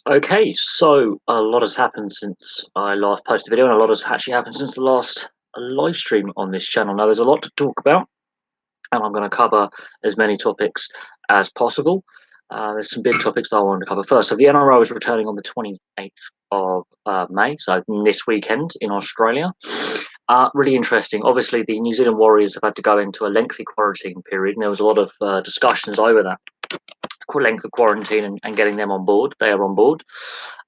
Okay, so a lot has happened since I last posted a video, and a lot has actually happened since the last live stream on this channel. Now, there's a lot to talk about, and I'm going to cover as many topics as possible. There's some big topics that I wanted to cover first. So, the NRL is returning on the 28th of May, so this weekend in Australia. Really interesting. Obviously, the New Zealand Warriors have had to go into a lengthy quarantine period, and there was a lot of discussions over that length of quarantine and getting them on board. They are on board.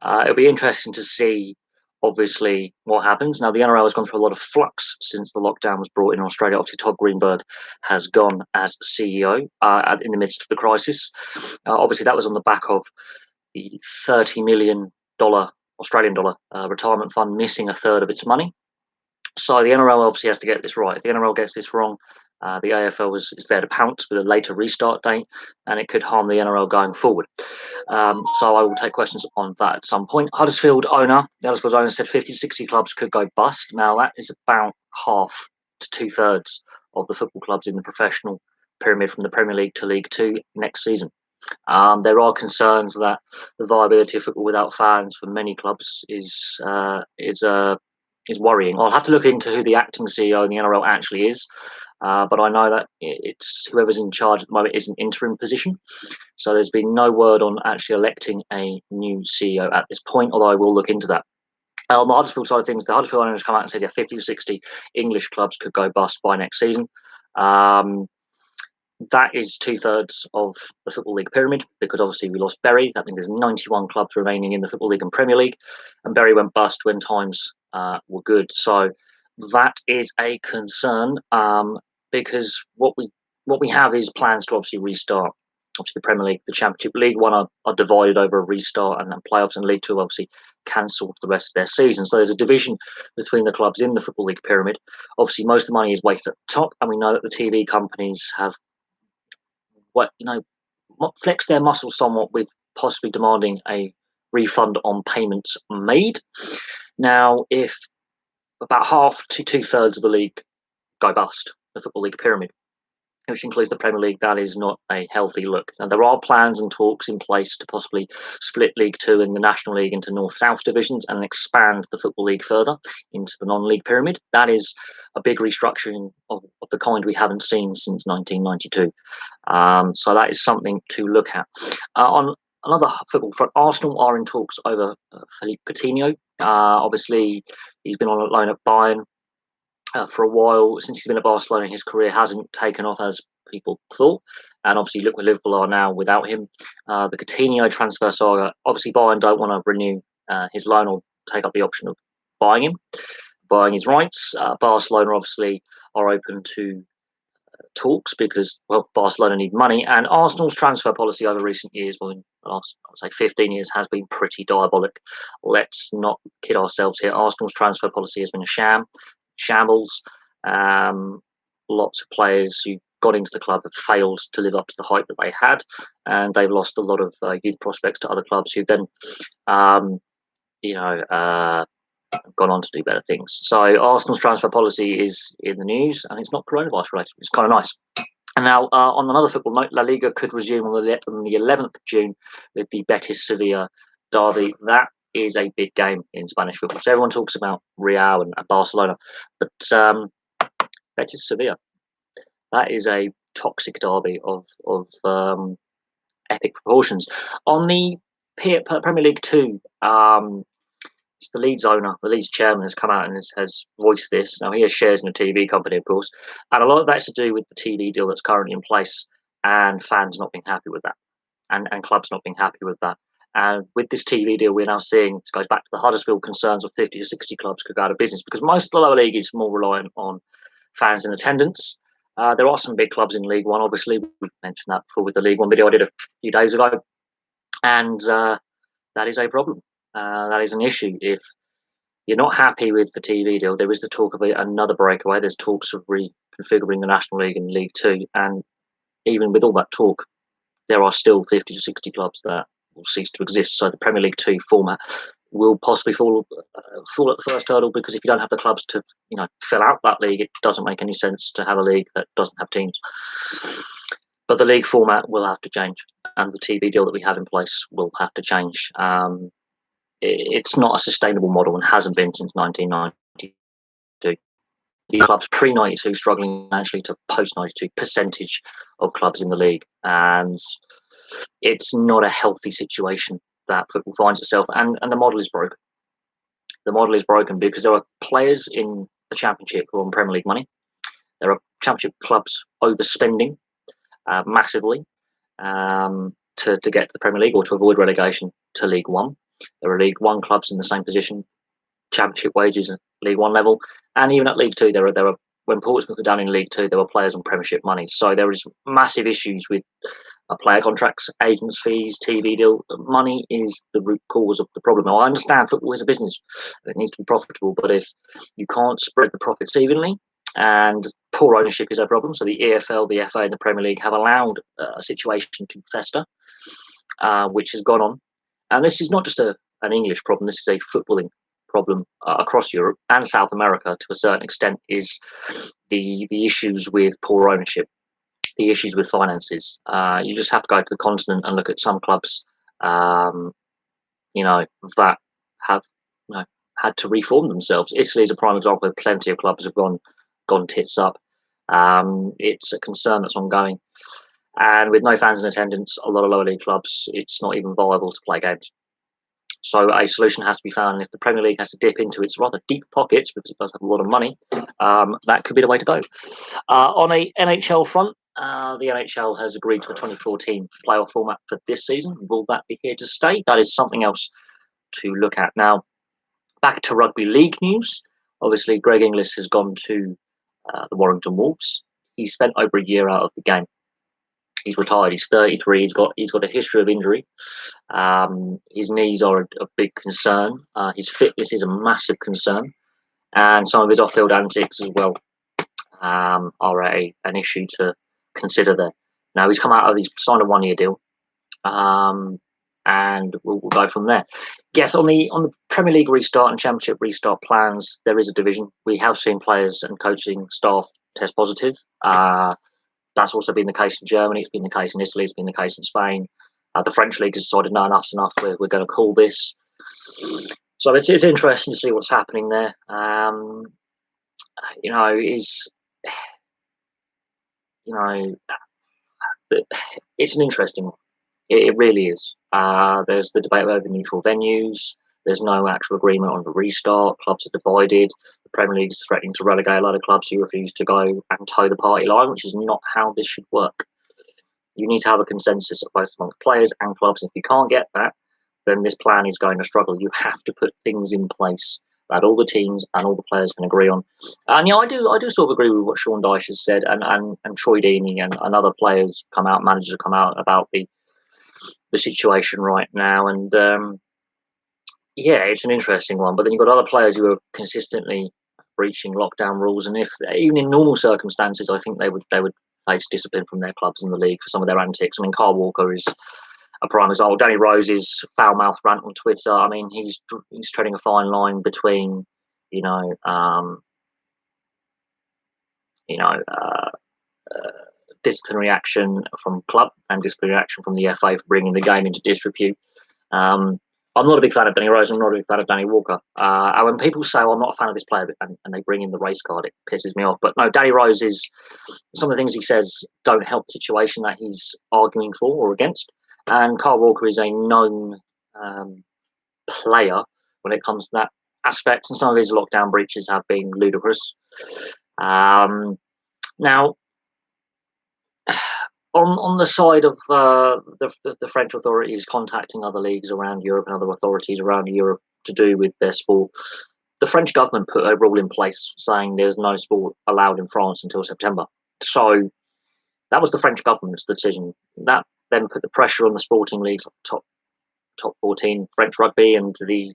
It'll be interesting to see, obviously, what happens. Now, the NRL has gone through a lot of flux since the lockdown was brought in Australia. Obviously, Todd Greenberg has gone as CEO in the midst of the crisis. Obviously, that was on the back of the $30 million Australian dollar retirement fund missing a third of its money. So the NRL obviously has to get this right. If the NRL gets this wrong, the AFL is there to pounce with a later restart date, and it could harm the NRL going forward. So I will take questions on that at some point. The Huddersfield owner said 50 to 60 clubs could go bust. Now, that is about half to two-thirds of the football clubs in the professional pyramid from the Premier League to League Two next season. There are concerns that the viability of football without fans for many clubs is worrying. I'll have to look into who the acting CEO in the NRL actually is. But I know that it's whoever's in charge at the moment is an interim position. So there's been no word on actually electing a new CEO at this point, although I will look into that. On the Huddersfield side of things, the Huddersfield owners come out and said, 50 to 60 English clubs could go bust by next season. That is two-thirds of the Football League pyramid, because obviously we lost Bury. That means there's 91 clubs remaining in the Football League and Premier League, and Bury went bust when times were good. So that is a concern, because what we have is plans to obviously restart. Obviously, the Premier League, the Championship, League One are divided over a restart, and then playoffs, and League Two obviously cancelled the rest of their season. So there's a division between the clubs in the Football League pyramid. Obviously, most of the money is weighted at the top, and we know that the TV companies have flex their muscles somewhat with possibly demanding a refund on payments made. Now, if about half to two-thirds of the league go bust, the Football League pyramid, which includes the Premier League, that is not a healthy look. And there are plans and talks in place to possibly split League Two and the National League into North-South divisions and expand the Football League further into the non-league pyramid. That is a big restructuring of the kind we haven't seen since 1992. So that is something to look at. On another football front, Arsenal are in talks over Philippe Coutinho. Obviously, he's been on loan at Bayern for a while. Since he's been at Barcelona, his career hasn't taken off as people thought, and obviously look where Liverpool are now without him. The Coutinho transfer saga, obviously Bayern don't want to renew his loan or take up the option of buying his rights. Barcelona obviously are open to talks because, well, Barcelona need money, and Arsenal's transfer policy over recent years, well, in the last, I would say 15 years, has been pretty diabolic. Let's not kid ourselves here. Arsenal's transfer policy has been a shambles. Lots of players who got into the club have failed to live up to the hype that they had, and they've lost a lot of youth prospects to other clubs who then, gone on to do better things. So Arsenal's transfer policy is in the news, and it's not coronavirus related. It's kind of nice. And now, on another football note, La Liga could resume on the 11th of June with the Betis Sevilla derby. That is a big game in Spanish football. So everyone talks about Real and Barcelona, but Betis Sevilla, that is a toxic derby of epic proportions. On the Premier League 2, it's the Leeds owner, the Leeds chairman, has come out and has voiced this. Now, he has shares in a TV company, of course, and a lot of that's to do with the TV deal that's currently in place, and fans not being happy with that, and clubs not being happy with that. And with this TV deal, we're now seeing, this goes back to the Huddersfield concerns of 50 to 60 clubs could go out of business, because most of the lower league is more reliant on fans in attendance. There are some big clubs in League One, obviously. We mentioned that before with the League One video I did a few days ago. And that is a problem. That is an issue. If you're not happy with the TV deal, there is the talk of another breakaway. There's talks of reconfiguring the National League and League Two. And even with all that talk, there are still 50 to 60 clubs that will cease to exist. So the Premier League 2 format will possibly fall at the first hurdle, because if you don't have the clubs to fill out that league, it doesn't make any sense to have a league that doesn't have teams. But the league format will have to change. and the TV deal that we have in place will have to change. It's not a sustainable model and hasn't been since 1992. The clubs pre-92 struggling financially to post-92 percentage of clubs in the league, and it's not a healthy situation that football finds itself, and the model is broken. The model is broken because there are players in the Championship who are on Premier League money. There are Championship clubs overspending massively to get to the Premier League or to avoid relegation to League One. There are League One clubs in the same position, Championship wages at League One level, and even at League Two, there are when Portsmouth were down in League Two, there were players on Premiership money. So there is massive issues with player contracts, agents' fees, TV deal. Money is the root cause of the problem. Now, I understand football is a business; it needs to be profitable. But if you can't spread the profits evenly, and poor ownership is a problem, so the EFL, the FA, and the Premier League have allowed a situation to fester, which has gone on. And this is not just an English problem. This is a footballing problem across Europe and South America to a certain extent, is the issues with poor ownership, the issues with finances. You just have to go to the continent and look at some clubs, that have had to reform themselves. Italy is a prime example. Plenty of clubs have gone tits up. It's a concern that's ongoing. And with no fans in attendance, a lot of lower league clubs, it's not even viable to play games. So a solution has to be found. And if the Premier League has to dip into its rather deep pockets, because it does have a lot of money, that could be the way to go. On a NHL front, the NHL has agreed to a 2014 playoff format for this season. Will that be here to stay? That is something else to look at. Now, back to rugby league news. Obviously, Greg Inglis has gone to the Warrington Wolves. He spent over a year out of the game. He's retired. He's 33. He's got a history of injury. His knees are a big concern. His fitness is a massive concern, and some of his off-field antics as well are an issue to consider there. Now he's signed a 1-year deal, and we'll go from there. Yes, on the Premier League restart and Championship restart plans, there is a division. We have seen players and coaching staff test positive. That's also been the case in Germany. It's been the case in Italy. It's been the case in Spain. The French league has decided, no, enough's enough. We're going to call this. So it's interesting to see what's happening there. It's an interesting one. It really is. There's the debate over neutral venues. There's no actual agreement on the restart. Clubs are divided. The Premier League is threatening to relegate a lot of clubs who refuse to go and toe the party line, which is not how this should work. You need to have a consensus of both among players and clubs. If you can't get that, then this plan is going to struggle. You have to put things in place that all the teams and all the players can agree on. And I do sort of agree with what Sean Dyche has said, and Troy Deeney and other players managers have come out about the situation right now. And it's an interesting one. But then you've got other players who are consistently breaching lockdown rules, and if even in normal circumstances, I think they would face discipline from their clubs in the league for some of their antics. I mean, Kyle Walker is a prime example. Danny Rose's foul-mouthed rant on Twitter. I mean, he's treading a fine line between, disciplinary action from club and disciplinary action from the FA for bringing the game into disrepute. I'm not a big fan of Danny Rose. I'm not a big fan of Danny Walker. And when people say, I'm not a fan of this player, and they bring in the race card, it pisses me off. But no, Danny Rose some of the things he says don't help the situation that he's arguing for or against. And Kyle Walker is a known player when it comes to that aspect. And some of his lockdown breaches have been ludicrous. Now, on the side of the French authorities contacting other leagues around Europe and other authorities around Europe to do with their sport, the French government put a rule in place saying there's no sport allowed in France until September. So that was the French government's decision. That then put the pressure on the sporting leagues, top 14 French rugby, and the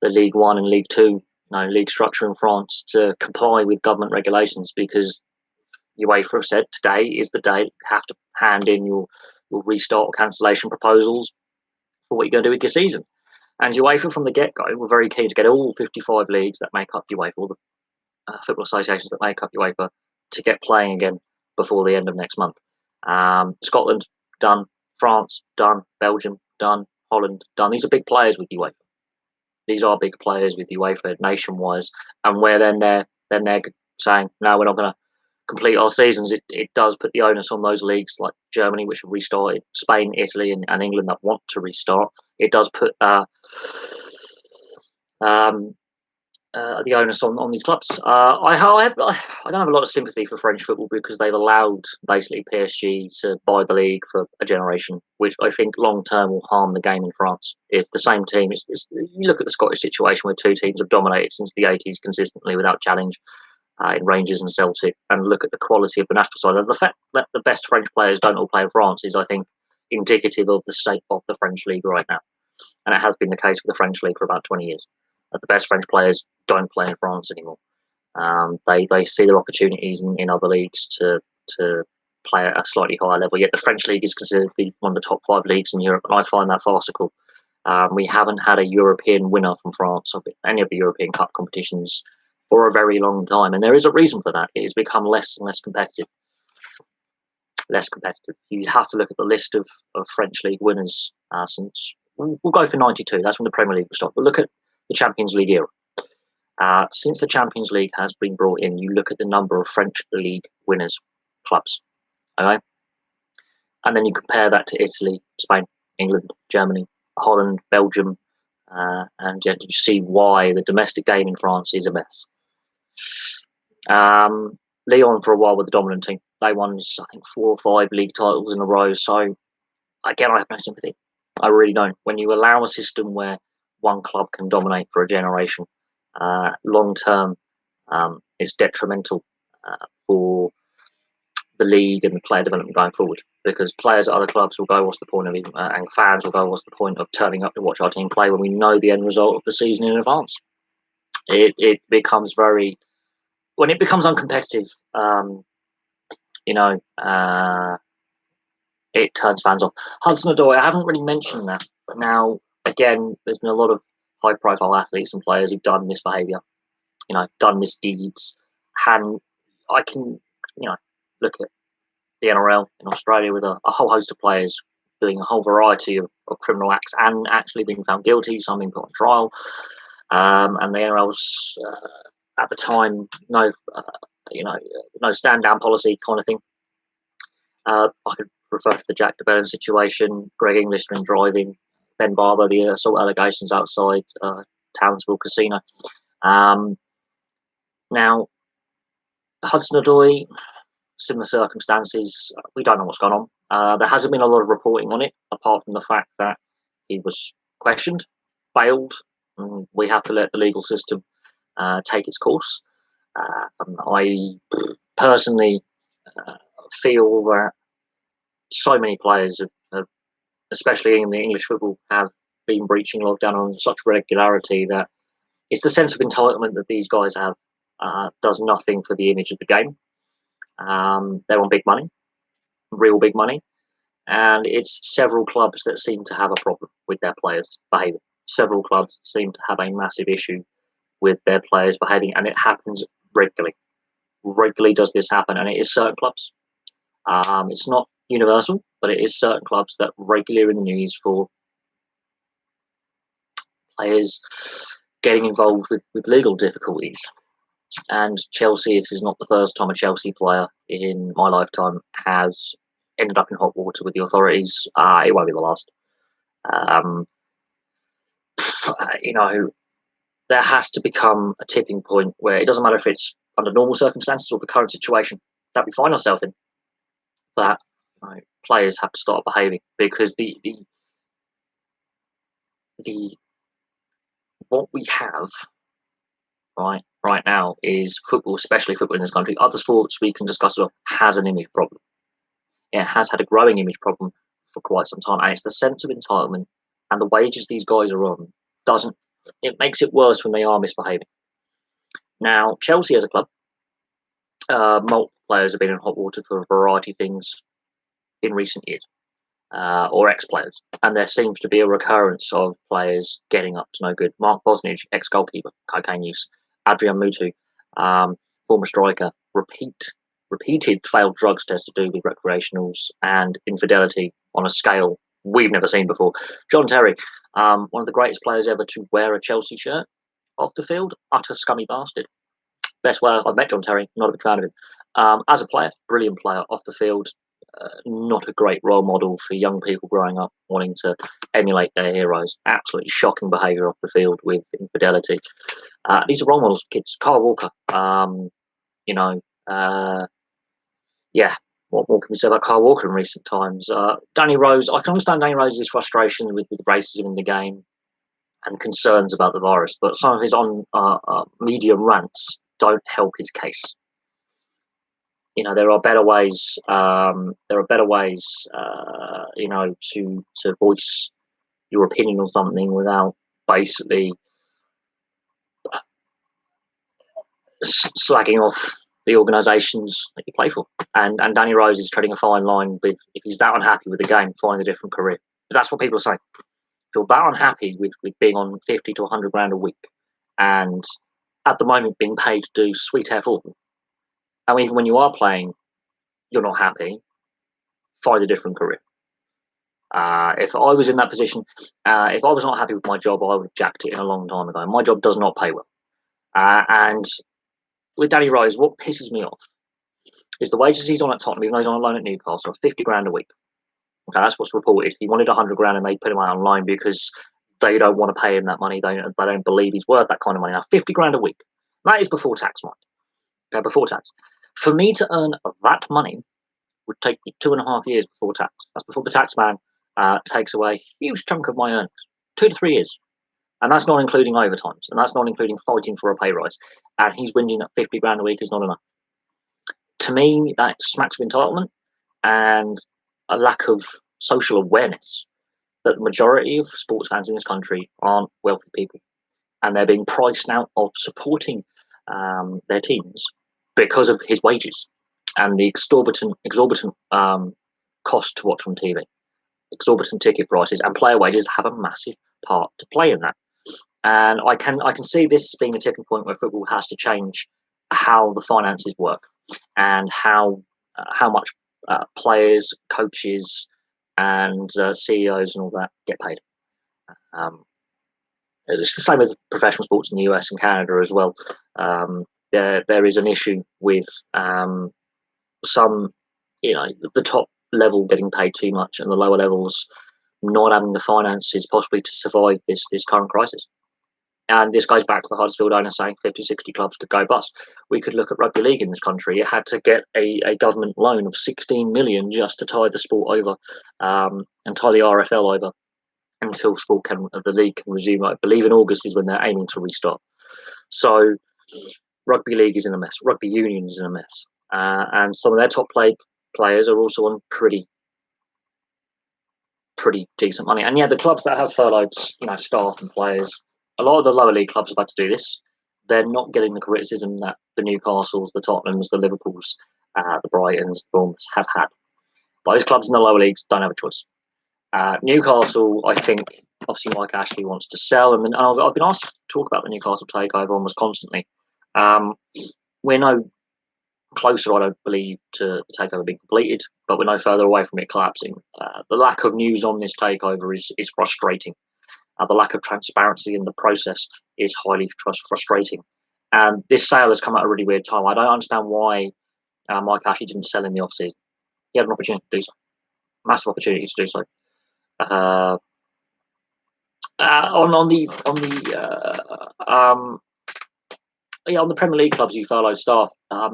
League One and League Two, league structure in France, to comply with government regulations, because UEFA said today is the day you have to hand in your restart or cancellation proposals for what you're going to do with your season. And UEFA from the get-go were very keen to get all 55 leagues that make up UEFA, all the football associations that make up UEFA, to get playing again before the end of next month. Scotland, done. France, done. Belgium, done. Holland, done. These are big players with UEFA. These are big players with UEFA nation-wise, and where they're saying, no, we're not going to complete our seasons. It does put the onus on those leagues like Germany, which have restarted, Spain, Italy, and England that want to restart. It does put um, the onus on these clubs. I don't have a lot of sympathy for French football because they've allowed basically PSG to buy the league for a generation, which I think long term will harm the game in France. If the same team you look at the Scottish situation where two teams have dominated since the 80s consistently without challenge in Rangers and Celtic, and look at the quality of the national side. And the fact that the best French players don't all play in France is, I think, indicative of the state of the French league right now, and it has been the case with the French league for about 20 years. The best French players don't play in France anymore. They see their opportunities in other leagues to play at a slightly higher level. Yet the French league is considered to be one of the top 5 leagues in Europe, and I find that farcical. We haven't had a European winner from France of any of the European Cup competitions for a very long time, and there is a reason for that. It has become less and less competitive. Less competitive. You have to look at the list of French league winners since we'll go for '92. That's when the Premier League was stopped. But look at the Champions League era. Since the Champions League has been brought in, you look at the number of French league winners clubs, okay, and then you compare that to Italy, Spain, England, Germany, Holland, Belgium, and you see why the domestic game in France is a mess. Lyon for a while were the dominant team. They won, I think, 4 or 5 league titles in a row. So again, I have no sympathy. I really don't. When you allow a system where one club can dominate for a generation, long term, it's detrimental for the league and the player development going forward. Because players at other clubs will go, "What's the point of it?" And fans will go, "What's the point of turning up to watch our team play when we know the end result of the season in advance?" It becomes when it becomes uncompetitive. It turns fans off. Hudson-Odoi, I haven't really mentioned that. Now, again, there's been a lot of high-profile athletes and players who've done misbehaviour, done misdeeds, and I can, look at the NRL in Australia with a whole host of players doing a whole variety of criminal acts and actually being found guilty, some being put on trial, and the NRL's at the time no stand-down policy kind of thing. I could refer to the Jack de Belin situation, Greg English drink driving, Ben Barber, the assault allegations outside Townsville Casino. Now, Hudson-Odoi, similar circumstances, we don't know what's gone on. There hasn't been a lot of reporting on it, apart from the fact that he was questioned, bailed, and we have to let the legal system take its course. I personally feel that so many players, especially in the English football, have been breaching lockdown on such regularity that it's the sense of entitlement that these guys have does nothing for the image of the game. They're on big money, real big money, and it's several clubs that seem to have a problem with their players' behaviour. Several clubs seem to have a massive issue with their players behaving, and it happens regularly. Regularly does this happen, and it is certain clubs. It's not universal, but it is certain clubs that regularly are in the news for players getting involved with legal difficulties. And Chelsea, this is not the first time a Chelsea player in my lifetime has ended up in hot water with the authorities. It won't be the last. There has to become a tipping point where it doesn't matter if it's under normal circumstances or the current situation that we find ourselves in, that players have to start behaving, because the what we have right now is football, especially football in this country. Other sports we can discuss has an image problem. It has had a growing image problem for quite some time, and it's the sense of entitlement and the wages these guys are on it makes it worse when they are misbehaving. Now, Chelsea as a club, multiple players have been in hot water for a variety of things in recent years, or ex-players, and there seems to be a recurrence of players getting up to no good. Mark Bosnich, ex-goalkeeper, cocaine use. Adrian Mutu, former striker, repeated failed drugs tests to do with recreationals and infidelity on a scale we've never seen before. John Terry, one of the greatest players ever to wear a Chelsea shirt off the field, utter scummy bastard. Best way I've met John Terry, not a big fan of him. As a player, brilliant player off the field, not a great role model for young people growing up wanting to emulate their heroes. Absolutely shocking behaviour off the field with infidelity. These are role models for kids. Kyle Walker, you know, yeah, what more can we say about Kyle Walker in recent times? Danny Rose, I can understand Danny Rose's frustration with racism in the game and concerns about the virus, but some of his media rants don't help his case. You know, there are better ways. You know, to voice your opinion on something without basically slagging off the organisations that you play for. And Danny Rose is treading a fine line with, if he's that unhappy with the game, finding a different career. But that's what people are saying. If you're that unhappy with being on 50 to 100 grand a week, and at the moment being paid to do sweet F4, and even when you are playing, you're not happy, find a different career. If I was in that position, if I was not happy with my job, I would have jacked it in a long time ago. My job does not pay well. And with Danny Rose, what pisses me off is the wages he's on at Tottenham, even though he's on loan at Newcastle, 50 grand a week. Okay, that's what's reported. He wanted 100 grand and they put him out on loan because they don't want to pay him that money. They don't believe he's worth that kind of money. Now, 50 grand a week, that is before tax, mind. Okay, before tax. For me to earn that money would take me 2.5 years before tax. That's before the tax man takes away a huge chunk of my earnings, 2 to 3 years. And that's not including overtimes. And that's not including fighting for a pay rise. And he's whinging that 50 grand a week is not enough. To me, that smacks of entitlement and a lack of social awareness that the majority of sports fans in this country aren't wealthy people. And they're being priced out of supporting their teams because of his wages and the exorbitant cost to watch on TV. Exorbitant ticket prices and player wages have a massive part to play in that. And I can see this being a tipping point where football has to change how the finances work and how much players, coaches, and CEOs and all that get paid. It's the same with professional sports in the US and Canada as well. There is an issue with some, the top level getting paid too much and the lower levels not having the finances possibly to survive this current crisis. And this goes back to the Huddersfield owner saying 50, 60 clubs could go bust. We could look at rugby league in this country. It had to get a government loan of 16 million just to tide the sport over and tie the RFL over until the league can resume. I believe in August is when they're aiming to restart. So rugby league is in a mess. Rugby union is in a mess. And some of their top players are also on pretty decent money. And yeah, the clubs that have furloughed, staff and players, a lot of the lower league clubs have had to do this. They're not getting the criticism that the Newcastles, the Tottenhams, the Liverpools, the Brightons, the Bournemouths have had. Those clubs in the lower leagues don't have a choice. Newcastle, I think, obviously Mike Ashley wants to sell, and I've been asked to talk about the Newcastle takeover almost constantly. We're no closer, I don't believe, to the takeover being completed, but we're no further away from it collapsing. The lack of news on this takeover is frustrating. The lack of transparency in the process is highly frustrating. And this sale has come at a really weird time. I don't understand why Mike Ashley didn't sell in the off-season. He had an opportunity to do so. Massive opportunity to do so. On the Premier League clubs who furlough staff,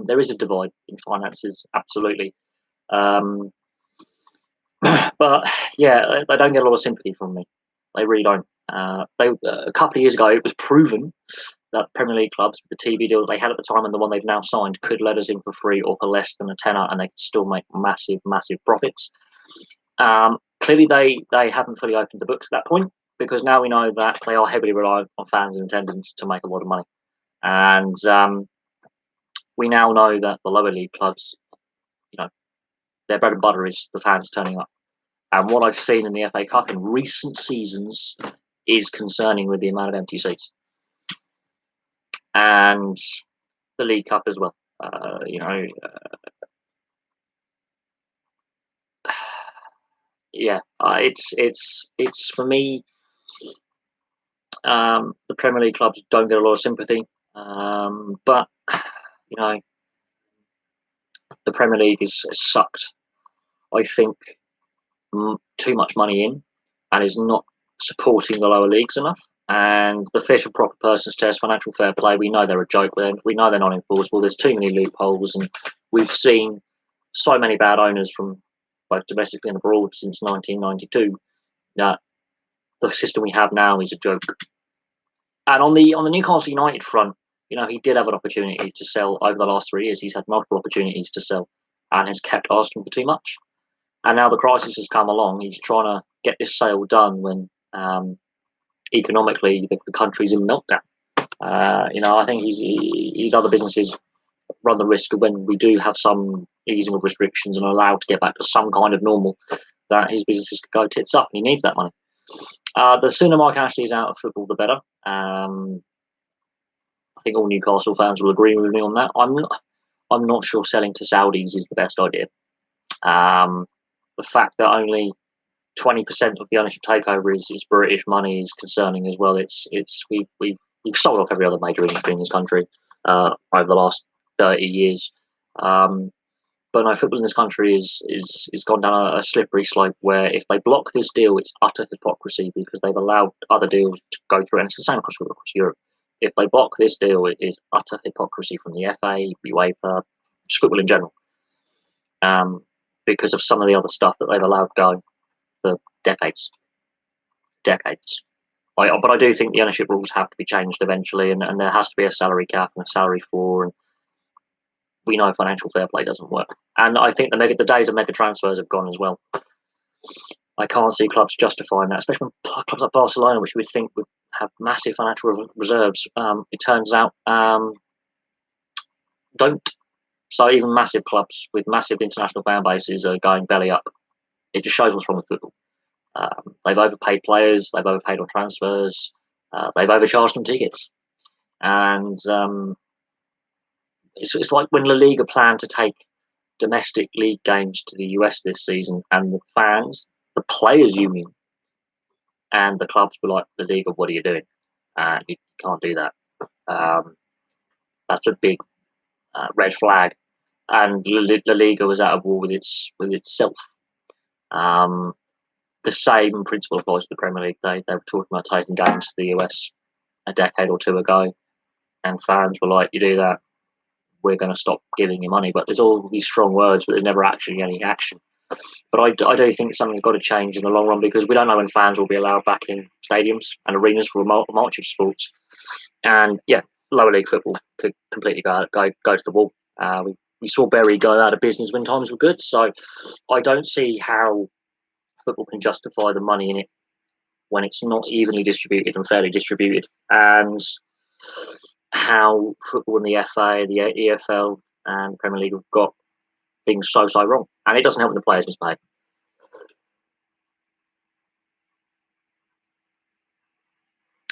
there is a divide in finances, absolutely. But yeah, they don't get a lot of sympathy from me. They really don't. A couple of years ago, it was proven that Premier League clubs, with the TV deal they had at the time and the one they've now signed, could let us in for free or for less than a tenner, and they could still make massive, massive profits. Clearly, they haven't fully opened the books at that point, because now we know that they are heavily reliant on fans and attendance to make a lot of money. And we now know that the lower league clubs, their bread and butter is the fans turning up. And what I've seen in the FA Cup in recent seasons is concerning with the amount of empty seats. And the League Cup as well. yeah, it's for me. The Premier League clubs don't get a lot of sympathy, but you know the Premier League is sucked, I think, too much money in, and is not supporting the lower leagues enough. And the fit for proper persons test, financial fair play, we know they're a joke. We know they're not enforceable. There's too many loopholes, and we've seen so many bad owners from both domestically and abroad since 1992 that the system we have now is a joke. And on the Newcastle United front, he did have an opportunity to sell over the last 3 years. He's had multiple opportunities to sell, and has kept asking for too much. And now the crisis has come along. He's trying to get this sale done when economically the country's in meltdown. I think his other businesses run the risk of, when we do have some easing of restrictions and are allowed to get back to some kind of normal, that his businesses could go tits up, and he needs that money. The sooner Mike Ashley is out of football, the better. I think all Newcastle fans will agree with me on that. I'm not sure selling to Saudis is the best idea. The fact that only 20% of the ownership takeover is British money is concerning as well. We've sold off every other major industry in this country over the last 30 years. But no, football in this country is gone down a slippery slope where if they block this deal, it's utter hypocrisy, because they've allowed other deals to go through, and it's the same across Europe. If they block this deal, it is utter hypocrisy from the FA, UEFA, just football in general, because of some of the other stuff that they've allowed go for decades. But I do think the ownership rules have to be changed eventually, and there has to be a salary cap and a salary floor. And we know financial fair play doesn't work. And I think the days of mega transfers have gone as well. I can't see clubs justifying that, especially when clubs like Barcelona, which we think would have massive financial reserves, it turns out don't. So even massive clubs with massive international fan bases are going belly up. It just shows what's wrong with football. They've overpaid players, they've overpaid on transfers, they've overcharged on tickets. And it's like when La Liga planned to take domestic league games to the US this season, and the fans, the players' union, and the clubs were like, "La Liga, what are you doing? You can't do that." That's a big red flag. And La Liga was out of war with itself. The same principle applies to the Premier League. They were talking about taking games to the US a decade or two ago, and fans were like, "You do that, we're going to stop giving you money." But there's all these strong words, but there's never actually any action. But I do think something's got to change in the long run, because we don't know when fans will be allowed back in stadiums and arenas for a multitude of sports. And yeah, lower league football could completely go to the wall. We saw Bury go out of business when times were good, so I don't see how football can justify the money in it when it's not evenly distributed and fairly distributed, and how football and the FA, the EFL, and Premier League have got things so wrong, and it doesn't help when the players misbehave.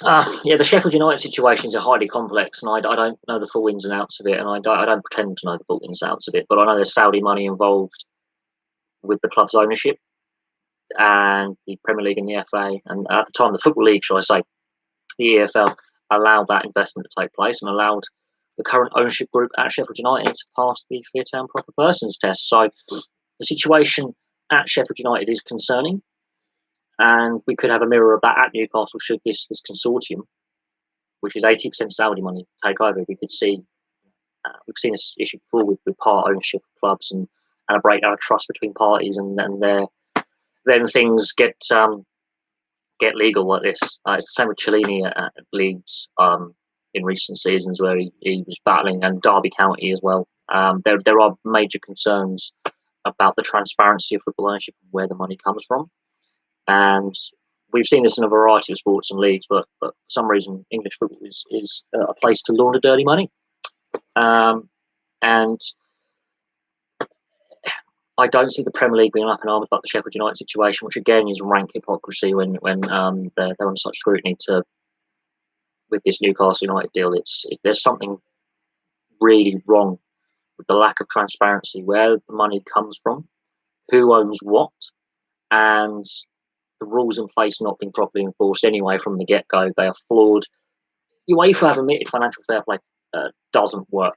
The Sheffield United situations are highly complex, and I don't know the full ins and outs of it, and I don't pretend to know the full ins and outs of it. But I know there's Saudi money involved with the club's ownership, and the Premier League and the FA, and at the time the Football League, shall I say, the EFL, allowed that investment to take place and allowed the current ownership group at Sheffield United to pass the fit and proper persons test. So the situation at Sheffield United is concerning, and we could have a mirror of that at Newcastle should this consortium, which is 80% Saudi money, take over. We could see we've seen this issue before with part ownership of clubs, and a breakdown of trust between parties, and then things get legal like this. It's the same with Cellini at Leeds in recent seasons, where he was battling, and Derby County as well. There are major concerns about the transparency of football ownership and where the money comes from. And we've seen this in a variety of sports and leagues, but for some reason, English football is a place to launder dirty money. And I don't see the Premier League being up in arms about the Sheffield United situation, which again is rank hypocrisy when they're under such scrutiny with this Newcastle United deal. There's something really wrong with the lack of transparency, where the money comes from, who owns what, and the rules in place not being properly enforced anyway from the get-go. They are flawed. UEFA have admitted financial fair play doesn't work.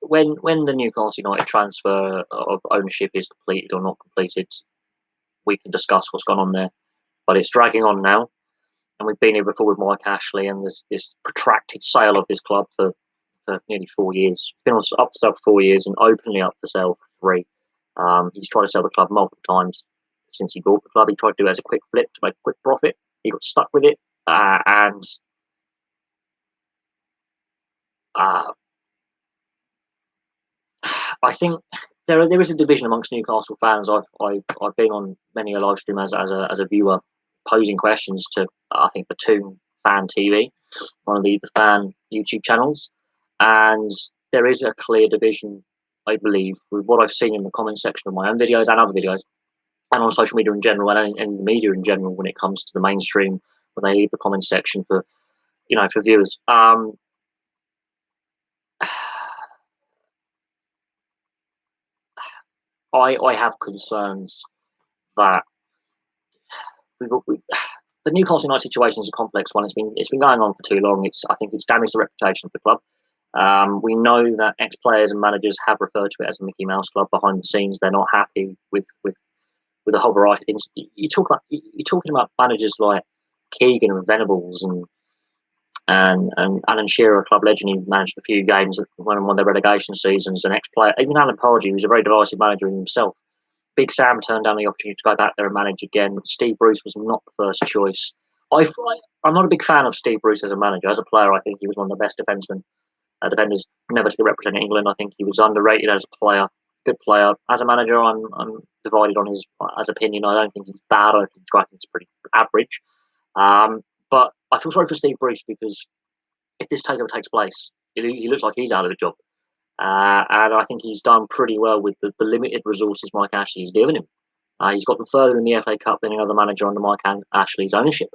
When the Newcastle United transfer of ownership is completed or not completed, we can discuss what's gone on there. But it's dragging on now, and we've been here before with Mike Ashley, and there's this protracted sale of this club for nearly 4 years. It's been up for sale for 4 years and openly up for sale for 3. He's tried to sell the club multiple times since he bought the club. He tried to do it as a quick flip to make a quick profit. He got stuck with it, and I think there is a division amongst Newcastle fans. I've been on many a live stream as a viewer, posing questions to I think the Toon Fan TV, one of the fan YouTube channels, and there is a clear division, I believe, with what I've seen in the comment section of my own videos and other videos, and on social media in general, and in the media in general when it comes to the mainstream, when they leave the comment section for viewers. I have concerns that the Newcastle United situation is a complex one. It's been going on for too long. I think it's damaged the reputation of the club. We know that ex-players and managers have referred to it as a Mickey Mouse club behind the scenes. They're not happy with a whole variety of things. You're talking about managers like Keegan and Venables and Alan Shearer, a club legend, who managed a few games when one of their relegation seasons. An ex-player, even Alan Pardew, who's a very divisive manager in himself. Big Sam turned down the opportunity to go back there and manage again. Steve Bruce was not the first choice. I'm not a big fan of Steve Bruce as a manager. As a player, I think he was one of the best defenders never to represent England. I think he was underrated as a player, good player. As a manager, I'm divided on his opinion. I don't think he's bad. I think he's pretty average. But I feel sorry for Steve Bruce, because if this takeover takes place, he looks like he's out of a job. And I think he's done pretty well with the limited resources Mike Ashley's given him. He's got them further in the FA Cup than any other manager under Mike Ashley's ownership.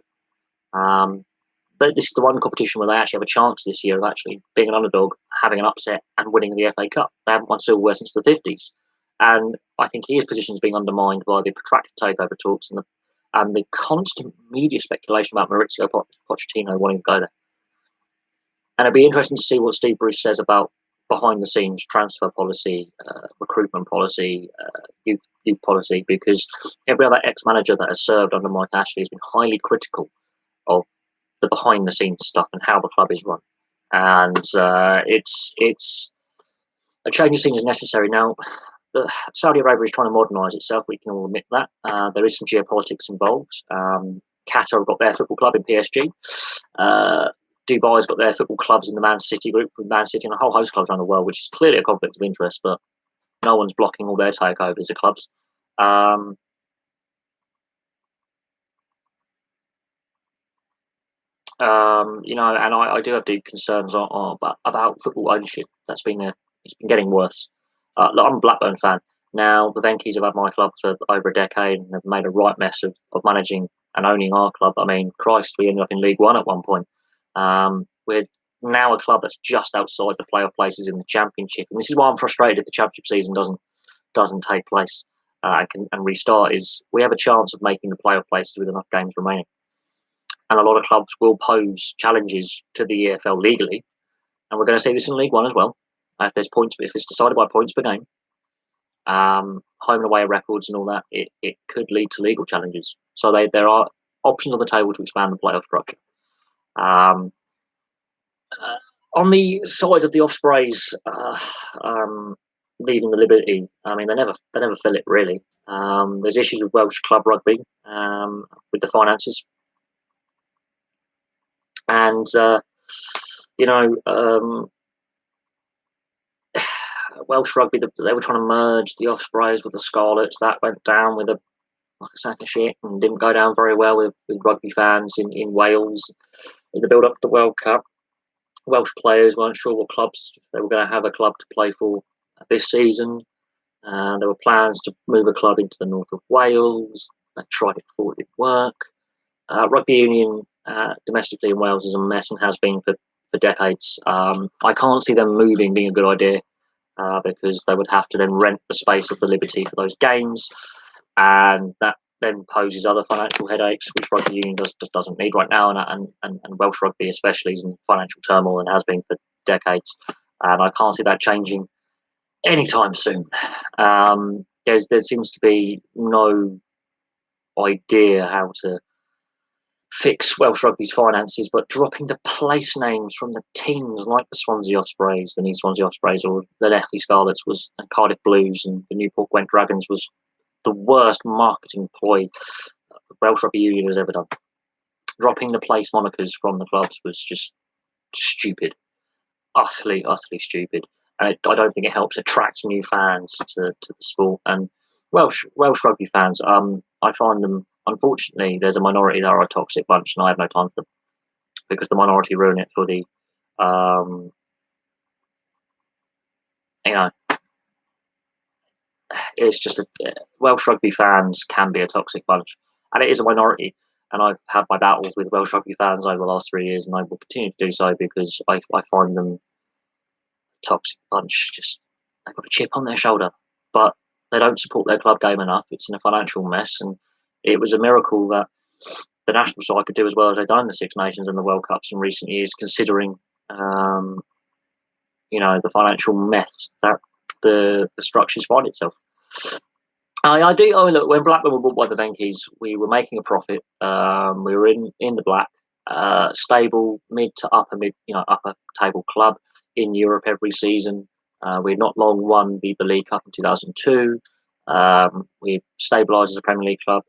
But this is the one competition where they actually have a chance this year of actually being an underdog, having an upset, and winning the FA Cup. They haven't won silverware since the 50s. And I think his position is being undermined by the protracted takeover talks and the constant media speculation about Maurizio Pochettino wanting to go there. And it'd be interesting to see what Steve Bruce says about behind the scenes transfer policy, recruitment policy, youth policy, because every other ex-manager that has served under Mike Ashley has been highly critical of the behind the scenes stuff and how the club is run. And it's a change of scenes is necessary. Now, Saudi Arabia is trying to modernise itself. We can all admit that. There is some geopolitics involved. Qatar have got their football club in PSG. Dubai's got their football clubs in the Man City group, with Man City and a whole host of clubs around the world, which is clearly a conflict of interest, but no one's blocking all their takeovers of clubs. And I do have deep concerns about football ownership. It's been getting worse. I'm a Blackburn fan. Now, the Venky's have had my club for over a decade and have made a right mess of managing and owning our club. I mean, Christ, we ended up in League One at one point. We're now a club that's just outside the playoff places in the Championship, and this is why I'm frustrated if the Championship season doesn't take place and restart. Is we have a chance of making the playoff places with enough games remaining, and a lot of clubs will pose challenges to the EFL legally, and we're going to see this in League One as well. If it's decided by points per game, home and away records and all that, it could lead to legal challenges. So there are options on the table to expand the playoff structure. On the side of the Ospreys leaving the Liberty, I mean, they never fill it really. There's issues with Welsh club rugby with the finances, and Welsh rugby, they were trying to merge the Ospreys with the Scarlets. That went down with a sack of shit and didn't go down very well with rugby fans in Wales in the build up to the World Cup. Welsh players weren't sure what clubs they were going to have a club to play for this season. There were plans to move a club into the north of Wales. They tried it before it didn't work. Rugby union domestically in Wales is a mess and has been for decades. I can't see them moving being a good idea because they would have to then rent the space of the Liberty for those games, and that then poses other financial headaches, which rugby union just doesn't need right now, and Welsh rugby especially is in financial turmoil and has been for decades, and I can't see that changing anytime soon. There seems to be no idea how to fix Welsh rugby's finances, but dropping the place names from the teams like the Swansea Ospreys, the New Swansea Ospreys, or the Lethley Scarlets and Cardiff Blues and the Newport Gwent Dragons was the worst marketing ploy the Welsh Rugby Union has ever done. Dropping the place monikers from the clubs was just stupid, utterly stupid. And I don't think it helps attract new fans to the sport. And Welsh rugby fans, I find them, unfortunately, there's a minority that are a toxic bunch, and I have no time for them because the minority ruin it for the, you know, it's just Welsh rugby fans can be a toxic bunch, and it is a minority. And I've had my battles with Welsh rugby fans over the last 3 years, and I will continue to do so because I find them a toxic bunch. Just they've got a chip on their shoulder, but they don't support their club game enough. It's in a financial mess, and it was a miracle that the national side could do as well as they've done in the Six Nations and the World Cups in recent years, considering the financial mess that the structures find itself. I do. Oh, look, when Blackburn were bought by the Venkies, we were making a profit. We were in the black, stable mid to upper table club in Europe every season. We had not long won the League Cup in 2002. We stabilised as a Premier League club.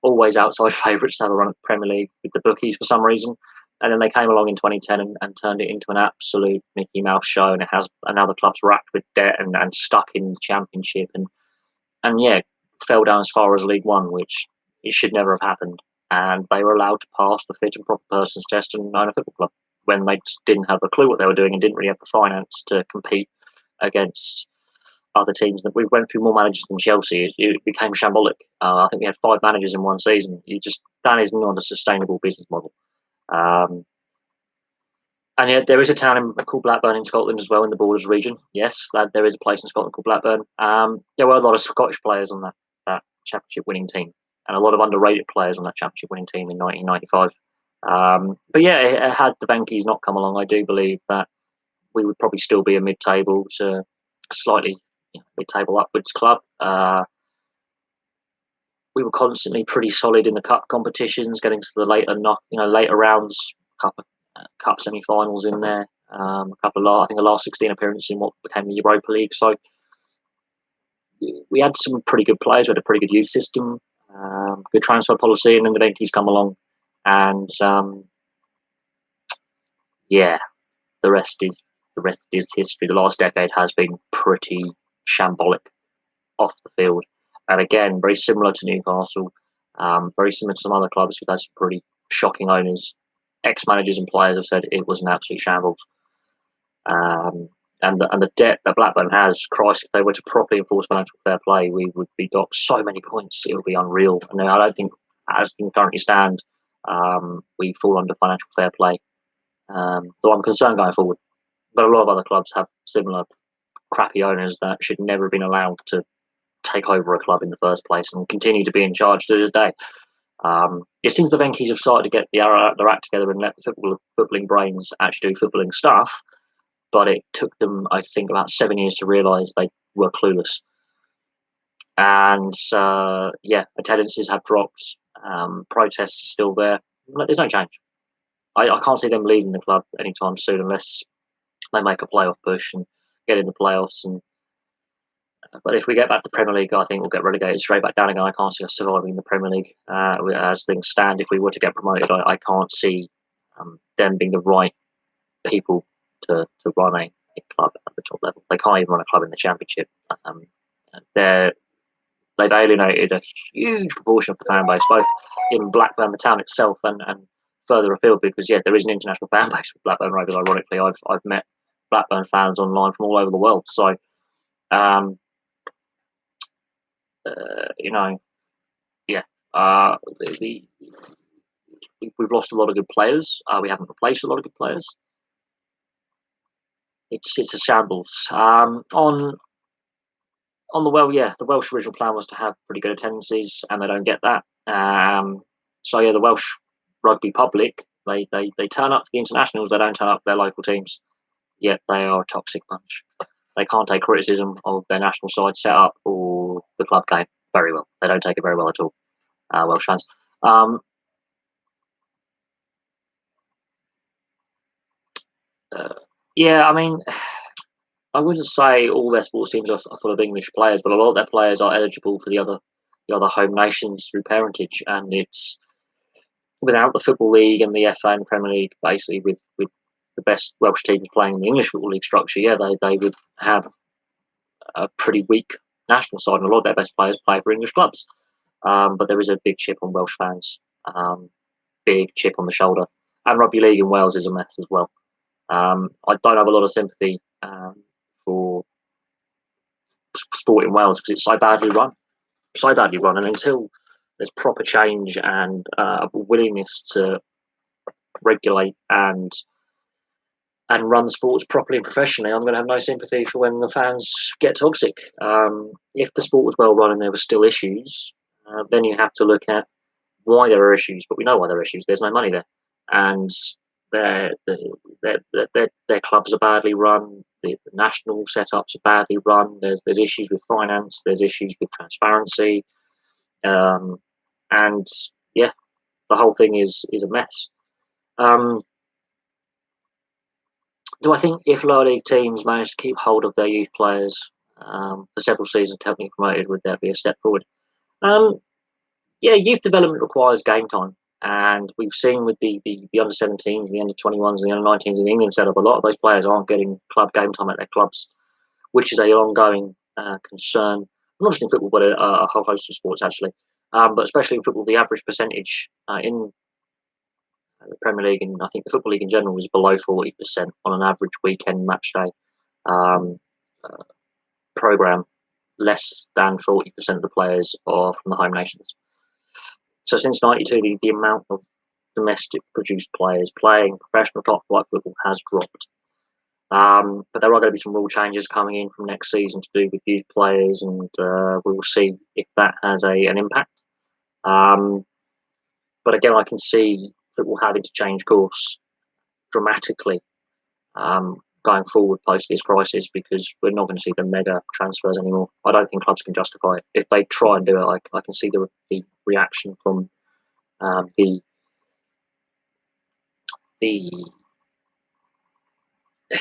Always outside favourites to have a run at the Premier League with the bookies for some reason. And then they came along in 2010 and turned it into an absolute Mickey Mouse show. And now the club's racked with debt and stuck in the Championship. And yeah, fell down as far as League One, which it should never have happened. And they were allowed to pass the fit and proper persons test and own a football club when they just didn't have a clue what they were doing and didn't really have the finance to compete against other teams. We went through more managers than Chelsea. It became shambolic. I think we had 5 managers in one season. That is not a sustainable business model. And yet there is a town called Blackburn in Scotland as well, in the Borders region. Yes, there is a place in Scotland called Blackburn. There were a lot of Scottish players on that championship winning team, and a lot of underrated players on that championship winning team in 1995. But yeah, had the Venkies not come along, I do believe that we would probably still be a mid-table to slightly mid-table upwards club. We were constantly pretty solid in the cup competitions, getting to the later rounds, cup semi-finals in there. I think the last 16 appearances in what became the Europa League. So we had some pretty good players. We had a pretty good youth system, good transfer policy, and then the Venkies come along, and the rest is history. The last decade has been pretty shambolic off the field, and again, very similar to Newcastle, very similar to some other clubs who've had some pretty shocking owners. Ex-managers and players have said it was an absolute shambles. And the debt that Blackburn has, Christ, if they were to properly enforce financial fair play, we would be docked so many points, it would be unreal. And I don't think, as things currently stand, we fall under financial fair play. So I'm concerned going forward. But a lot of other clubs have similar crappy owners that should never have been allowed to take over a club in the first place and continue to be in charge to this day. It seems the Venkies have started to get their act together and let the footballing brains actually do footballing stuff, but it took them, I think, about 7 years to realise they were clueless. And attendances have dropped. Protests are still there. There's no change. I can't see them leaving the club anytime soon unless they make a playoff push and get in the playoffs. But if we get back to the Premier League, I think we'll get relegated straight back down again. I can't see us surviving the Premier League as things stand. If we were to get promoted, I can't see them being the right people to run a club at the top level. They can't even run a club in the Championship. They've alienated a huge proportion of the fan base, both in Blackburn, the town itself, and further afield, because there is an international fan base with Blackburn Rovers. Ironically, I've met Blackburn fans online from all over the world. So, we've lost a lot of good players. We haven't replaced a lot of good players. it's a shambles. On the the Welsh original plan was to have pretty good attendances, and they don't get that. So yeah, the Welsh rugby public, they turn up to the internationals, they don't turn up to their local teams. Yet they are a toxic bunch. They can't take criticism of their national side setup or the club game very well. They don't take it very well at all. Welsh fans. Um, uh, yeah, I mean, I wouldn't say all their sports teams are full of English players, but a lot of their players are eligible for the other home nations through parentage, and it's without the Football League and the FA and the Premier League, basically with the best Welsh teams playing in the English Football League structure, yeah, they would have a pretty weak national side, and a lot of their best players play for English clubs. But there is a big chip on Welsh fans, big chip on the shoulder, and rugby league in Wales is a mess as well. I don't have a lot of sympathy for sport in Wales because it's so badly run, and until there's proper change and willingness to regulate and run sports properly and professionally, I'm going to have no sympathy for when the fans get toxic. If the sport was well run and there were still issues, then you have to look at why there are issues. But we know why there are issues. There's no money there, and their their clubs are badly run. The national setups are badly run. There's issues with finance. There's issues with transparency, and yeah, the whole thing is a mess. Um, do I think if lower league teams manage to keep hold of their youth players for several seasons to help them promoted, would that be a step forward? Um, yeah, youth development requires game time. And we've seen with the under 17s, the under 21s, and the under 19s in the England setup, a lot of those players aren't getting club game time at their clubs, which is a ongoing concern, not just in football, but a whole host of sports, actually. But especially in football, the average percentage in the Premier League and I think the Football League in general is below 40% on an average weekend match day um, uh, program. Less than 40% of the players are from the home nations. So since '92, the amount of domestic produced players playing professional top flight football has dropped. But there are going to be some rule changes coming in from next season to do with youth players, and we will see if that has an impact. Um, but again, I can see football having to change course dramatically going forward post this crisis because we're not going to see the mega transfers anymore. I don't think clubs can justify it. If they try and do it, I can see the reaction from the the the,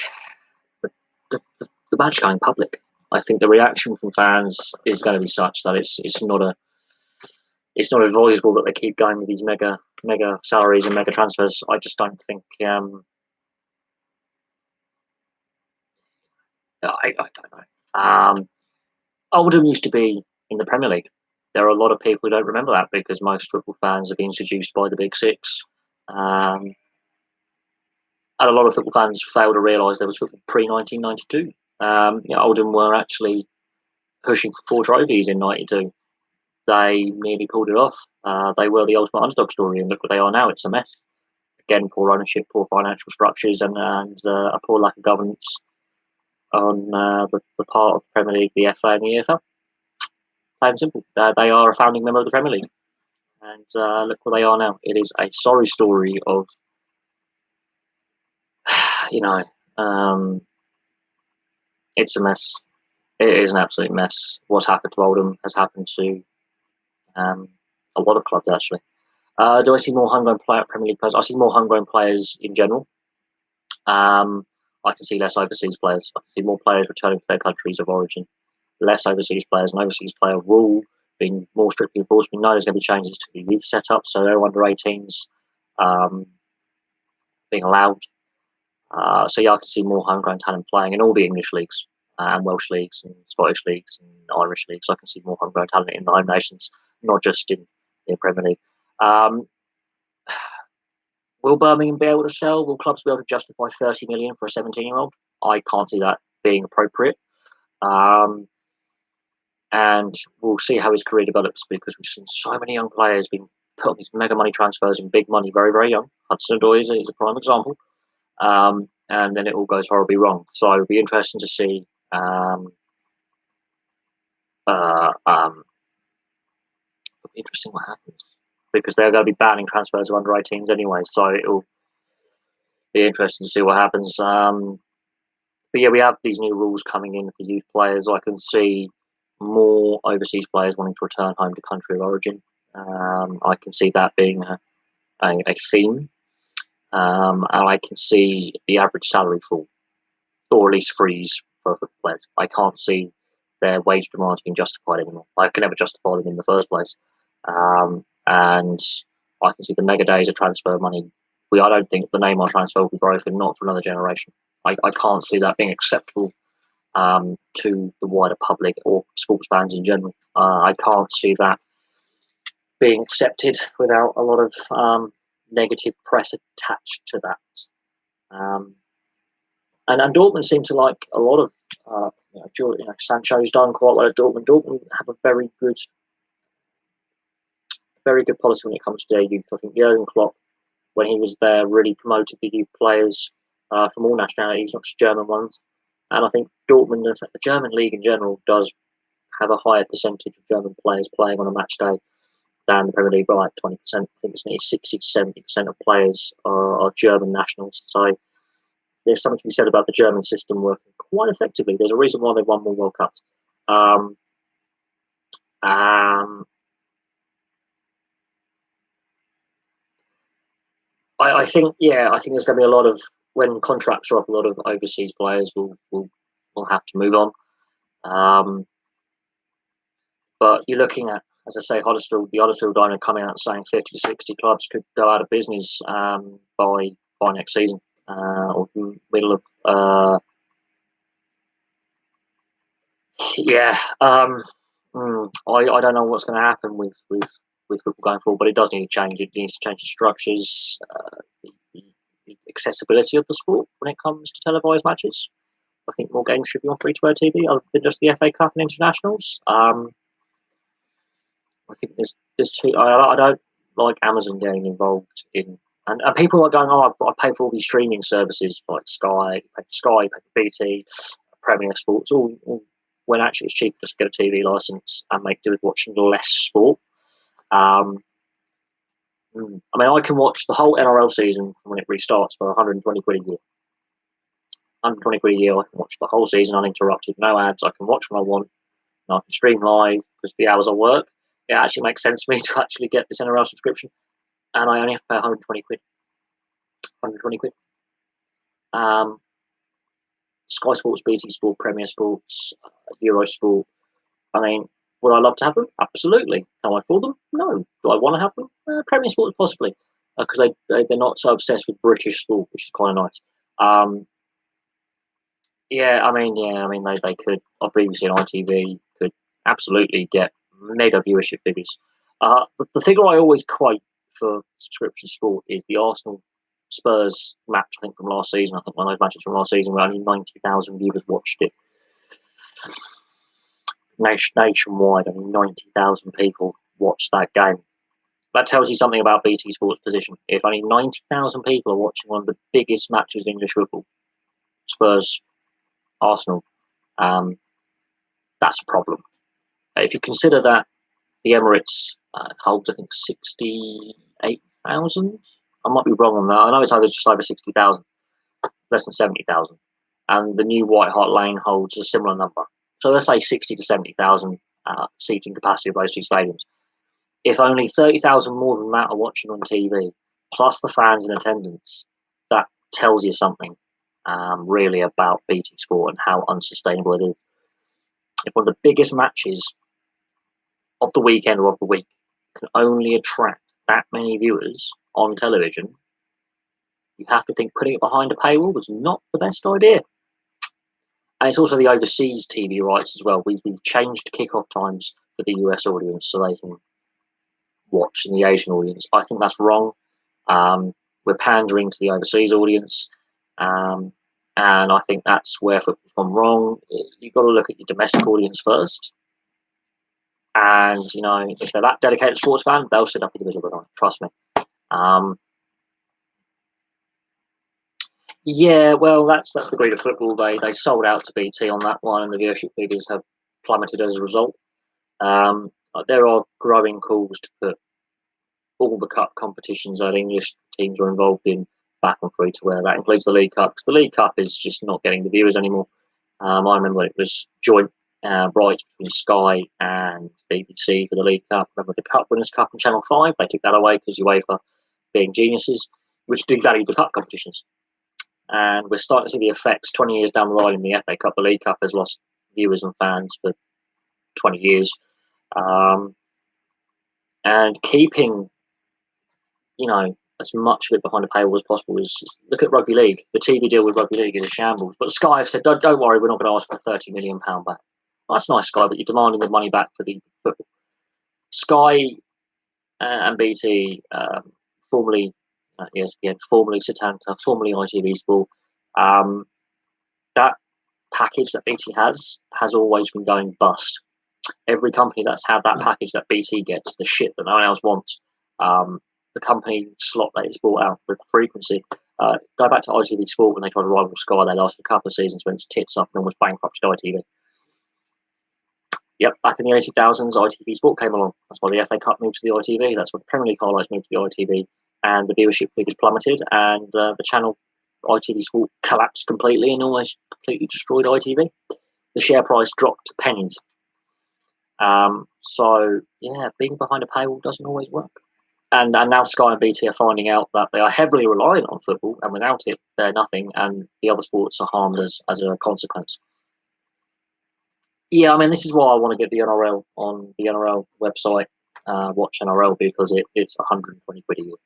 the match going public. I think the reaction from fans is going to be such that it's not advisable that they keep going with these mega salaries and mega transfers. I just don't think. I don't know. Oldham used to be in the Premier League. There are a lot of people who don't remember that because most football fans have been seduced by the Big Six. And a lot of football fans fail to realise there was football pre 1992. Oldham were actually pushing for 4 trophies in '92. They nearly pulled it off. They were the ultimate underdog story, and look what they are now. It's a mess. Again, poor ownership, poor financial structures, and a poor lack of governance on the part of the Premier League, the FA, and the EFL. Plain and simple. They are a founding member of the Premier League, and look where they are now. It is a sorry story of, you know, it's a mess. It is an absolute mess. What's happened to Oldham has happened to a lot of clubs, actually. Do I see more homegrown Premier League players? I see more homegrown players in general. I can see less overseas players. I can see more players returning to their countries of origin. Less overseas players, and overseas player rule being more strictly enforced. We know there's going to be changes to the youth setup, so they're under 18s being allowed. So yeah, I can see more homegrown talent playing in all the English leagues and Welsh leagues and Scottish leagues and Irish leagues. I can see more homegrown talent in the home nations, not just in the Premier League. Will Birmingham be able to sell? Will clubs be able to justify 30 million for a 17-year-old? I can't see that being appropriate. And we'll see how his career develops because we've seen so many young players being put on these mega money transfers and big money very, very young. Hudson-Odoi is a prime example. and then it all goes horribly wrong. So it'll be interesting to see. Interesting what happens, because they're going to be banning transfers of under 18s anyway. So it'll be interesting to see what happens. But yeah, we have these new rules coming in for youth players. I can see more overseas players wanting to return home to country of origin. I can see that being a theme. And I can see the average salary fall, or at least freeze for players. I can't see their wage demands being justified anymore. I can never justify them in the first place. And I can see the mega days of transfer money. I don't think the Neymar transfer will be broken, not for another generation. I can't see that being acceptable to the wider public or sports fans in general. I can't see that being accepted without a lot of negative press attached to that. And Dortmund seem to like a lot of Sancho's done quite well at Dortmund. Dortmund have a very good policy when it comes to their youth. I think Jurgen Klopp, when he was there, really promoted the youth players from all nationalities, not just German ones. And I think Dortmund, the German league in general, does have a higher percentage of German players playing on a match day than the Premier League by like 20%. I think it's nearly 60 to 70% of players are German nationals. So there's something to be said about the German system working quite effectively. There's a reason why they've won more World Cups. I think there's going to be a lot of, when contracts are up, a lot of overseas players will have to move on. But you're looking at, as I say, the Huddersfield Dynamo coming out saying 50 to 60 clubs could go out of business by next season, or middle of. I don't know what's going to happen with football going forward, but it does need to change. It needs to change the structures, the accessibility of the sport when it comes to televised matches. I think more games should be on free-to-air TV other than just the FA Cup and internationals. I think there's two. I don't like Amazon getting involved in, and people are going, oh, I pay for all these streaming services like Sky, pay for BT, Premier Sports, all when actually it's cheaper just to get a TV license and make do with watching less sport. I mean, I can watch the whole NRL season when it restarts for 120 quid a year. 120 quid a year, I can watch the whole season uninterrupted, no ads. I can watch when I want, and I can stream live because the hours I work. It actually makes sense for me to actually get this NRL subscription, and I only have to pay 120 quid. 120 quid. Sky Sports, BT Sport, Premier Sports, Eurosport. I mean, would I love to have them? Absolutely. Can I afford them? No. Do I want to have them? Premier Sports possibly, because they're not so obsessed with British sport, which is kind of nice. They could. BBC and ITV could absolutely get mega viewership figures. The figure I always quote for subscription sport is the Arsenal Spurs match, I think, from last season. I think one of those matches from last season where only 90,000 viewers watched it. Nationwide, only 90,000 people watched that game. That tells you something about BT Sports' position. If only 90,000 people are watching one of the biggest matches in English football, Spurs, Arsenal, that's a problem. If you consider that the Emirates holds, I think, 68,000. I might be wrong on that. I know it's just over 60,000, less than 70,000. And the new White Hart Lane holds a similar number. So let's say 60 to 70,000 seating capacity of those two stadiums. If only 30,000 more than that are watching on TV, plus the fans in attendance, that tells you something really about BT Sport and how unsustainable it is. If one of the biggest matches of the weekend or of the week can only attract that many viewers on television, you have to think putting it behind a paywall was not the best idea. And it's also the overseas TV rights as well. We've changed kickoff times for the US audience so they can watch, and the Asian audience. I think that's wrong. We're pandering to the overseas audience. And I think that's where football's gone wrong. You've got to look at your domestic audience first. And, if they're that dedicated sports fan, they'll sit up in the middle of the night. Trust me. Yeah, well, that's the greed of football. They sold out to BT on that one, and the viewership figures have plummeted as a result. There are growing calls to put all the cup competitions that English teams are involved in back on free to wear. That includes the League Cup, because the League Cup is just not getting the viewers anymore. I remember when it was joint rights between Sky and BBC for the League Cup. Remember the Cup Winners' Cup on Channel 5? They took that away because UEFA, being geniuses, which devalued the cup competitions. And we're starting to see the effects 20 years down the line in the FA Cup. The League Cup has lost viewers and fans for 20 years. And keeping, as much of it behind the paywall as possible is look at rugby league. The TV deal with rugby league is a shambles. But Sky have said, don't worry, we're not going to ask for £30 million back. Well, that's nice, Sky, but you're demanding the money back for the football. Sky and BT, formerly ESPN, formerly Setanta, formerly ITV Sport, that package that BT has always been going bust. Every company that's had that package that BT gets, the shit that no one else wants, the company slot that it's bought out with frequency. Go back to ITV Sport when they tried to rival Sky. They lasted a couple of seasons when its tits up and almost bankrupted ITV. Yep, back in the 80,000s, ITV Sport came along. That's why the FA Cup moved to the ITV. That's why the Premier League highlights moved to the ITV. And the viewership figures plummeted, and the channel ITV Sport collapsed completely and almost completely destroyed ITV. The share price dropped to pennies. So, yeah, being behind a paywall doesn't always work. And now Sky and BT are finding out that they are heavily reliant on football, and without it, they're nothing, and the other sports are harmed as a consequence. Yeah, I mean, this is why I want to get the NRL on the NRL website, watch NRL, because it's 120 quid a year.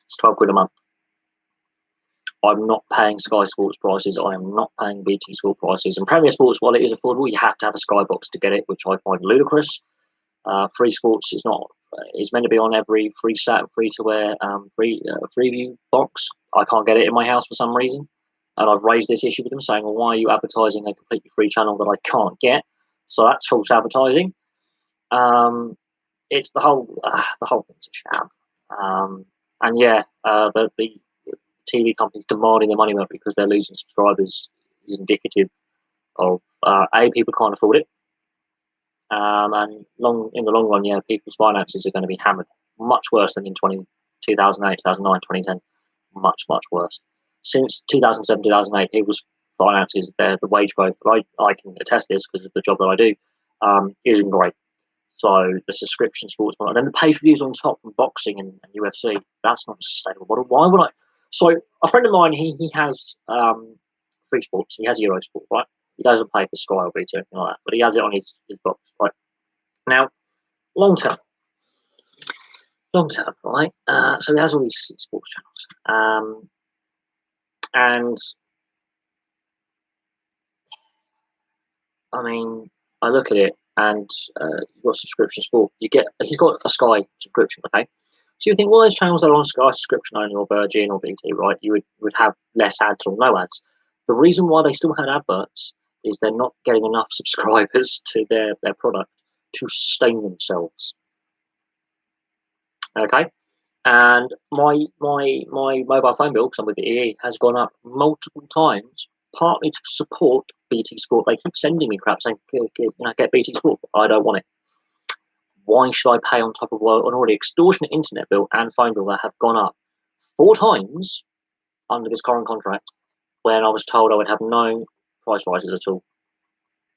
It's 12 quid a month. I'm not paying Sky Sports prices. I am not paying BT Sport prices. And Premier Sports, while it is affordable, you have to have a Sky box to get it, which I find ludicrous. Free Sports is not. It's meant to be on every free to wear, Freeview box. I can't get it in my house for some reason, and I've raised this issue with them, saying, "Well, why are you advertising a completely free channel that I can't get?" So that's false advertising. It's the whole thing's a sham. And yeah, the TV companies demanding their money back because they're losing subscribers is indicative of people can't afford it. And in the long run, yeah, people's finances are going to be hammered much worse than in 2008, 2009, 2010. Much, much worse. Since 2007, 2008, people's finances, the wage growth, I can attest this because of the job that I do, isn't great. So the subscription sports model, and then the pay-per-views on top from boxing and UFC, that's not a sustainable model. Why would I? So a friend of mine, he has free sports. He has Eurosport, right? He doesn't pay for Sky or BT or anything like that, but he has it on his box, right? Now, long term, right? So he has all these sports channels, and I mean, I look at it, and you've got subscription sport. He's got a Sky subscription, okay? So you think, well, those channels that are on Sky subscription only, or Virgin or BT, right? You would have less ads or no ads. The reason why they still had adverts is they're not getting enough subscribers to their product to sustain themselves. Okay, and my mobile phone bill, because I'm with the EE, has gone up multiple times, partly to support BT Sport. They keep sending me crap saying, get BT Sport. I don't want it. Why should I pay on top of an already extortionate internet bill and phone bill that have gone up 4 times under this current contract, when I was told I would have no price rises at all?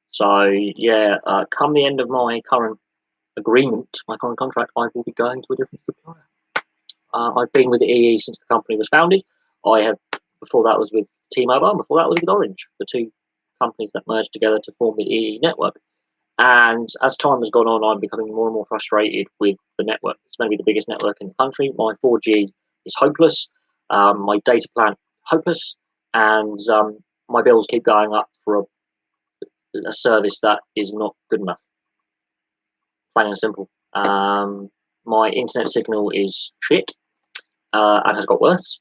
So yeah, come the end of my current agreement, my current contract, I will be going to a different supplier. I've been with the EE since the company was founded. Before that was with T-Mobile, and before that was with Orange, the two companies that merged together to form the EE network. And as time has gone on, I'm becoming more and more frustrated with the network. It's going to be the biggest network in the country. My 4G is hopeless. My data plan, hopeless. And my bills keep going up for a service that is not good enough. Plain and simple. My internet signal is shit and has got worse.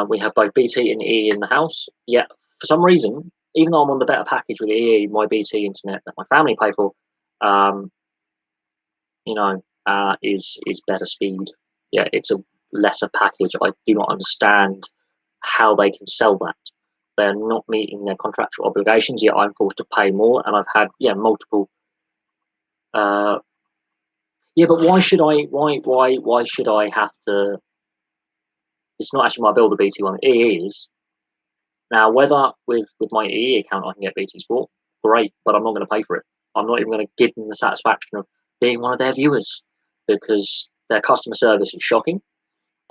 We have both BT and EE in the house. Yet, for some reason, even though I'm on the better package with EE, my BT internet that my family pay for, is better speed. Yeah, it's a lesser package. I do not understand how they can sell that. They're not meeting their contractual obligations, yet I'm forced to pay more, and I've had multiple. Yeah, but why should I? Why should I have to? It's not actually my bill, the BT one. It is now. Whether with my EE account I can get BT Sport, great, but I'm not going to pay for it. I'm not even going to give them the satisfaction of being one of their viewers because their customer service is shocking.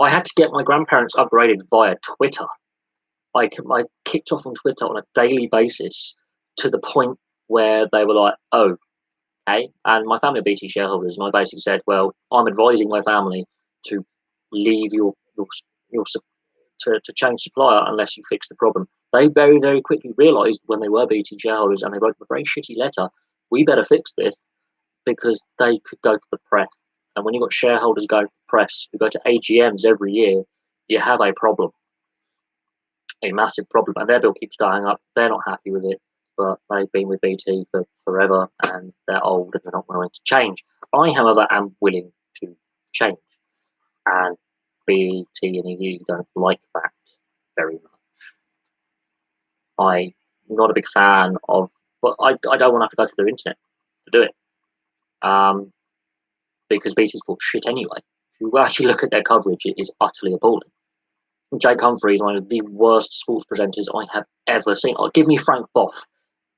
I had to get my grandparents upgraded via Twitter. I kicked off on Twitter on a daily basis to the point where they were like, "Oh, okay." And my family are BT shareholders, and I basically said, "Well, I'm advising my family to leave your to change supplier unless you fix the problem." They very, very quickly realised when they were BT shareholders and they wrote a very shitty letter, "We better fix this," because they could go to the press. And when you've got shareholders going to the press, who go to AGMs every year, you have a problem, a massive problem. And their bill keeps going up. They're not happy with it, but they've been with BT for forever and they're old and they're not willing to change. I, however, am willing to change. And BT and EE don't like that very much. I'm not a big fan of, but I don't want to have to go through their internet to do it. Because BT's bought shit anyway. If you actually look at their coverage, it is utterly appalling. Jake Humphrey is one of the worst sports presenters I have ever seen. Give me Frank Boff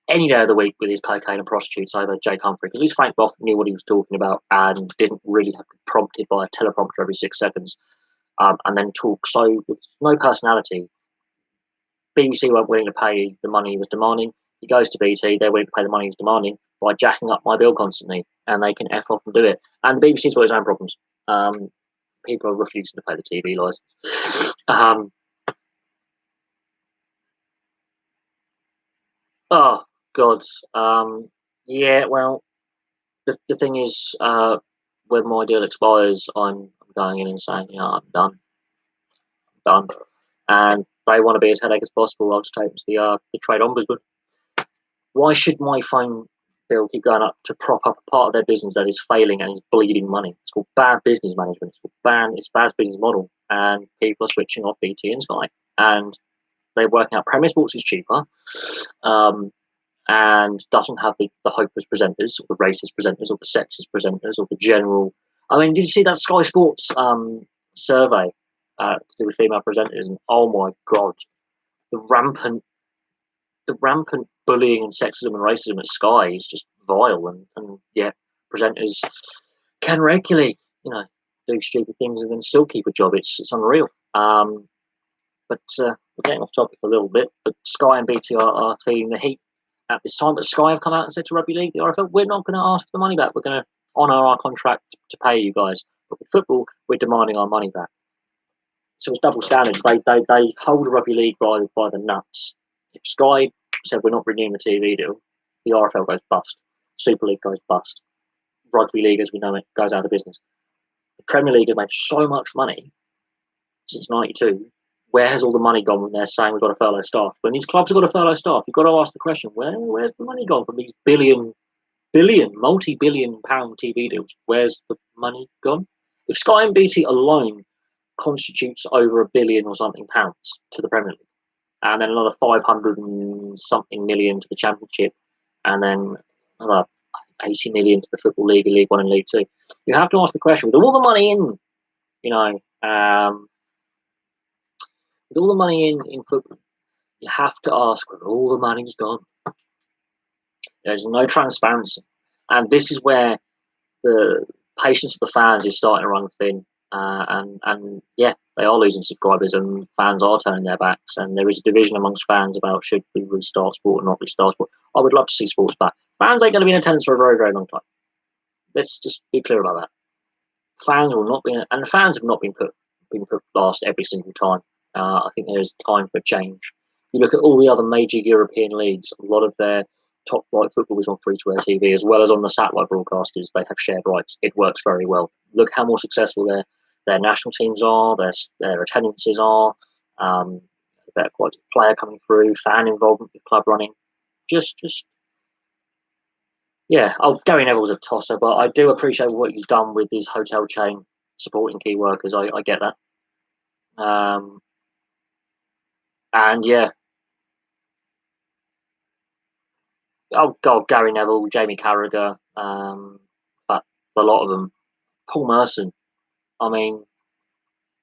any day of the week with his cocaine and prostitutes over Jake Humphrey, because at least Frank Boff knew what he was talking about and didn't really have to be prompted by a teleprompter every 6 seconds, and then talk so with no personality. BBC weren't willing to pay the money he was demanding. He goes to BT, they're willing to pay the money he's demanding by jacking up my bill constantly, and they can F off and do it. And the BBC's got its own problems. People are refusing to pay the TV license. Oh, God. Yeah, well, the thing is, when my deal expires, I'm going in and saying, I'm done. I'm done. And they want to be as headache as possible. I'll just take them to the trade ombudsman. Why should my phone bill keep going up to prop up a part of their business that is failing and is bleeding money? It's called bad business management. It's bad business model, and people are switching off BT and Sky, and they're working out Premier Sports is cheaper, and doesn't have the hopeless presenters or the racist presenters or the sexist presenters or the general. I mean, did you see that Sky Sports survey to do with female presenters? And oh my God, the rampant bullying and sexism and racism at Sky is just vile, and yeah, presenters can regularly, do stupid things and then still keep a job. It's unreal. But we're getting off topic a little bit. But Sky and BT are feeling the heat at this time. But Sky have come out and said to Rugby League, the RFL, we're not going to ask for the money back. We're going to honour our contract to pay you guys. But with football, we're demanding our money back. So it's double standards. They hold Rugby League by the nuts. If Sky said we're not renewing the TV deal, the RFL goes bust. Super League goes bust. Rugby League, as we know it, goes out of business. The Premier League have made so much money since '92. Where has all the money gone when they're saying we've got to furlough staff? When these clubs have got to furlough staff, you've got to ask the question, where's the money gone from these multi-billion pound TV deals? Where's the money gone? If Sky and BT alone constitutes over £1 billion or something pounds to the Premier League, and then another 500 and something million to the Championship, and then another 80 million to the Football League, League One and League Two, you have to ask the question, with all the money in, with all the money in football, you have to ask where all the money's gone. There's no transparency. And this is where the patience of the fans is starting to run thin. And yeah, they are losing subscribers and fans are turning their backs. And there is a division amongst fans about should we restart sport or not restart sport. I would love to see sports back. Fans ain't going to be in attendance for a very, very long time. Let's just be clear about that. Fans will not be, and the fans have not been put last every single time. I think there is time for change. You look at all the other major European leagues, a lot of their top flight football is on free-to-air TV, as well as on the satellite broadcasters. They have shared rights. It works very well. Look how more successful their national teams are, their attendances are, better quality player coming through, fan involvement with club running. Yeah, Gary Neville's a tosser, but I do appreciate what he's done with his hotel chain supporting key workers. I get that. And yeah, oh god, Gary Neville, Jamie Carragher, but a lot of them. Paul Merson. I mean,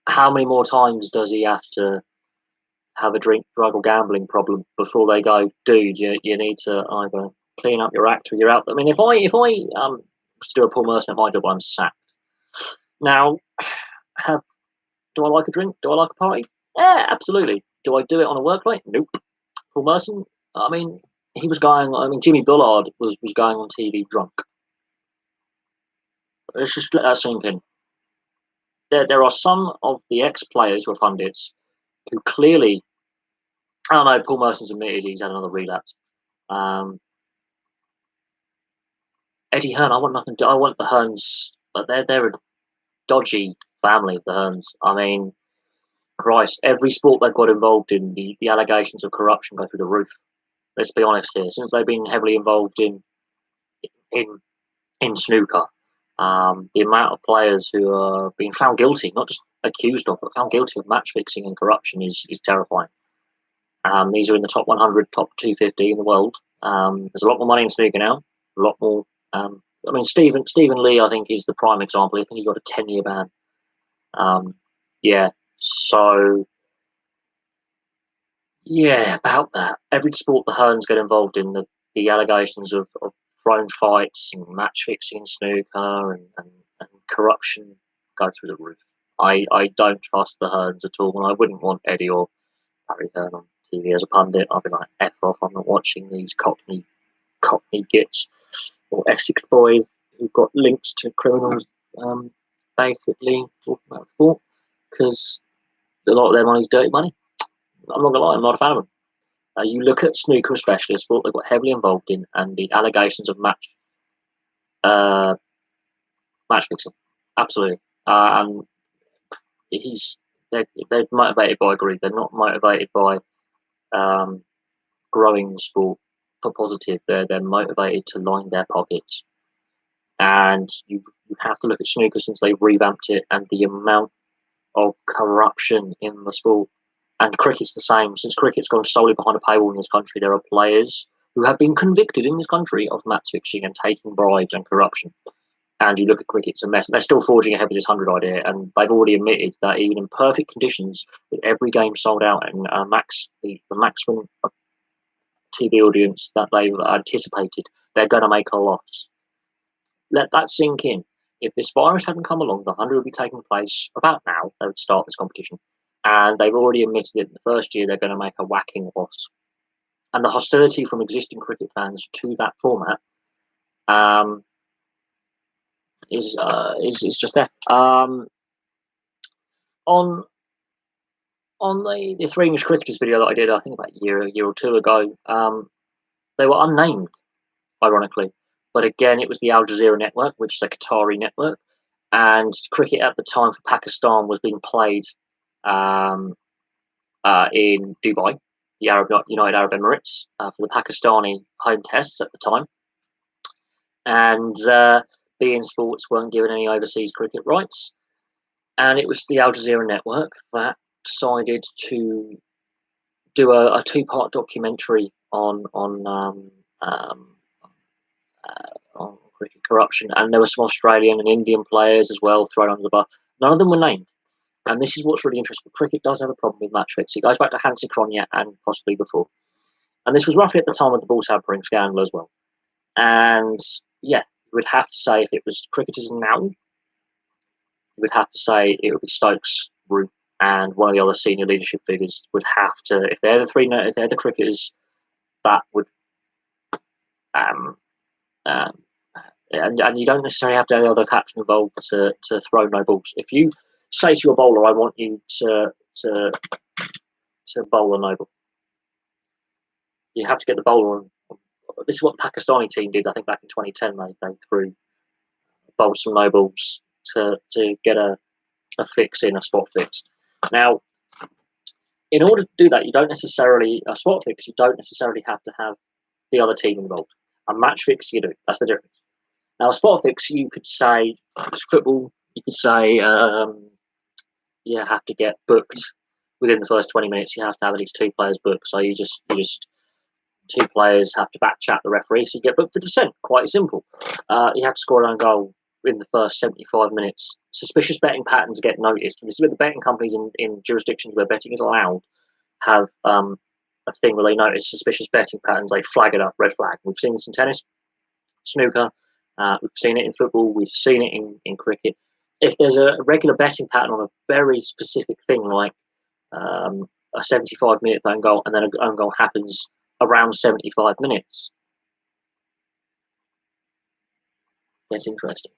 how many more times does he have to have a drink, drug, or gambling problem before they go, dude, you need to either clean up your act or you're out. I mean, if I was to do a Paul Merson at my job, I'm sacked. Now, have do I like a drink? Do I like a party? Yeah, absolutely. Do I do it on a work night? Nope. Paul Merson, I mean, he was going. I mean, Jimmy Bullard was going on TV drunk. Let's just let that sink in. There are some of the ex players who are pundits who clearly, I don't know. Paul Merson's admitted he's had another relapse. Um, Eddie Hearn, I want nothing. I want the Hearns, but they're a dodgy family. The Hearns. I mean, Christ, every sport they've got involved in, the allegations of corruption go through the roof. Let's be honest here. Since they've been heavily involved in in snooker, the amount of players who are being found guilty, not just accused of, but found guilty of match fixing and corruption is terrifying. These are in the top 100, top 250 in the world. There's a lot more money in snooker now. A lot more. I mean, Stephen Lee, I think, is the prime example. I think he got a 10-year ban. Yeah. So yeah, about that. Every sport the Hearns get involved in, the allegations of throne fights and match fixing in snooker and corruption go through the roof. I don't trust the Hearns at all, and I wouldn't want Eddie or Barry Hearn on TV as a pundit. I'd be like, F off, I'm not watching these Cockney gits or Essex boys who've got links to criminals, basically talking about sport, because a lot of their money's dirty money. I'm not gonna lie, I'm not a fan of them. You look at snooker, especially a sport they got heavily involved in, and the allegations of uh, match fixing, absolutely. And he's they're motivated by greed. They're not motivated by um, growing the sport for positive. They're motivated to line their pockets. And you have to look at snooker since they've revamped it, and the amount of corruption in the sport. And cricket's the same. Since cricket's gone solely behind a paywall in this country, there are players who have been convicted in this country of match fixing and taking bribes and corruption. And you look at cricket, it's a mess. They're still forging ahead with this 100 idea, and they've already admitted that even in perfect conditions, with every game sold out and the maximum TV audience that they've anticipated, they're going to make a loss. Let that sink in. If this virus hadn't come along, the 100 would be taking place about now. They would start this competition. And they've already admitted that in the first year they're going to make a whacking loss. And the hostility from existing cricket fans to that format um, is just there. On the Three English Cricketers video that I did, I think about a year or two ago, they were unnamed, ironically. But again, it was the Al Jazeera network, which is a Qatari network. And cricket at the time for Pakistan was being played um, in Dubai, the United Arab Emirates, for the Pakistani home tests at the time. And beIN Sports weren't given any overseas cricket rights. And it was the Al Jazeera network that decided to do a two-part documentary on cricket corruption. And there were some Australian and Indian players as well thrown under the bus. None of them were named. And this is what's really interesting. Cricket does have a problem with match fixing. It goes back to Hansi Cronje and possibly before. And this was roughly at the time of the ball tampering scandal as well. And yeah, you would have to say if it was cricketers now, you would have to say it would be Stokes, Root, and one of the other senior leadership figures would have to, if they're the cricketers that would, and you don't necessarily have to have the other captain involved to throw no balls. If you say to your bowler, I want you to bowl a no ball, you have to get the bowler on. This is what the Pakistani team did, I think, back in 2010. They threw bowled some no balls to get a fix in, a spot fix. Now, in order to do that, you don't necessarily a spot fix. You don't necessarily have to have the other team involved. A match fix, you do. That's the difference. Now, a spot fix, you could say football. You could say you have to get booked within the first 20 minutes, you have to have at least 2 players booked. So you just 2 players have to back chat the referee, so you get booked for dissent. Quite simple. You have to score an own goal in the first 75 minutes. Suspicious betting patterns get noticed. This is where the betting companies in jurisdictions where betting is allowed have a thing where they notice suspicious betting patterns. They flag it up, red flag. We've seen this in tennis, snooker. We've seen it in football. We've seen it in cricket. If there's a regular betting pattern on a very specific thing, like a 75-minute own goal, and then an own goal happens around 75 minutes, that's interesting.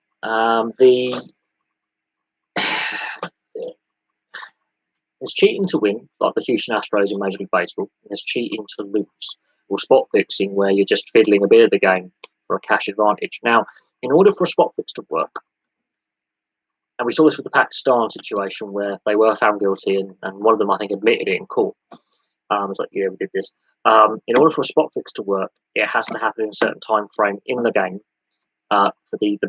There's cheating to win, like the Houston Astros in Major League Baseball, and there's cheating to lose, or spot fixing, where you're just fiddling a bit of the game for a cash advantage. Now, in order for a spot fix to work, and we saw this with the Pakistan situation where they were found guilty, and one of them, I think, admitted it in court. I was like, yeah, we did this. In order for a spot fix to work, it has to happen in a certain time frame in the game for the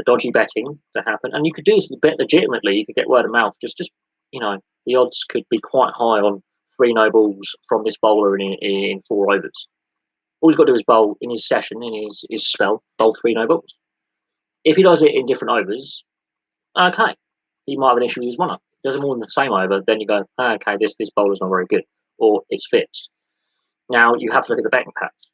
dodgy betting to happen. And you could do this bet legitimately. You could get word of mouth. Just the odds could be quite high on 3 no balls from this bowler in 4 overs. All he's got to do is bowl in his session, in his spell, bowl 3 no balls. If he does it in different overs, okay, he might have an issue with his one-up. Does it more than the same over, then you go, okay, this bowler's not very good, or it's fixed. Now you have to look at the betting patterns.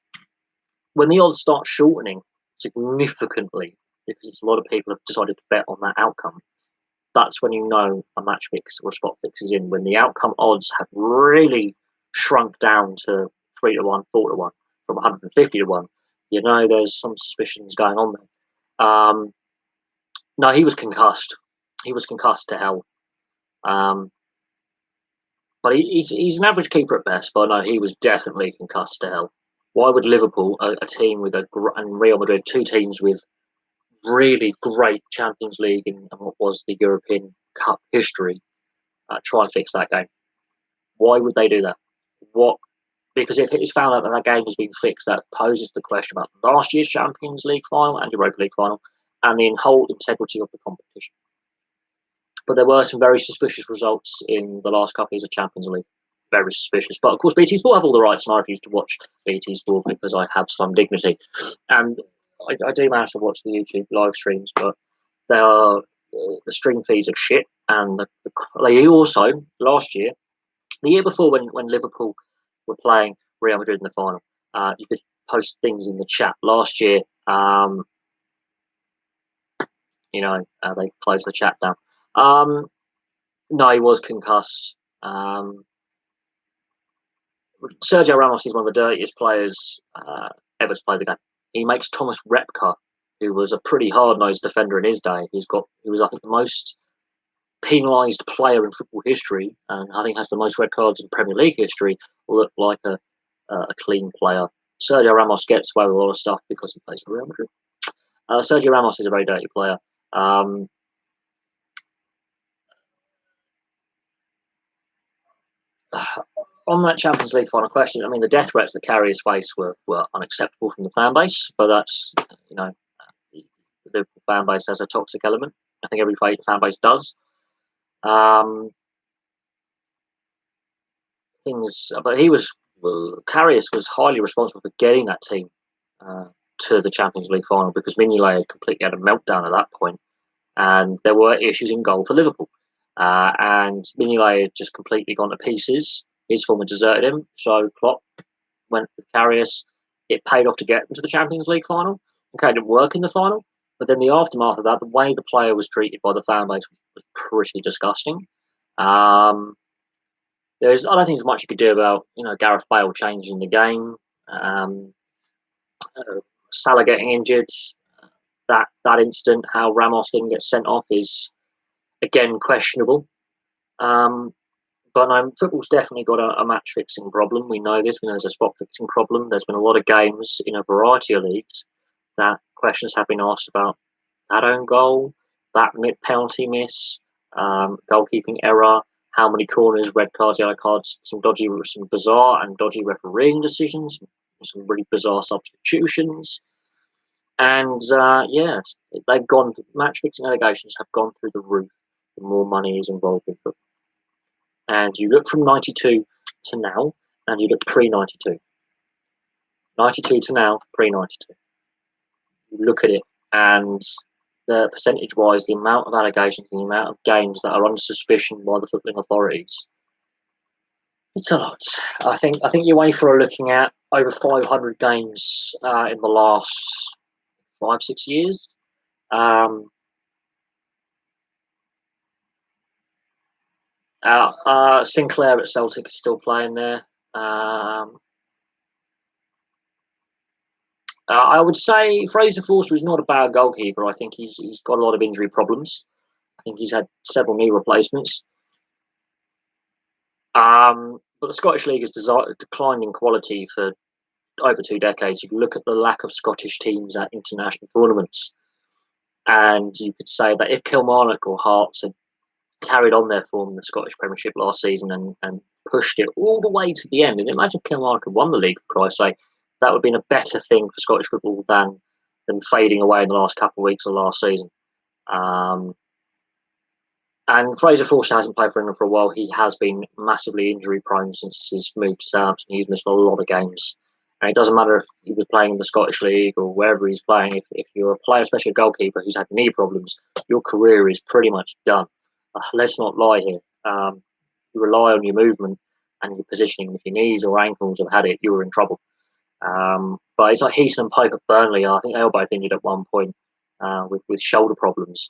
When the odds start shortening significantly, because it's a lot of people have decided to bet on that outcome, that's when you know a match fix or a spot fix is in. When the outcome odds have really shrunk down to 3 to 1, 4 to 1, from 150 to 1, you know there's some suspicions going on there. No, he was concussed. He was concussed to hell. But he's an average keeper at best. But no, he was definitely concussed to hell. Why would Liverpool, a team with and Real Madrid, 2 teams with really great Champions League and what was the European Cup history, try and fix that game? Why would they do that? What? Because if it is found out that game has been fixed, that poses the question about last year's Champions League final and Europa League final and the whole integrity of the competition. But there were some very suspicious results in the last couple of years of Champions League. Very suspicious. But of course, BT Sport have all the rights, and I refuse to watch BT Sport because I have some dignity. And I do manage to watch the YouTube live streams, but the stream feeds are shit. And they also, last year, the year before when Liverpool were playing Real Madrid in the final, you could post things in the chat. Last year, they closed the chat down. No, he was concussed. Sergio Ramos is one of the dirtiest players ever to play the game. He makes Thomas Repka, who was a pretty hard-nosed defender in his day. He was, I think, the most penalised player in football history, and I think has the most red cards in Premier League history, look like a clean player. Sergio Ramos gets away with a lot of stuff because he plays for Real Madrid. Sergio Ramos is a very dirty player. On that Champions League final question, I mean, the death threats that Karius faced were unacceptable from the fan base, but that's, the Liverpool fan base has a toxic element. I think every fan base does. But Karius was highly responsible for getting that team to the Champions League final because Mignolet had completely had a meltdown at that point, and there were issues in goal for Liverpool. And Mignolet had just completely gone to pieces. His form had deserted him, so Klopp went with Karius. It paid off to get them to the Champions League final. Okay, it didn't work in the final, but then the aftermath of that, the way the player was treated by the fan base was pretty disgusting. I don't think there's much you could do about Gareth Bale changing the game, Salah getting injured. That incident, how Ramos didn't get sent off, is again questionable. But football's definitely got a match fixing problem. We know this. We know there's a spot fixing problem. There's been a lot of games in a variety of leagues that questions have been asked about that own goal, that penalty miss, goalkeeping error, how many corners, red cards, yellow cards, some bizarre and dodgy refereeing decisions, some really bizarre substitutions. And match fixing allegations have gone through the roof. The more money is involved in football. and you look from 92 to now, and you look pre-92. 92 to now, pre-92. You look at it, and the percentage-wise, the amount of allegations, the amount of games that are under suspicion by the footballing authorities, it's a lot. I think UEFA are looking at over 500 games in the last 5-6 years. Sinclair at Celtic is still playing there. I would say Fraser Forster is not a bad goalkeeper. I think he's got a lot of injury problems. I think he's had several knee replacements. But the Scottish League has declined in quality for over 2 decades. You can look at the lack of Scottish teams at international tournaments, and you could say that if Kilmarnock or Hearts had carried on their form in the Scottish Premiership last season and pushed it all the way to the end, and imagine Kilmarnock had won the league, for Christ's sake, that would have been a better thing for Scottish football than fading away in the last couple of weeks of last season. And Fraser Forster hasn't played for England for a while. He has been massively injury prone since his move to Southampton. He's missed a lot of games. And it doesn't matter if he was playing in the Scottish League or wherever he's playing. If you're a player, especially a goalkeeper, who's had knee problems, your career is pretty much done. Let's not lie here. You rely on your movement and your positioning. If your knees or ankles have had it, you're in trouble. But it's like Heaton and Pope at Burnley. I think they were both injured at one point with shoulder problems.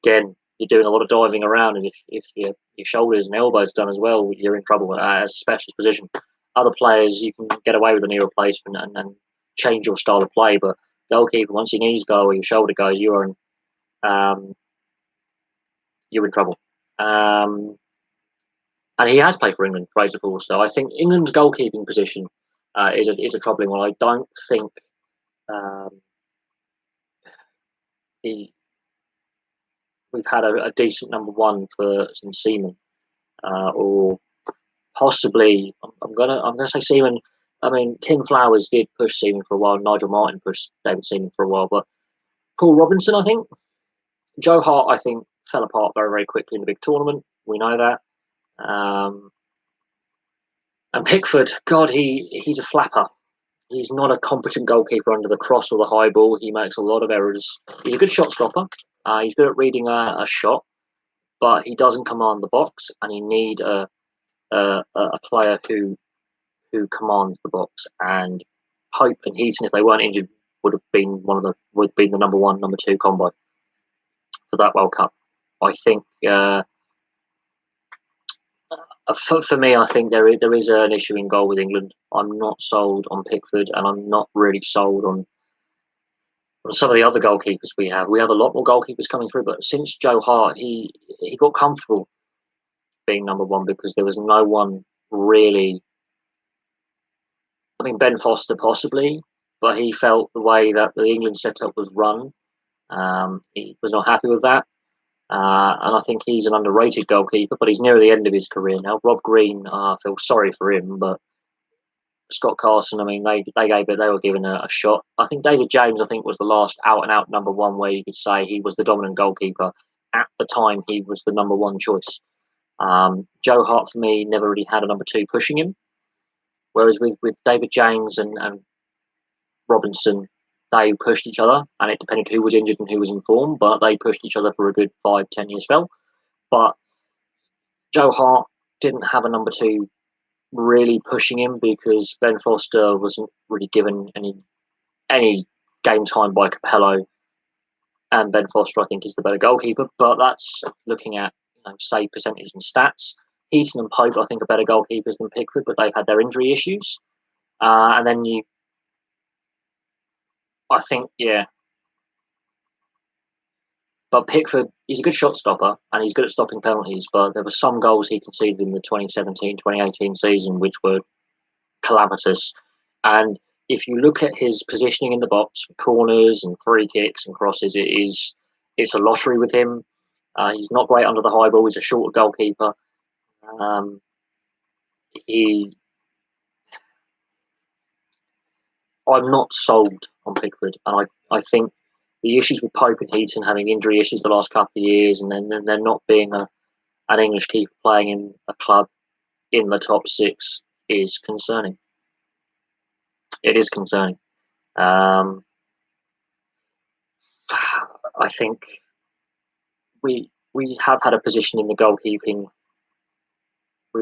Again, you're doing a lot of diving around, and if your shoulders and elbows done as well, you're in trouble as a specialist position. Other players, you can get away with a knee replacement and change your style of play, but goalkeeper, once your knees go or your shoulder goes, you're in trouble. And he has played for England, Fraser Forster. I think England's goalkeeping position is a troubling one. I don't think we've had a decent number one for some Seaman, or possibly I'm gonna say Seaman. I mean, Tim Flowers did push Seaman for a while. Nigel Martin pushed David Seaman for a while, but Paul Robinson, I think, Joe Hart, I think, fell apart very, very quickly in the big tournament. We know that. And Pickford, God, he's a flapper. He's not a competent goalkeeper under the cross or the high ball. He makes a lot of errors. He's a good shot stopper. He's good at reading a shot, but he doesn't command the box, and you need a player who commands the box. And Pope and Heaton, if they weren't injured, would have been the number one, number two combo for that World Cup. I think for me, I think there is an issue in goal with England. I'm not sold on Pickford, and I'm not really sold on some of the other goalkeepers we have. We have a lot more goalkeepers coming through, but since Joe Hart, he got comfortable being number one because there was no one really. I mean, Ben Foster possibly, but he felt the way that the England setup was run, he was not happy with that. And I think he's an underrated goalkeeper, but he's near the end of his career now. Rob Green, I feel sorry for him, but Scott Carson, I mean, they were given a shot. I think David James, was the last out and out number one where you could say he was the dominant goalkeeper. At the time, he was the number one choice. Joe Hart, for me, never really had a number two pushing him. Whereas with David James and Robinson, they pushed each other, and it depended who was injured and who was in form, but they pushed each other for a good 5-10 year spell. But Joe Hart didn't have a number two really pushing him because Ben Foster wasn't really given any game time by Capello, and Ben Foster, I think, is the better goalkeeper. But that's looking at save percentage and stats. Heaton and Pope, I think, are better goalkeepers than Pickford, but they've had their injury issues. And then I think, yeah. But Pickford, he's a good shot stopper and he's good at stopping penalties, but there were some goals he conceded in the 2017-2018 season which were calamitous. And if you look at his positioning in the box for corners and free kicks and crosses, it's a lottery with him. He's not great under the high ball. He's a shorter goalkeeper. I'm not sold on Pickford, and I think the issues with Pope and Heaton having injury issues the last couple of years, and then there not being an English keeper playing in a club in the top six is concerning. It is concerning. I think we have had a position in the goalkeeping.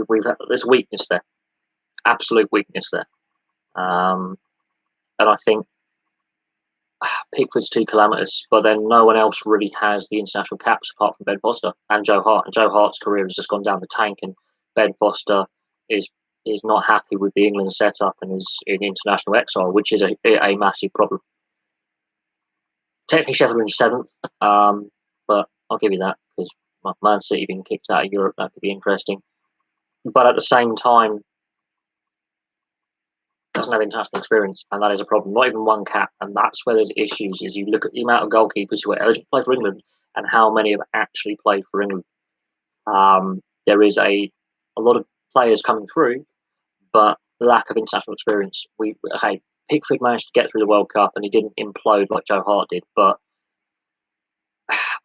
We've had, there's weakness there, absolute weakness there, and I think Pickford's too calamitous. But then no one else really has the international caps apart from Ben Foster and Joe Hart. And Joe Hart's career has just gone down the tank, and Ben Foster is not happy with the England setup and is in international exile, which is a massive problem. Technically, Sheffield are in seventh, but I'll give you that because Man City being kicked out of Europe, that could be interesting. But at the same time, doesn't have international experience, and that is a problem. Not even one cap, and that's where there's issues. Is you look at the amount of goalkeepers who are eligible to play for England, and how many have actually played for England. There is a lot of players coming through, but lack of international experience. Pickford managed to get through the World Cup, and he didn't implode like Joe Hart did. But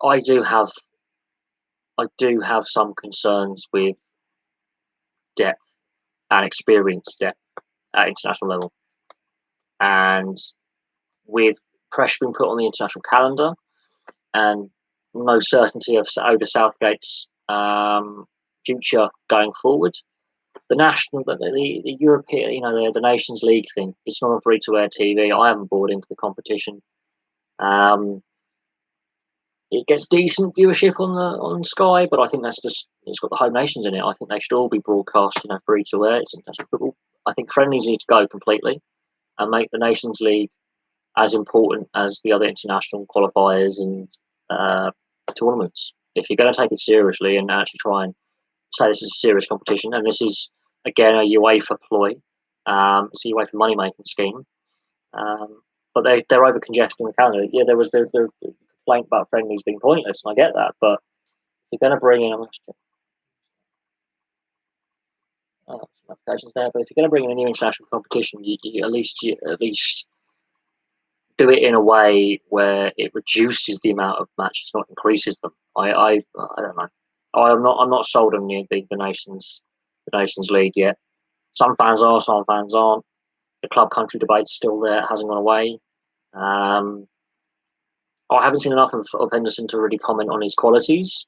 I do have some concerns with depth and experience depth at international level, and with pressure being put on the international calendar and no certainty of over Southgate's future going forward, the European, the Nations League thing, it's not a free-to-air TV. I haven't bought into the competition. It gets decent viewership on Sky, but I think that's just, it's got the home nations in it. I think they should all be broadcast, free-to-air. It's international football. I think friendlies need to go completely and make the Nations League as important as the other international qualifiers and tournaments. If you're going to take it seriously and actually try and say this is a serious competition, and this is again a UEFA ploy, it's a UEFA money making scheme, but they're over congesting the calendar. Yeah, there was the complaint about friendlies being pointless, and I get that, but if you're going to bring in applications there, but if you're going to bring in a new international competition, you at least do it in a way where it reduces the amount of matches, not increases them. I don't know. I'm not sold on the Nations League yet. Some fans are, some fans aren't. The club country debate's still there; it hasn't gone away. I haven't seen enough of Henderson to really comment on his qualities,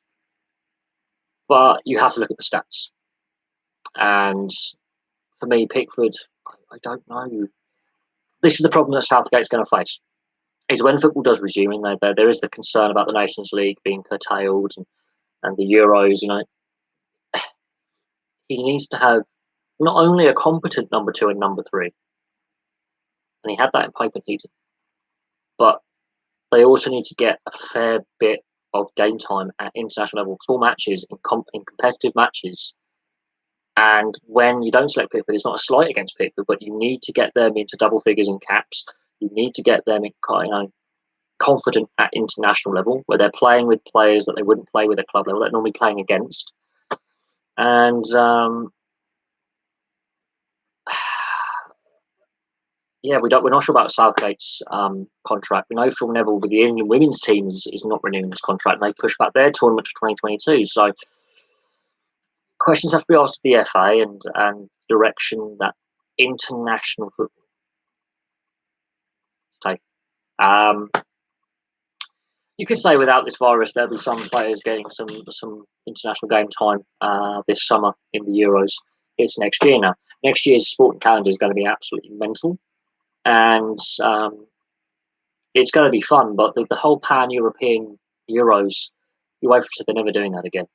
but you have to look at the stats. And for me, Pickford, I don't know. This is the problem that Southgate's going to face. Is when football does resume, and there is the concern about the Nations League being curtailed and the Euros. He needs to have not only a competent number 2 and number 3, and he had that in Pipe and Heaton, but they also need to get a fair bit of game time at international level, full matches in competitive matches. And when you don't select Pickford, it's not a slight against Pickford, but you need to get them into double figures in caps. You need to get them confident at international level, where they're playing with players that they wouldn't play with at club level, they're normally playing against. And we're not sure about Southgate's contract. We know Phil Neville with the England women's team is not renewing his contract, and they've pushed back their tournament to 2022. So questions have to be asked of the FA and direction that international football take. You could say without this virus, there'll be some players getting some international game time this summer in the Euros. It's next year now. Next year's sporting calendar is going to be absolutely mental, and it's going to be fun. But the whole pan-European Euros, UEFA said they're never doing that again.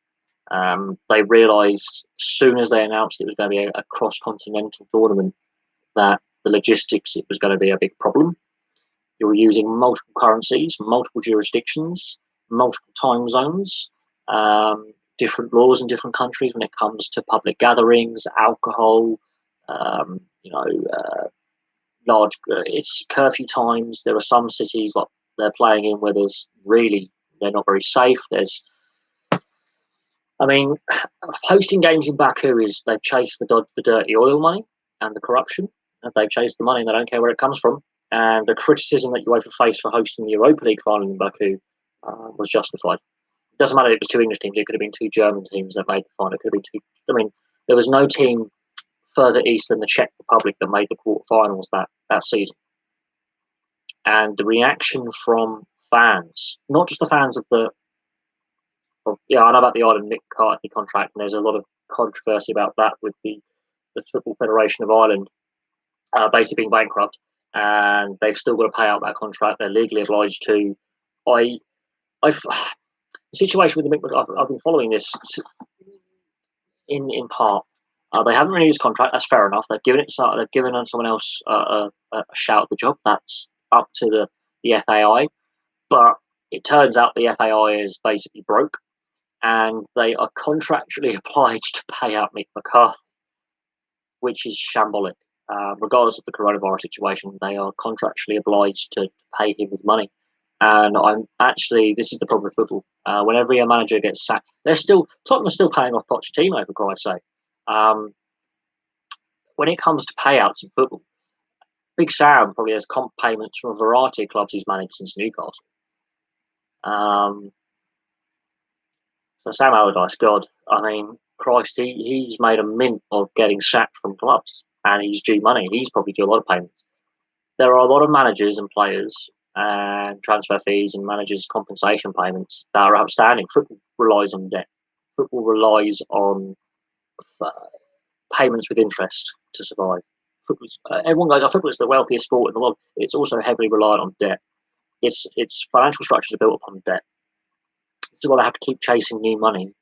They realised as soon as they announced it was going to be a cross-continental tournament that the logistics, it was going to be a big problem. You're using multiple currencies, multiple jurisdictions, multiple time zones, different laws in different countries when it comes to public gatherings, alcohol, large. It's curfew times. There are some cities like they're playing in where they're not very safe. Hosting games in Baku they've chased the dirty oil money and the corruption, and they've chased the money and they don't care where it comes from. And the criticism that UEFA faced for hosting the Europa League final in Baku was justified. It doesn't matter if it was 2 English teams; it could have been 2 German teams that made the final. It could have been 2. There was no team further east than the Czech Republic that made the quarterfinals that season. And the reaction from fans, not just the fans of I know about the Ireland Mick McCarthy contract, and there's a lot of controversy about that with the Football Federation of Ireland basically being bankrupt, and they've still got to pay out that contract. They're legally obliged to. The situation with the Mick McCarthy, I've been following this in part. They haven't renewed his contract. That's fair enough. They've given someone else a shout at the job. That's up to the FAI. But it turns out the FAI is basically broke, and they are contractually obliged to pay out Mick McCarthy, which is shambolic. Regardless of the coronavirus situation, they are contractually obliged to pay him with money. And this is the problem with football. Whenever a manager gets sacked, Tottenham are still paying off Pochettino, for Christ's sake. When it comes to payouts in football, Big Sam probably has comp payments from a variety of clubs he's managed since Newcastle. So Sam Allardyce, God, I mean, Christ, he's made a mint of getting sacked from clubs, and he's due money. He's probably due a lot of payments. There are a lot of managers and players and transfer fees and managers' compensation payments that are outstanding. Football relies on debt. Football relies on payments with interest to survive. Everyone goes, football is the wealthiest sport in the world. It's also heavily reliant on debt. Its financial structures are built upon debt. So we'll have to keep chasing new money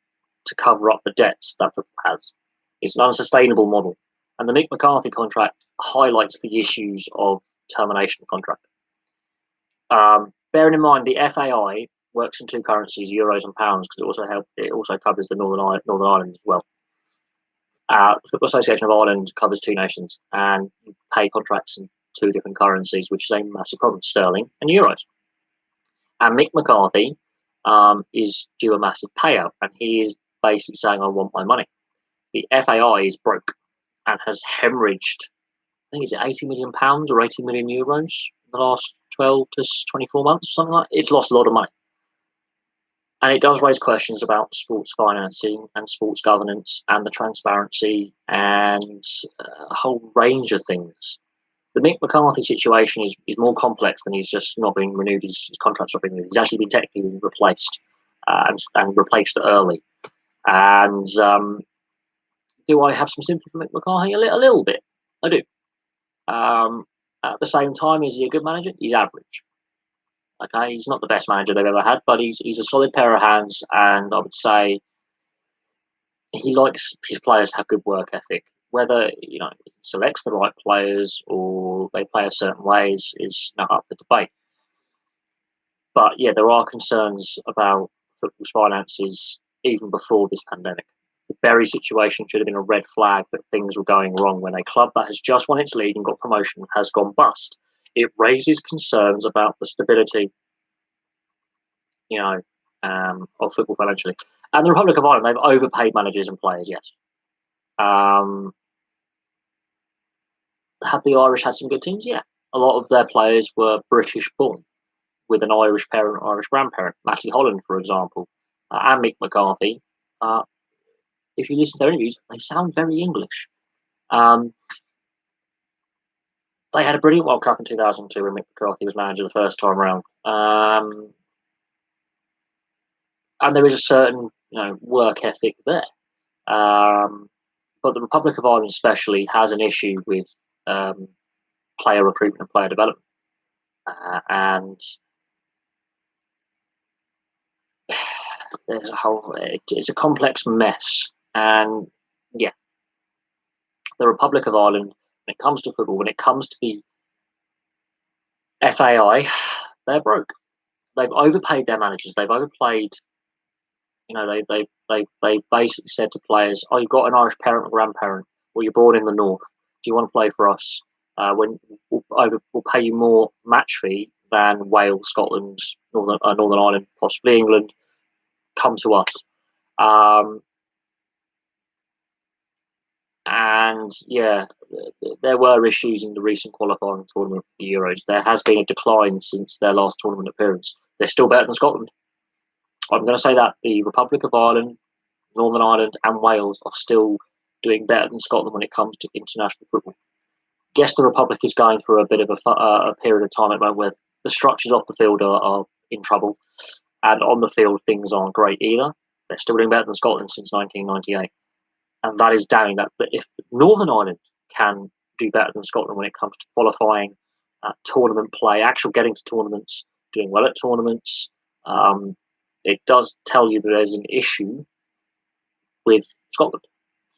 to cover up the debts that football has. It's an unsustainable model. And the Mick McCarthy contract highlights the issues of termination of contract. Bearing in mind, the FAI works in two currencies, euros and pounds, because it also covers the Northern Ireland as well. The Football Association of Ireland covers two nations, and you pay contracts in two different currencies, which is a massive problem: sterling and euros. And Mick McCarthy is due a massive payout, and he is basically saying, "I want my money." The FAI is broke and has hemorrhaged, I think, is it £80 million or €80 million in the last 12 to 24 months or something like that. It's lost a lot of money. And it does raise questions about sports financing and sports governance and the transparency and a whole range of things. The Mick McCarthy situation is more complex than he's just not being renewed. His contract's not being renewed. He's actually been technically replaced and replaced early. And do I have some sympathy for Mick McCarthy? A little bit. I do. At the same time, is he a good manager? He's average. Okay, he's not the best manager they've ever had, but he's a solid pair of hands, and I would say he likes his players to have good work ethic. Whether he selects the right players or they play a certain ways is not up for debate. But yeah, there are concerns about football's finances even before this pandemic. The Bury situation should have been a red flag that things were going wrong when a club that has just won its league and got promotion has gone bust. It raises concerns about the stability, of football financially. And the Republic of Ireland, they've overpaid managers and players, yes. Have the Irish had some good teams? Yeah. A lot of their players were British born with an Irish parent, Irish grandparent. Matty Holland, for example, and Mick McCarthy. If you listen to their interviews, they sound very English. They had a brilliant World Cup in 2002 when Mick McCarthy was manager the first time around. And there is a certain work ethic there. But the Republic of Ireland especially has an issue with player recruitment and player development. And there's it's a complex mess. And yeah, the Republic of Ireland, when it comes to football, when it comes to the FAI, they're broke. They've overpaid their managers. They've overplayed. They basically said to players, "Oh, you've got an Irish parent or grandparent, or you're born in the north. Do you want to play for us? When we'll pay you more match fee than Wales, Scotland, Northern Ireland, possibly England. Come to us." And yeah, there were issues in the recent qualifying tournament for the Euros. There has been a decline since their last tournament appearance. They're still better than Scotland. I'm going to say that the Republic of Ireland, Northern Ireland, and Wales are still doing better than Scotland when it comes to international football. Yes, the Republic is going through a bit of a period of time at the moment where the structures off the field are in trouble, and on the field things aren't great either. They're still doing better than Scotland since 1998, and that is damning. That if Northern Ireland can do better than Scotland when it comes to qualifying, tournament play, actual getting to tournaments, doing well at tournaments, it does tell you that there's an issue with Scotland.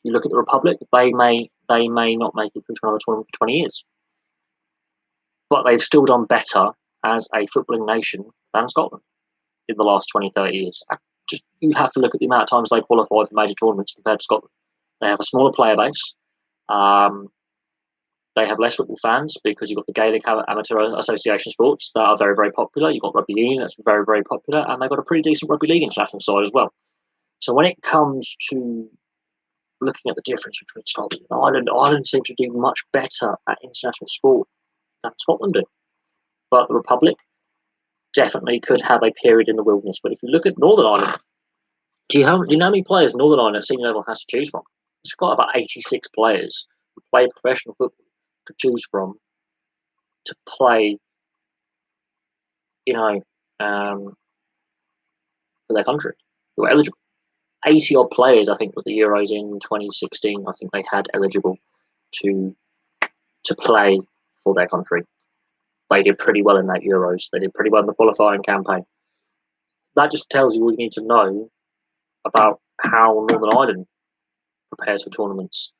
You look at the Republic; they may not make it through to another tournament for 20 years, but they've still done better as a footballing nation than Scotland in the last 20, 30 years. You have to look at the amount of times they qualified for major tournaments compared to Scotland. They have a smaller player base. They have less football fans because you've got the Gaelic Amateur Association sports that are very, very popular. You've got rugby union that's very, very popular, and they've got a pretty decent rugby league international side as well. So when it comes to looking at the difference between Scotland and Ireland seem to do much better at international sport than Scotland do. But the Republic definitely could have a period in the wilderness. But if you look at Northern Ireland, do you know how many players Northern Ireland at senior level has to choose from? It's got about 86 players who play professional football to choose from to play, for their country, who are eligible. 80 odd players, I think, with the Euros in 2016. I think they had eligible to play for their country. They did pretty well in that Euros. They did pretty well in the qualifying campaign. That just tells you all you need to know about how Northern Ireland prepares for tournaments.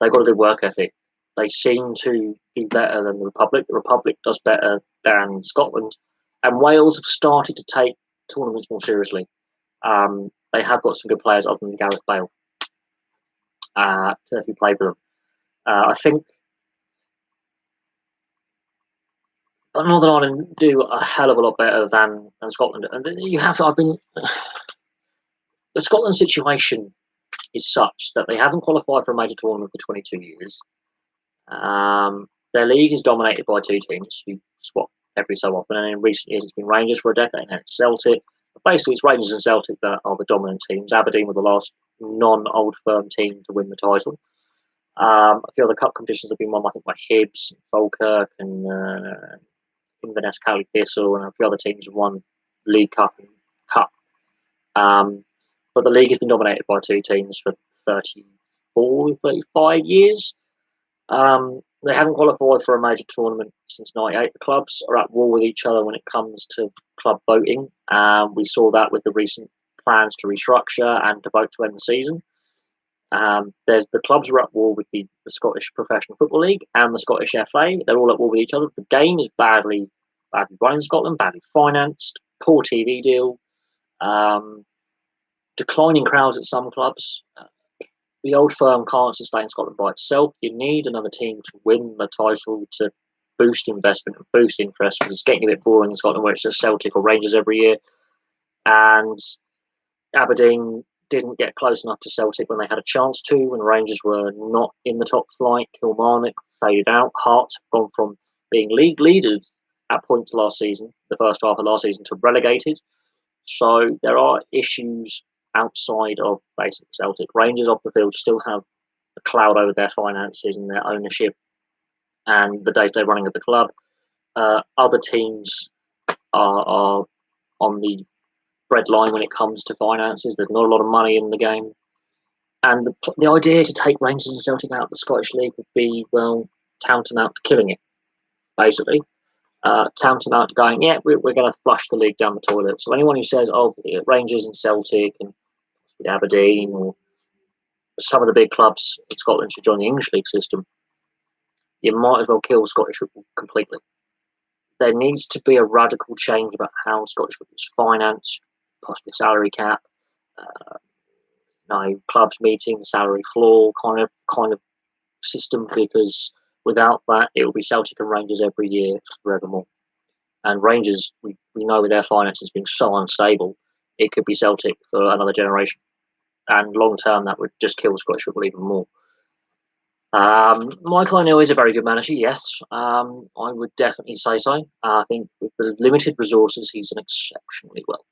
They've got a good work ethic. They seem to do better than the Republic. The Republic does better than Scotland. And Wales have started to take tournaments more seriously. They have got some good players other than Gareth Bale who played for them. I think Northern Ireland do a hell of a lot better than Scotland. And the Scotland situation is such that they haven't qualified for a major tournament for 22 years. Their league is dominated by two teams who swap every so often, and in recent years it's been Rangers for a decade, and it's Celtic. But basically, it's Rangers and Celtic that are the dominant teams. Aberdeen were the last non-old firm team to win the title. A few other cup competitions have been won, I think, by Hibs, Falkirk, and Inverness County Thistle, and a few other teams have won League Cup and Cup. But the league has been dominated by two teams for 34, 35 years. They haven't qualified for a major tournament since '98. The clubs are at war with each other when it comes to club voting. We saw that with the recent plans to restructure and to vote to end the season. The clubs are at war with the Scottish Professional Football League and the Scottish FA. They're all at war with each other. The game is badly run in Scotland, badly financed, poor TV deal, declining crowds at some clubs. The old firm can't sustain Scotland by itself. You need another team to win the title to boost investment and boost interest, because it's getting a bit boring in Scotland where it's just Celtic or Rangers every year. And Aberdeen didn't get close enough to Celtic when they had a chance to, when Rangers were not in the top flight. Kilmarnock faded out. Hearts have gone from being league leaders at points last season, the first half of last season, to relegated. So there are issues outside of basic Celtic. Rangers off the field still have a cloud over their finances and their ownership and the day-to-day running of the club. Other teams are on the breadline when it comes to finances. There's not a lot of money in the game. And the idea to take Rangers and Celtic out of the Scottish League would be, well, tantamount to killing it, basically. Tantamount to going, yeah, we're going to flush the league down the toilet. So anyone who says, oh, Rangers and Celtic and Aberdeen or some of the big clubs in Scotland should join the English league system, you might as well kill Scottish football completely. There needs to be a radical change about how Scottish football is financed, possibly a salary cap, clubs meeting the salary floor kind of system, because without that, it will be Celtic and Rangers every year forevermore. And Rangers, we know with their finances being so unstable, it could be Celtic for another generation. And long term, that would just kill Scottish football even more. Michael O'Neill is a very good manager, yes. I would definitely say so. I think with the limited resources, he's done exceptionally well.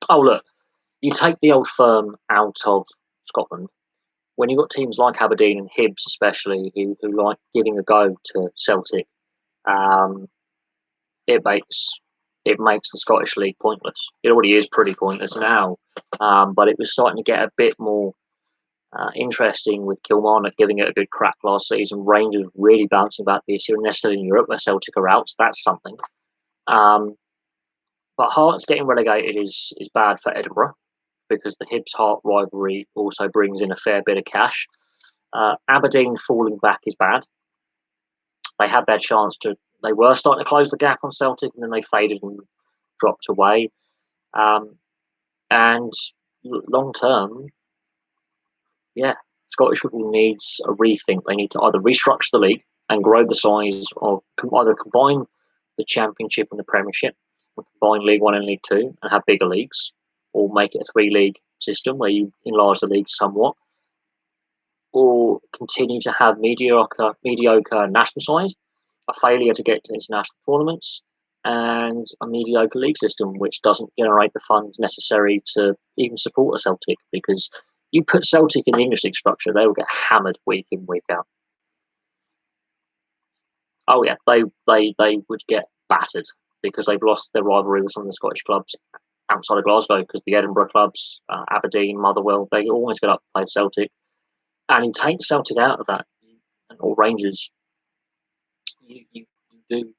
Look, You take the old firm out of Scotland. When you've got teams like Aberdeen and Hibs, especially, who like giving a go to Celtic, um, it makes the Scottish League pointless. It already is pretty pointless now, but it was starting to get a bit more interesting with Kilmarnock giving it a good crack last season. Rangers really bouncing back this year, and they're still in Europe where Celtic are out. So that's something. Um, but Hearts getting relegated is bad for Edinburgh because the Hibs Heart rivalry also brings in a fair bit of cash. Aberdeen falling back is bad. They had their chance to. They were starting to close the gap on Celtic, and then they faded and dropped away. Um, and long term, yeah, Scottish football needs a rethink. They need to either restructure the league and grow the size, or either combine the Championship and the Premiership, or combine League One and League Two and have bigger leagues, or make it a three-league system where you enlarge the league somewhat, or continue to have mediocre national sides, a failure to get to international tournaments, and a mediocre league system which doesn't generate the funds necessary to even support a Celtic. Because you put Celtic in the English league structure, they will get hammered week in, week out. Oh yeah, they would get battered because they've lost their rivalry with some of the Scottish clubs outside of Glasgow, because the Edinburgh clubs, Aberdeen, Motherwell, they always get up to play Celtic. And you take Celtic out of that, or Rangers, you do.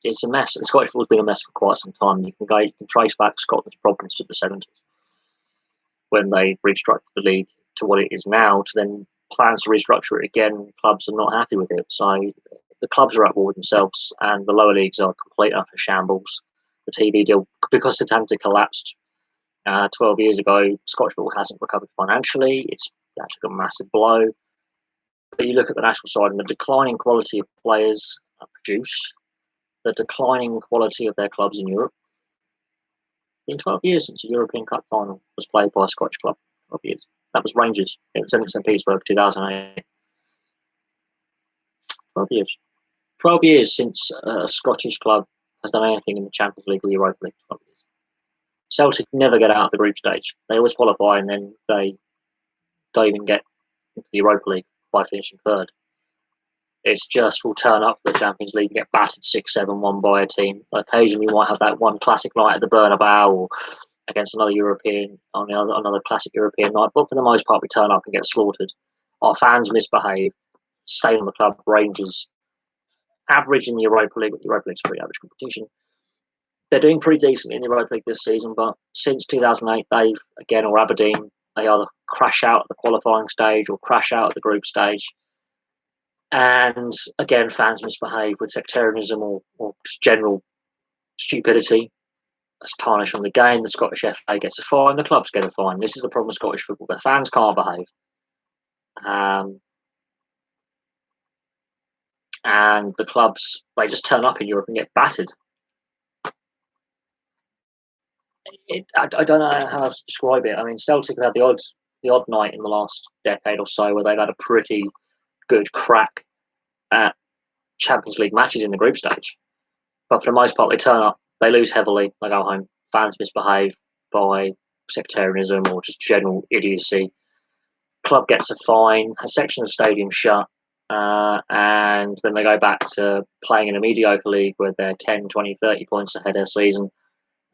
It's a mess. And Scottish football's been a mess for quite some time. You can trace back Scotland's problems to the 70s when they restructured the league to what it is now, to then plans to restructure it again. Clubs are not happy with it. So the clubs are at war with themselves, and the lower leagues are complete utter shambles. The TV deal, because Setanta collapsed 12 years ago, Scottish football hasn't recovered financially. That took a massive blow. But you look at the national side and the declining quality of players produced, the declining quality of their clubs in Europe. In 12 years since the European Cup final was played by a Scottish club. 12 years. That was Rangers. It was in St. Petersburg, 2008. 12 years. 12 years since a Scottish club has done anything in the Champions League or Europa League. 12 years. Celtic never get out of the group stage. They always qualify, and then they don't even get into the Europa League by finishing third. It's just we'll turn up for the Champions League and get battered 6-7-1 by a team. Occasionally, you might have that one classic night at the Bernabeu or against another European on another classic European night. But for the most part, we turn up and get slaughtered. Our fans misbehave, stay on the club. Rangers average in the Europa League, but the Europa League's a pretty average competition. They're doing pretty decent in the Europa League this season, but since 2008, or Aberdeen, they either crash out at the qualifying stage or crash out at the group stage. And again, fans misbehave with sectarianism or just general stupidity. That's tarnish on the game. The Scottish FA gets a fine. The clubs get a fine. This is the problem with Scottish football. The fans can't behave. And the clubs, they just turn up in Europe and get battered. I don't know how else to describe it. I mean, Celtic have had the odd night in the last decade or so where they've had a pretty good crack at Champions League matches in the group stage. But for the most part, they turn up, they lose heavily, they go home. Fans misbehave by sectarianism or just general idiocy. Club gets a fine, a section of the stadium shut, and then they go back to playing in a mediocre league where they're 10, 20, 30 points ahead of the season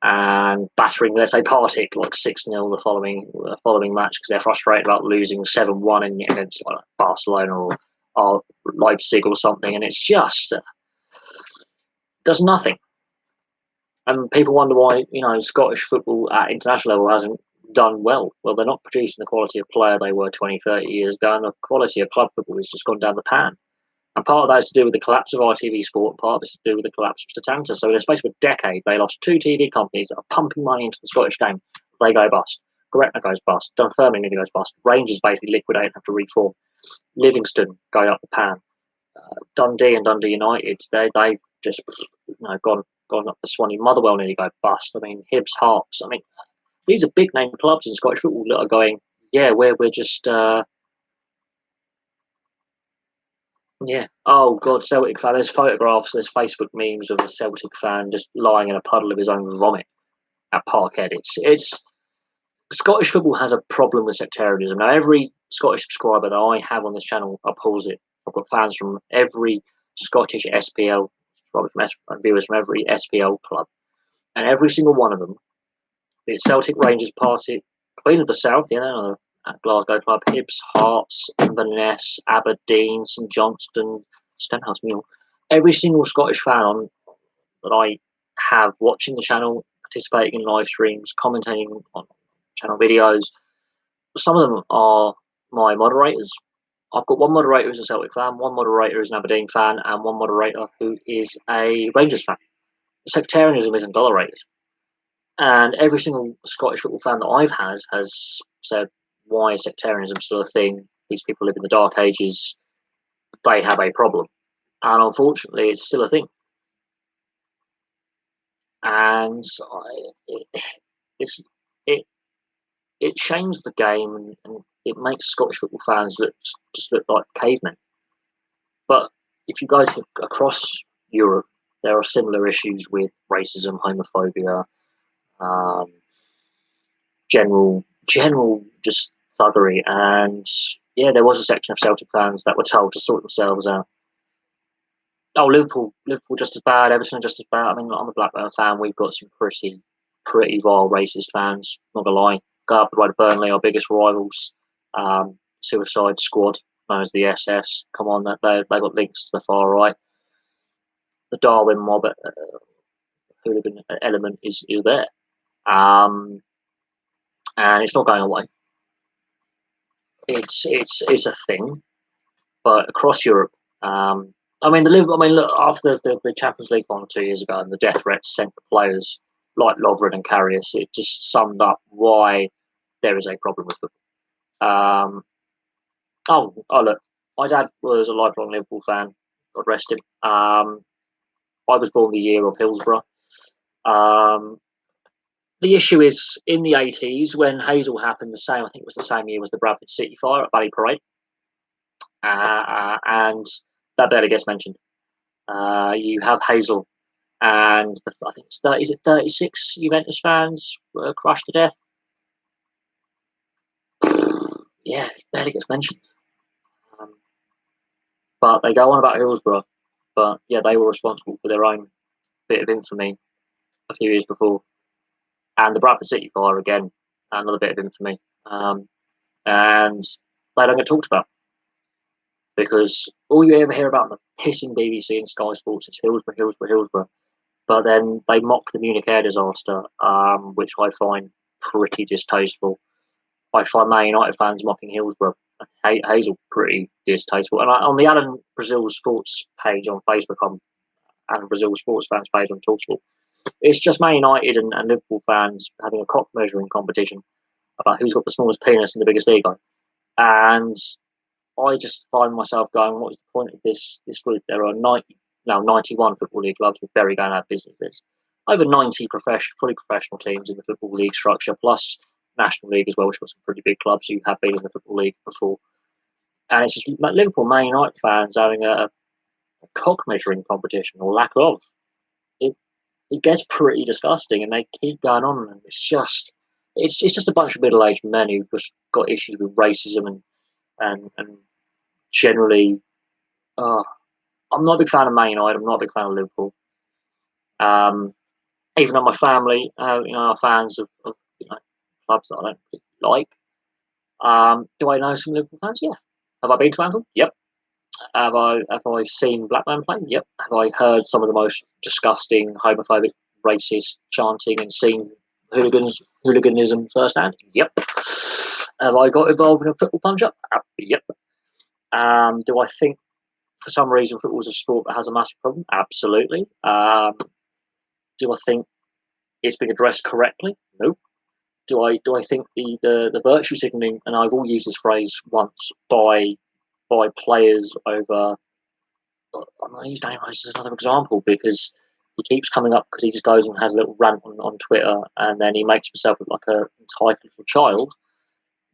and battering, let's say, Partick like 6-0 the following match because they're frustrated about losing 7-1 against like Barcelona or Leipzig or something, and it's just does nothing. And people wonder why Scottish football at international level hasn't done well. Well, they're not producing the quality of player they were 20, 30 years ago, and the quality of club football has just gone down the pan. And part of that is to do with the collapse of RTV Sport, and part of it is to do with the collapse of Setanta. So in the space of a decade, they lost 2 TV companies that are pumping money into the Scottish game. They go bust. Gretna goes bust. Dunfermline nearly goes bust. Rangers basically liquidate and have to reform. Livingston go up the pan. Dundee and Dundee United, they've just gone up the Swanee. Motherwell nearly go bust. I mean, Hibs, Hearts. I mean, these are big name clubs in Scottish football that are going, we're just yeah. Oh God, Celtic fan. There's photographs, there's Facebook memes of a Celtic fan just lying in a puddle of his own vomit. at Parkhead. It's Scottish football has a problem with sectarianism. Now, every Scottish subscriber that I have on this channel upholds it. I've got fans from every Scottish SPL, viewers from every SPL club, and every single one of them, be it Celtic, Rangers, Partick, Queen of the South, Glasgow Club, Hibs, Hearts, Inverness, Aberdeen, St Johnstone, Stenhouse Mule, every single Scottish fan that I have watching the channel, participating in live streams, commentating on channel videos. Some of them are my moderators. I've got one moderator who's a Celtic fan, one moderator who's an Aberdeen fan, and one moderator who is a Rangers fan. Sectarianism isn't tolerated. And every single Scottish football fan that I've had has said, why is sectarianism still a thing? These people live in the dark ages. They have a problem. And unfortunately, it's still a thing. And it shames the game, and it makes Scottish football fans look like cavemen. But if you go across Europe, there are similar issues with racism, homophobia, general just thuggery. And yeah, there was a section of Celtic fans that were told to sort themselves out. Oh, Liverpool just as bad, Everton just as bad. I mean, I'm a Blackburn fan. We've got some pretty vile racist fans. Not gonna lie. Go up the road to Burnley, our biggest rivals. Suicide Squad, known as the SS. Come on, they got links to the far right. The Darwin mob hooligan element is there, and it's not going away. It's a thing, but across Europe. Look, after the Champions League final 2 years ago and the death threats sent to players like Lovren and Karius, it just summed up why there is a problem with football. Look, my dad was a lifelong Liverpool fan. God rest him. I was born the year of Hillsborough. The issue is in the 80s when Hazel happened, I think it was the same year as the Bradford City fire at Valley Parade. And that barely gets mentioned. You have Hazel, and I think it's 36 Juventus fans were crushed to death. Yeah, it barely gets mentioned. But they go on about Hillsborough. But yeah, they were responsible for their own bit of infamy a few years before. And the Bradford City fire, again, another bit of infamy. And they don't get talked about. Because all you ever hear about the pissing BBC and Sky Sports is Hillsborough. But then they mock the Munich air disaster, which I find pretty distasteful. I find Man United fans mocking Hillsborough. Hazel pretty distasteful. And on the Alan Brazil Sports page on Facebook, on Alan Brazil Sports fans page on TalkSport, it's just Man United and Liverpool fans having a cock measuring competition about who's got the smallest penis and the biggest ego. And I just find myself going, what is the point of this group? There are 91 Football League clubs, with Bury going out of business. There's over 90 fully professional teams in the Football League structure, plus National League as well, which got some pretty big clubs who have been in the Football League before. And it's just Liverpool, Man United fans having a cock measuring competition, or lack of. It gets pretty disgusting, and they keep going on, and it's just a bunch of middle-aged men who've just got issues with racism and generally. I'm not a big fan of Man United. I'm not a big fan of Liverpool. Even though my family, are fans of clubs that I don't like. Do I know some Liverpool fans? Yeah. Have I been to Anfield? Yep. Have I seen Blackburn play? Yep. Have I heard some of the most disgusting, homophobic, racist chanting and seen hooliganism firsthand? Yep. Have I got involved in a football punch-up? Yep. Do I think for some reason football is a sport that has a massive problem? Absolutely. Do I think it's been addressed correctly? Nope. Do I think the virtue signalling, and I've all used this phrase once, by players over, I'm going to use Danny Rice as another example, because he keeps coming up because he just goes and has a little rant on Twitter, and then he makes himself look like an entitled little child.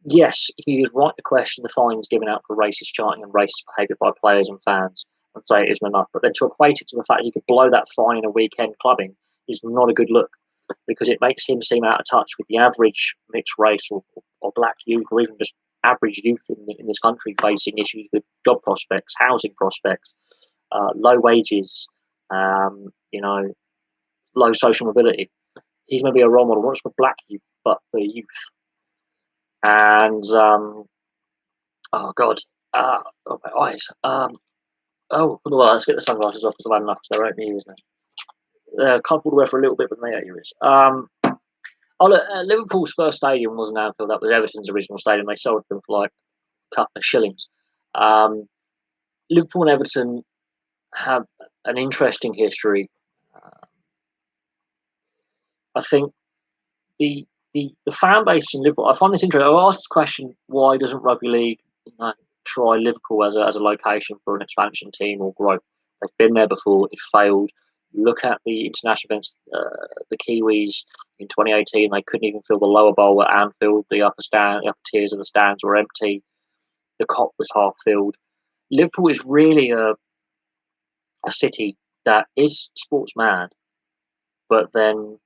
Yes, he is right to question the fines given out for racist chanting and racist behaviour by players and fans, and say it isn't enough. But then to equate it to the fact he could blow that fine in a weekend clubbing is not a good look. because it makes him seem out of touch with the average mixed race or black youth, or even just average youth in this country facing issues with job prospects, housing prospects, low wages, low social mobility. He's going to be a role model, not just for black youth, but for youth. And oh god, oh my eyes. Oh well, let's get the sunglasses off because I've had enough. Because they're right ears now. They're coupled with for a little bit, but they are ears. Look, Liverpool's first stadium wasn't Anfield. That was Everton's original stadium. They sold them for like a couple of shillings. Liverpool and Everton have an interesting history. I think the fan base in Liverpool. I find this interesting. I asked this question: why doesn't rugby league try Liverpool as a location for an expansion team or growth? They've been there before. It failed. Look at the international events. The Kiwis in 2018, they couldn't even fill the lower bowl at Anfield. The upper tiers of the stands were empty. The Kop was half filled. Liverpool is really a city that is sports mad, but then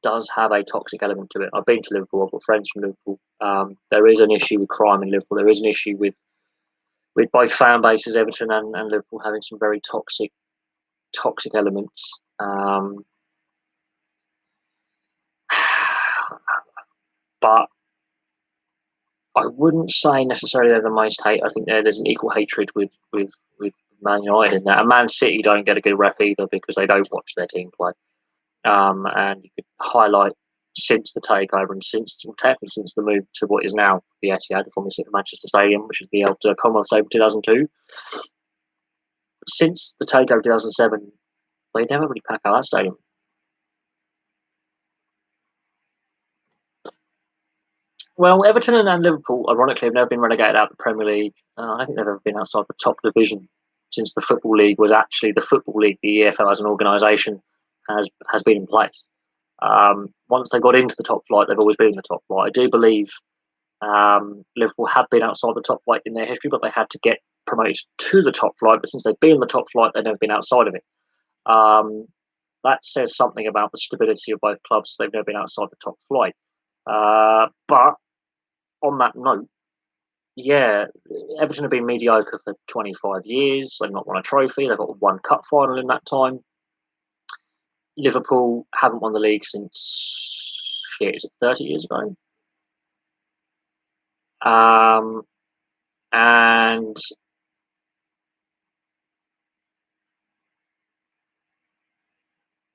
does have a toxic element to it. I've been to Liverpool. I've got friends from Liverpool. There is an issue with crime in Liverpool. There is an issue with both fan bases, Everton and Liverpool, having some very toxic elements. But I wouldn't say necessarily they're the most hate. I think there's an equal hatred with Man United in that. And Man City don't get a good rep either because they don't watch their team play. And you could highlight since the takeover and technically since the move to what is now the Etihad, the former Manchester Stadium, which is the old Commonwealth Stadium 2002. Since the takeover 2007, they never really pack out that stadium. Well, Everton and Liverpool, ironically, have never been relegated out of the Premier League. I don't think they've ever been outside the top division since the Football League was actually the Football League. The EFL as an organisation has been in place. Once they got into the top flight, they've always been in the top flight. I do believe Liverpool have been outside the top flight in their history, but they had to get promoted to the top flight. But since they've been in the top flight, they've never been outside of it. That says something about the stability of both clubs. They've never been outside the top flight. But on that note, yeah, Everton have been mediocre for 25 years. They've not won a trophy. They've got one cup final in that time. Liverpool haven't won the league since, is it 30 years ago? And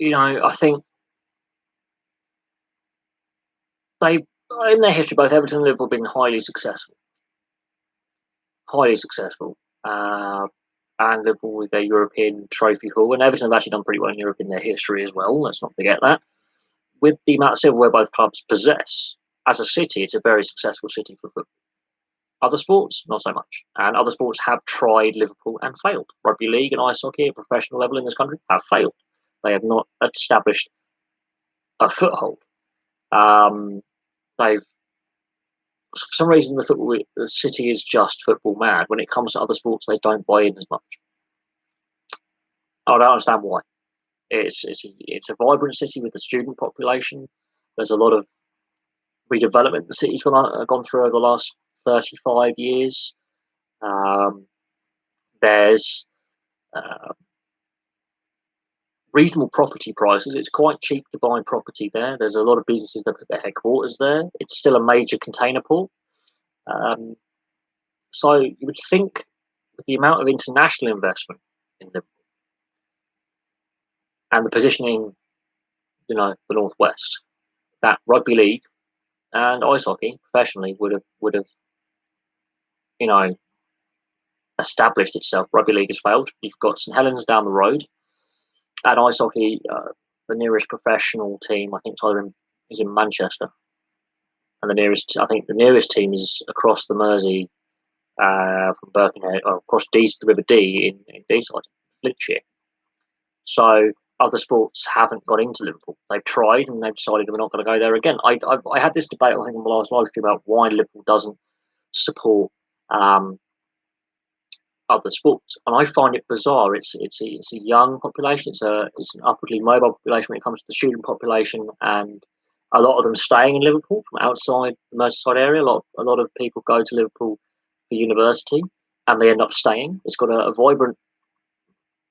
I think they've, in their history, both Everton and Liverpool have been highly successful. And Liverpool with their European trophy haul, and Everton have actually done pretty well in Europe in their history as well. Let's not forget that. With the amount of silverware both clubs possess, as a city, it's a very successful city for football. Other sports, not so much. And other sports have tried Liverpool and failed. Rugby league and ice hockey at professional level in this country have failed. They have not established a foothold. For some reason, the city is just football mad. When it comes to other sports, they don't buy in as much. I don't understand why. It's a vibrant city with a student population. There's a lot of redevelopment the city's gone through over the last 35 years. There's reasonable property prices. It's quite cheap to buy property there. There's a lot of businesses that put their headquarters there. It's still a major container port. So you would think with the amount of international investment in Liverpool and the positioning, the Northwest, that rugby league and ice hockey professionally would have established itself. Rugby league has failed. You've got St Helens down the road, and ice hockey, the nearest professional team I think is in Manchester, and the nearest team is across the Mersey from Birkenhead, or across the River Dee in Deeside, Flintshire. So other sports haven't got into Liverpool. They've tried and they've decided we're not going to go there again. I had this debate, I think, on the last live stream about why Liverpool doesn't support other sports. And I find it bizarre. It's a young population. It's an upwardly mobile population when it comes to the student population, and a lot of them staying in Liverpool from outside the Merseyside area. A lot of people go to Liverpool for university, and they end up staying. It's got a vibrant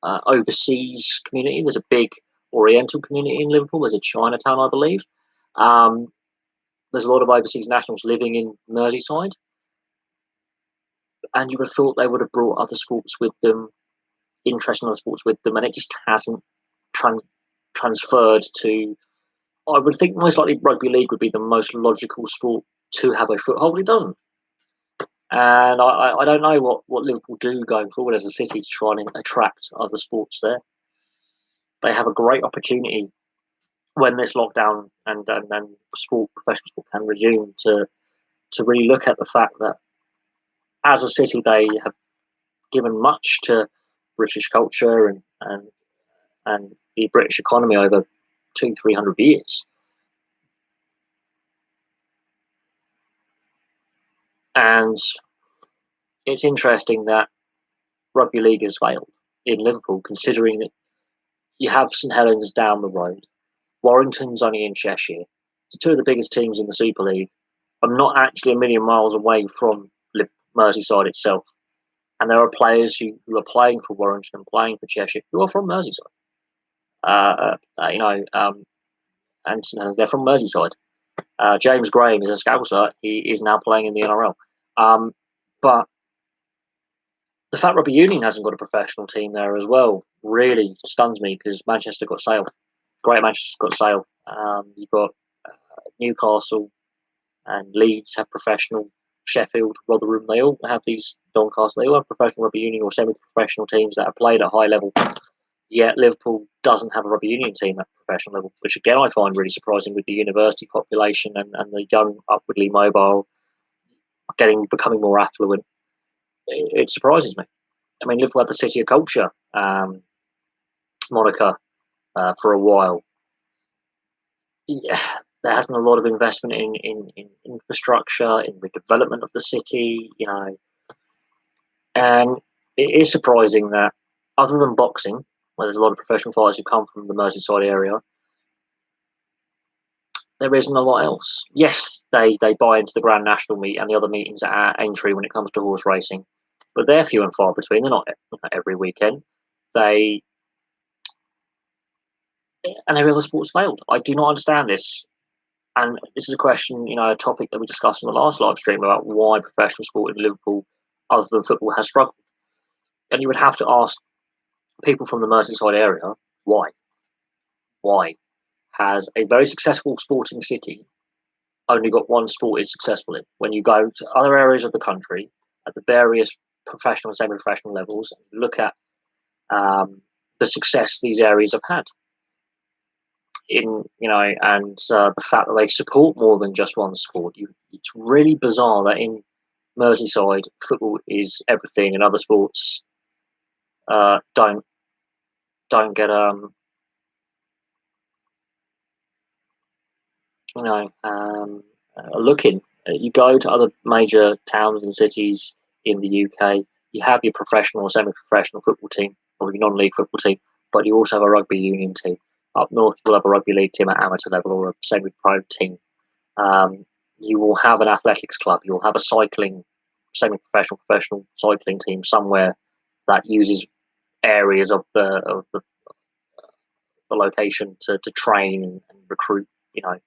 overseas community. There's a big Oriental community in Liverpool. There's a Chinatown, I believe. Um, there's a lot of overseas nationals living in Merseyside, and you would have thought they would have brought other sports with them, interest in other sports with them, and it just hasn't transferred to. I would think most likely rugby league would be the most logical sport to have a foothold. It doesn't, and I don't know what Liverpool do going forward as a city to try and attract other sports there. They have a great opportunity when this lockdown and sport, professional sport, can resume to really look at the fact that as a city they have given much to British culture and the British economy over 200-300 years. And it's interesting that rugby league has failed in Liverpool, considering that you have St Helens down the road, Warrington's only in Cheshire. So two of the biggest teams in the Super League are not actually a million miles away from Merseyside itself. And there are players who are playing for Warrington and playing for Cheshire who are from Merseyside. And they're from Merseyside. James Graham is a Scouser. He is now playing in the NRL. But the fact Rugby Union hasn't got a professional team there as well really stuns me, because Manchester got Sale. Great Manchester's got Sale. You've got Newcastle and Leeds have professional. Sheffield, Rotherham, they all have these. Doncaster, they all have professional rugby union or semi-professional teams that have played at high level. Yet Liverpool doesn't have a rugby union team at professional level, which again I find really surprising with the university population and the young, upwardly mobile becoming more affluent. It surprises me. I mean, Liverpool had the City of Culture moniker for a while. Yeah, there has been a lot of investment in infrastructure, in the development of the city, and it is surprising that other than boxing, where there's a lot of professional fighters who come from the Merseyside area, there isn't a lot else. Yes, they buy into the Grand National meet and the other meetings at Aintree when it comes to horse racing, but they're few and far between. They're not every weekend. And every other sport's failed. I do not understand this. And this is a question, a topic that we discussed in the last live stream about why professional sport in Liverpool, other than football, has struggled. And you would have to ask people from the Merseyside area why. Why has a very successful sporting city only got one sport it's successful in? When you go to other areas of the country at the various professional and semi-professional levels, and look at the success these areas have had. And the fact that they support more than just one sport. It's really bizarre that in Merseyside, football is everything, and other sports don't get a look in. You go to other major towns and cities in the UK, you have your professional or semi-professional football team or your non-league football team, but you also have a rugby union team. Up north, you'll have a rugby league team at amateur level or a semi-pro team. You will have an athletics club. You'll have a cycling, semi-professional, professional cycling team somewhere that uses areas of the location to train and recruit. And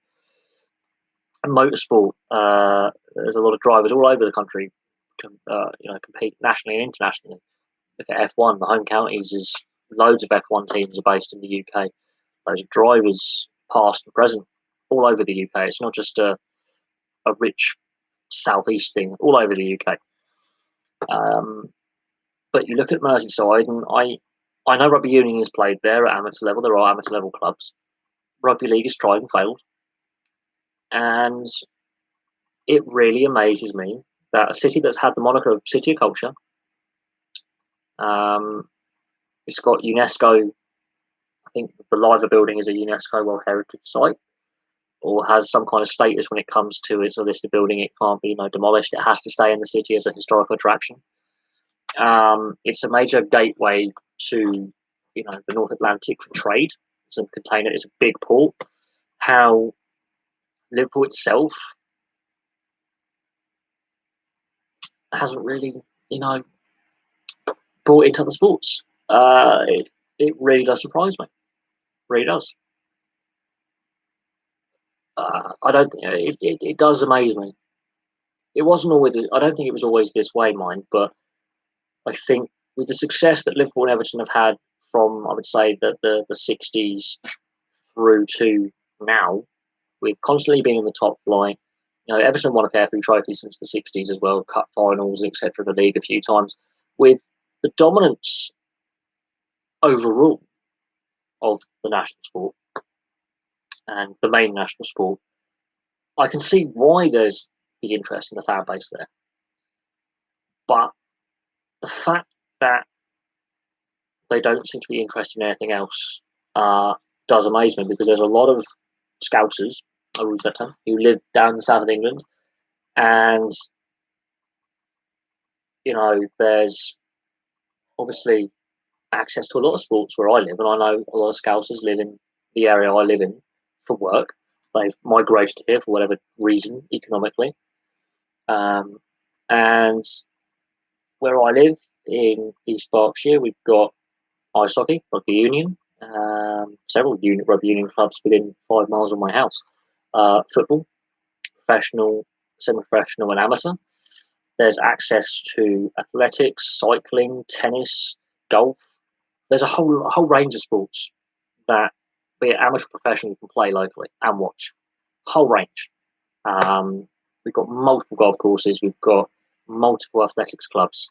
motorsport. There's a lot of drivers all over the country, compete nationally and internationally. Look at F1. The home counties is loads of F1 teams are based in the UK. Loads of drivers, past and present, all over the UK. It's not just a rich southeast thing. All over the UK. But you look at Merseyside, and I know rugby union is played there at amateur level. There are amateur level clubs. Rugby league is tried and failed. And it really amazes me that a city that's had the moniker of City of Culture, it's got UNESCO. I think the Liver building is a UNESCO World Heritage Site, or has some kind of status when it comes to it's a listed building. It can't be demolished. It has to stay in the city as a historical attraction. It's a major gateway to, the North Atlantic for trade. It's a container. It's a big port. How Liverpool itself hasn't really, brought into the sports. It really does surprise me. Really does. I don't. It does amaze me. It wasn't always. I don't think it was always this way, mind. But I think with the success that Liverpool and Everton have had from, I would say, the 60s through to now, with constantly being in the top flight. Everton won a fair few trophies since the 60s as well, cup finals, etc. The league a few times. With the dominance overall of the national sport and the main national sport, I can see why there's the interest in the fan base there. But the fact that they don't seem to be interested in anything else does amaze me, because there's a lot of Scousers, who live down the south of England, and there's obviously access to a lot of sports where I live, and I know a lot of Scousers live in the area I live in for work. They've migrated here for whatever reason, economically. And where I live in East Berkshire, we've got ice hockey, rugby union, several rugby union clubs within 5 miles of my house. Football, professional, semi-professional, and amateur. There's access to athletics, cycling, tennis, golf. There's a whole range of sports that, be it amateur or professional, you can play locally and watch. Whole range. We've got multiple golf courses. We've got multiple athletics clubs.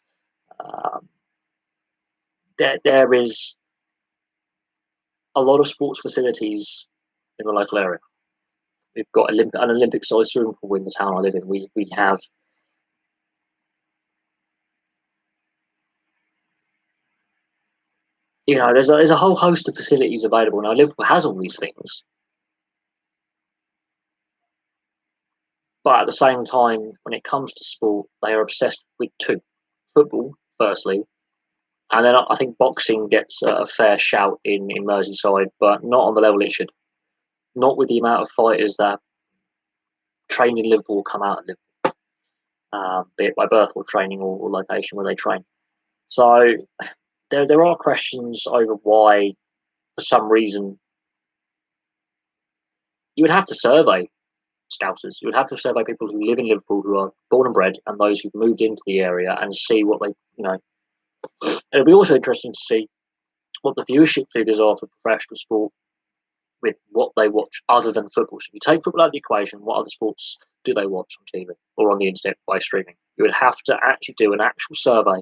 There is a lot of sports facilities in the local area. We've got an Olympic-sized swimming pool in the town I live in. We have there's a whole host of facilities available now. Liverpool has all these things, but at the same time, when it comes to sport, they are obsessed with two: football, firstly, and then I think boxing gets a fair shout in Merseyside, but not on the level it should. Not with the amount of fighters that trained in Liverpool come out of Liverpool, be it by birth or training or location where they train. So there are questions over why, for some reason, you would have to survey Scousers. You would have to survey people who live in Liverpool, who are born and bred, and those who've moved into the area, and see what they, It'll be also interesting to see what the viewership figures are for professional sport with what they watch other than football. So if you take football out of the equation, what other sports do they watch on TV or on the internet by streaming? You would have to actually do an actual survey,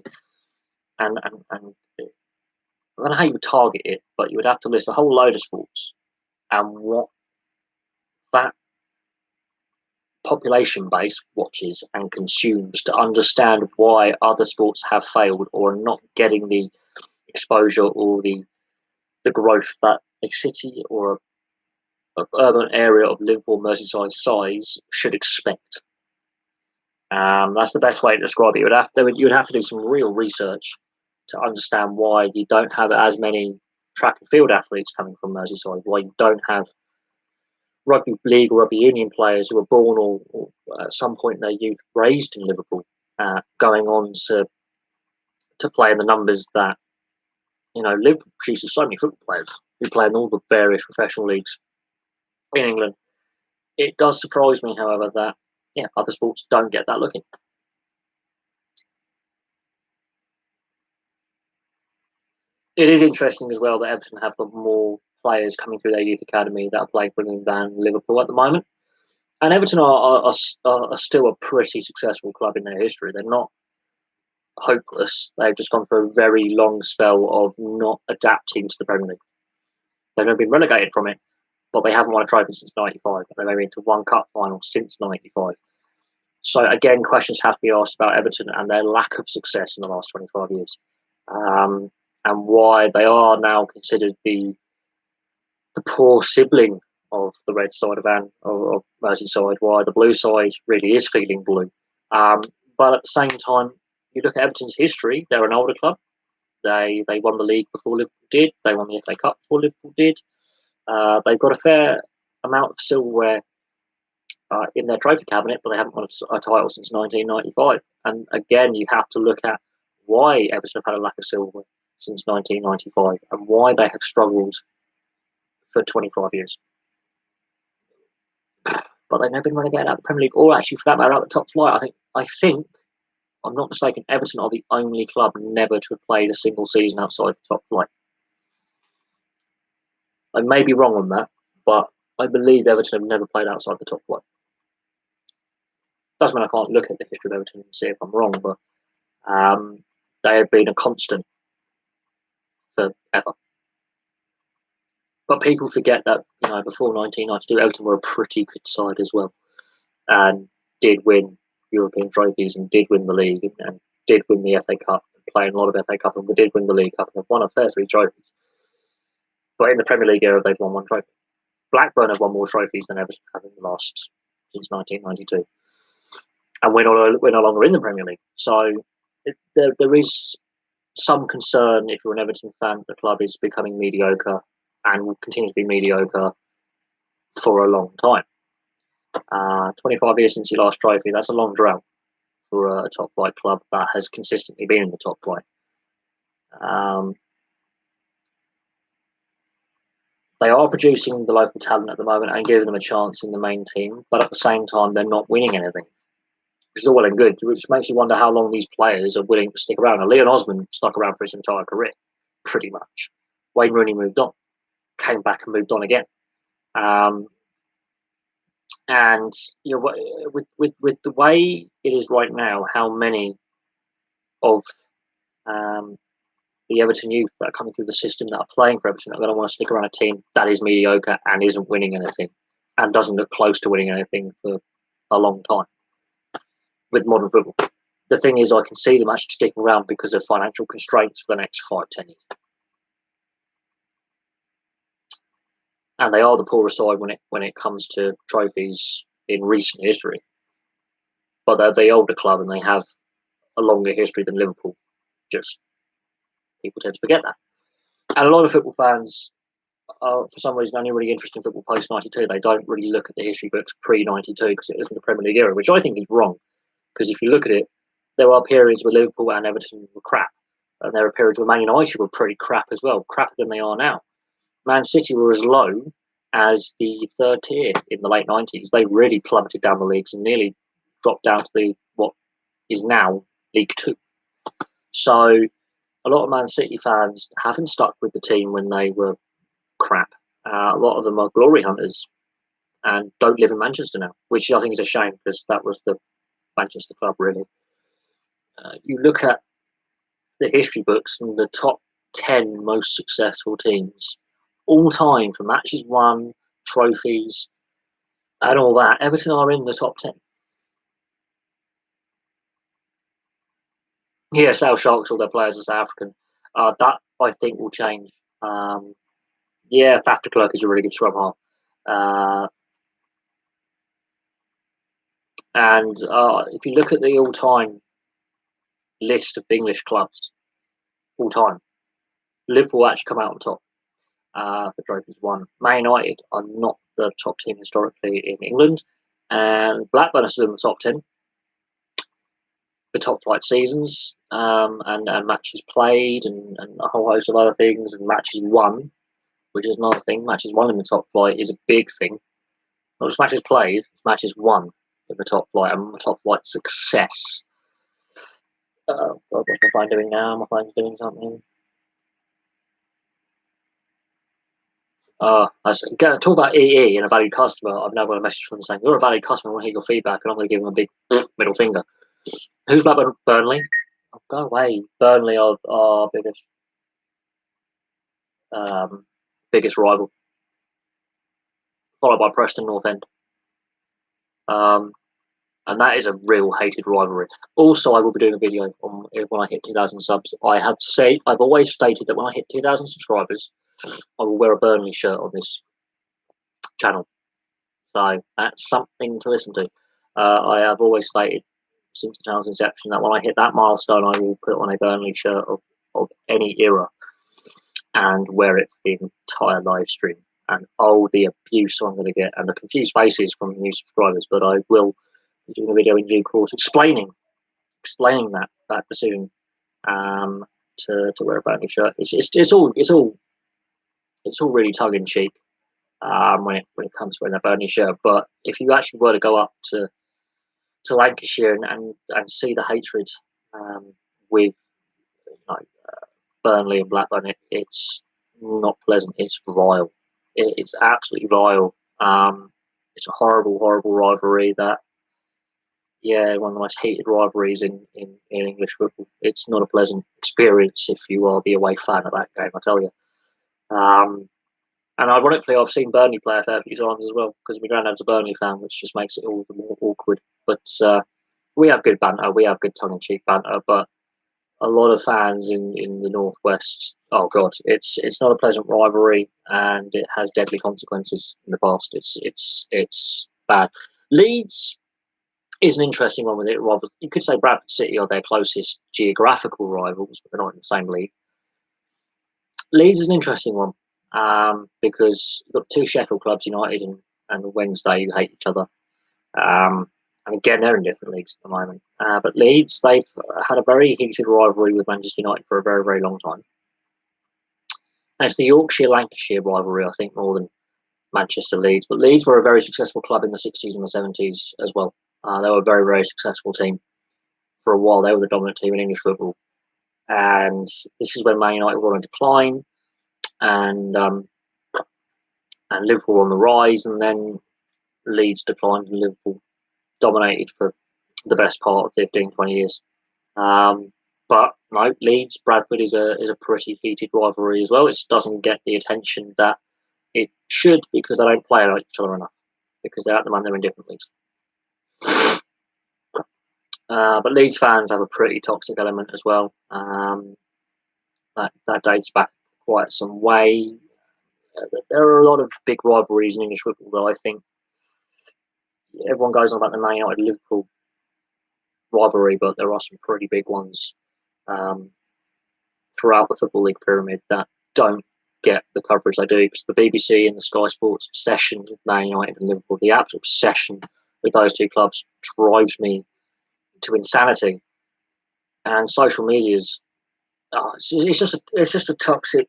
and I don't know how you would target it, but you would have to list a whole load of sports and what that population base watches and consumes, to understand why other sports have failed or are not getting the exposure or the growth that a city or a urban area of Liverpool, Merseyside size should expect. That's the best way to describe it. You would have to do some real research to understand why you don't have as many track and field athletes coming from Merseyside, why you don't have rugby league or rugby union players who were born or at some point in their youth raised in Liverpool, going on to play in the numbers that Liverpool produces so many football players who play in all the various professional leagues in England. It does surprise me, however, that other sports don't get that looking. It is interesting as well that Everton have got more players coming through their youth academy that are playing for them than Liverpool at the moment. And Everton are still a pretty successful club in their history. They're not hopeless. They've just gone through a very long spell of not adapting to the Premier League. They've never been relegated from it, but they haven't won a trophy since '95. They've only been to one cup final since '95. So again, questions have to be asked about Everton and their lack of success in the last 25 years, and why they are now considered the poor sibling of the red side of Merseyside. Why the blue side really is feeling blue, but at the same time, You look at Everton's history; they're an older club. They won the league before Liverpool did. They won the FA Cup before Liverpool did. They've got a fair amount of silverware in their trophy cabinet, but they haven't won a title since 1995. And again, you have to look at why Everton have had a lack of silverware since 1995 and why they have struggled for 25 years. But they've never been relegated out of the Premier League, or actually, for that matter, out of the top flight. I think, I'm not mistaken, Everton are the only club never to have played a single season outside the top flight. I may be wrong on that, but I believe Everton have never played outside the top flight. Doesn't mean I can't look at the history of Everton and see if I'm wrong, but they have been a constant forever. But people forget that, before 1992, Everton were a pretty good side as well, and did win European trophies and did win the league and did win the FA Cup and playing a lot of FA Cup, and we did win the League Cup and have won a fair 3 trophies. But in the Premier League era, they've won 1 trophy. Blackburn have won more trophies than Everton have in the last since 1992, and we're no longer in the Premier League. So there is some concern if you're an Everton fan that the club is becoming mediocre and will continue to be mediocre for a long time. 25 years since your last trophy, that's a long drought for a top flight club that has consistently been in the top flight. They are producing the local talent at the moment and giving them a chance in the main team, but at the same time, they're not winning anything, which is all well and good, which makes you wonder how long these players are willing to stick around. Now, Leon Osman stuck around for his entire career, pretty much. Wayne Rooney moved on, came back and moved on again. And with the way it is right now, how many of the Everton youth that are coming through the system that are playing for Everton are going to want to stick around a team that is mediocre and isn't winning anything and doesn't look close to winning anything for a long time with modern football. The thing is, I can see them actually sticking around because of financial constraints for the next 5-10 years. And they are the poorest side when it comes to trophies in recent history. But they're the older club and they have a longer history than Liverpool. Just people tend to forget that. And a lot of football fans are, for some reason, only really interested in football post 92. They don't really look at the history books pre 92 because it isn't the Premier League era, which I think is wrong. Because if you look at it, there are periods where Liverpool and Everton were crap. And there are periods where Man United were pretty crap as well, crappier than they are now. Man City were as low as the 3rd tier in the late 90s. They really plummeted down the leagues and nearly dropped down to what is now League 2. So a lot of Man City fans haven't stuck with the team when they were crap. A lot of them are glory hunters and don't live in Manchester now, which I think is a shame because that was the Manchester club, really. You look at the history books and the top 10 most successful teams all time for matches won, trophies, and all that. Everton are in the top 10. Yeah, South Sharks, all their players are South African. That I think will change. Yeah, Faf de Klerk is a really good scrum half. And if you look at the all-time list of English clubs, all-time, Liverpool actually come out on top for trophies won. Man United are not the top team historically in England, and Blackburn are still in the top 10 for top flight seasons and matches played and a whole host of other things and matches won, which is another thing. Matches won in the top flight is a big thing. Not just matches played, matches won in the top flight and top flight success. God, what's my phone doing now? My phone's doing something. I was going to talk about EE and a valued customer. I've now got a message from them saying, "You're a valued customer, I want to hear your feedback," and I'm going to give them a big middle finger. Who's Blackburn? Burnley? Oh, go away. Burnley are our biggest rival, followed by Preston North End. And that is a real hated rivalry. Also, I will be doing a video on when I hit 2,000 subs. I've always stated that when I hit 2,000 subscribers, I will wear a Burnley shirt on this channel. So that's something to listen to. I have always stated since the channel's inception that when I hit that milestone, I will put on a Burnley shirt of any era and wear it for the entire live stream. And the abuse I'm going to get, and the confused faces from new subscribers. But I will be doing a video in due course explaining that decision to wear a Burnley shirt. It's all really tongue in cheek when it comes to wearing a Burnley shirt. But if you actually were to go up to Lancashire and see the hatred with Burnley and Blackburn, it's not pleasant. It's vile. It's absolutely vile. It's a horrible rivalry. That one of the most hated rivalries in English football. It's not a pleasant experience if you are the away fan of that game, I tell you. And ironically, I've seen Burnley play a fair few times as well, because my granddad's a Burnley fan, which just makes it all the more awkward. But we have good banter, we have good tongue-in-cheek banter, but a lot of fans in the Northwest, oh God, it's not a pleasant rivalry, and it has deadly consequences in the past. It's bad. Leeds is an interesting one with it. Rather, you could say Bradford City are their closest geographical rivals, but they're not in the same league. Leeds is an interesting one because you've got two Sheffield clubs, United and Wednesday, who hate each other. And again, they're in different leagues at the moment. But Leeds, they've had a very heated rivalry with Manchester United for a very, very long time. And it's the Yorkshire-Lancashire rivalry, I think, more than Manchester-Leeds. But Leeds were a very successful club in the 60s and the 70s as well. They were a very, very successful team for a while. They were the dominant team in English football. And this is when Man United were on decline, and Liverpool were on the rise, and then Leeds declined and Liverpool dominated for the best part of 15, 20 years. But no, Leeds, Bradford is a pretty heated rivalry as well. It just doesn't get the attention that it should, because they don't play like each other enough, because at the moment they're in different leagues. But Leeds fans have a pretty toxic element as well. That dates back quite some way. There are a lot of big rivalries in English football that I think everyone goes on about the Man United Liverpool rivalry, but there are some pretty big ones throughout the Football League pyramid that don't get the coverage they do, because the BBC and the Sky Sports obsession with Man United and Liverpool, the absolute obsession with those two clubs, drives me to insanity. And social media's it's just a toxic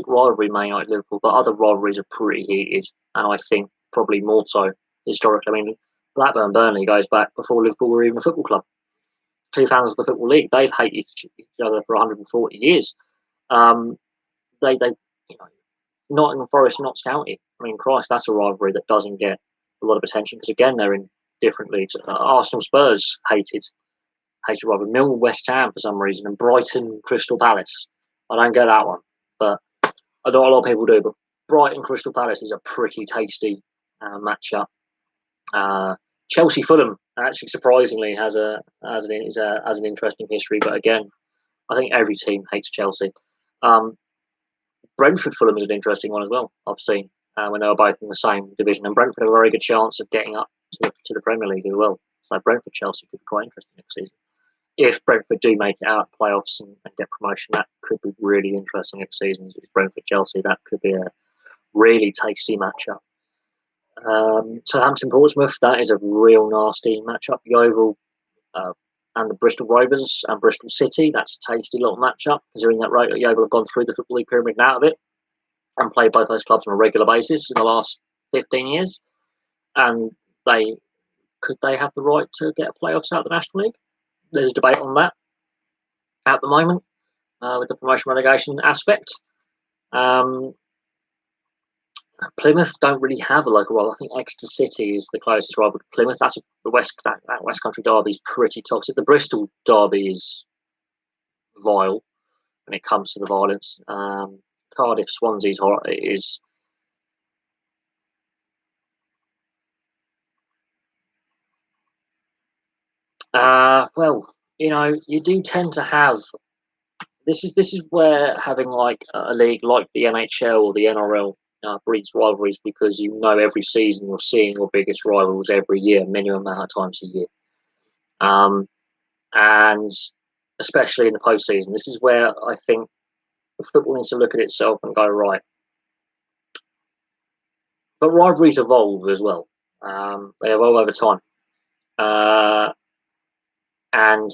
rivalry, Man United Liverpool, but other rivalries are pretty heated, and I think probably more so historically. I mean, Blackburn Burnley goes back before Liverpool were even a football club. Two fans of the Football League, they've hated each other for 140 years. They Nottingham Forest, Notts County. I mean, Christ, that's a rivalry that doesn't get a lot of attention, because again, they're in different leagues. Arsenal Spurs hated rivalry. Millwall West Ham for some reason, and Brighton Crystal Palace. I don't get that one, but I know a lot of people do. But Brighton Crystal Palace is a pretty tasty matchup. Chelsea Fulham actually surprisingly has an interesting history, but again, I think every team hates Chelsea. Brentford Fulham is an interesting one as well. I've seen when they were both in the same division, and Brentford have a very good chance of getting up to the Premier League as well. So Brentford Chelsea could be quite interesting next season. If Brentford do make it out playoffs and get promotion, that could be really interesting next season. If Brentford Chelsea, that could be a really tasty matchup. Southampton Portsmouth, that is a real nasty matchup. Yeovil and the Bristol Rovers and Bristol City, that's a tasty little matchup, considering that Yeovil have gone through the Football League pyramid and out of it, and played both those clubs on a regular basis in the last 15 years. And could they have the right to get playoffs out of the National League? There's a debate on that at the moment with the promotion relegation aspect. Plymouth don't really have a local rival. I think Exeter City is the closest rival to Plymouth. That West Country derby is pretty toxic. The Bristol derby is vile when it comes to the violence. Cardiff Swansea is well, you do tend to have this is where having like a league like the NHL or the NRL breeds rivalries, because every season you're seeing your biggest rivals every year, minimum amount of times a year. And especially in the postseason, this is where I think the football needs to look at itself and go, right. But rivalries evolve as well. They evolve over time. And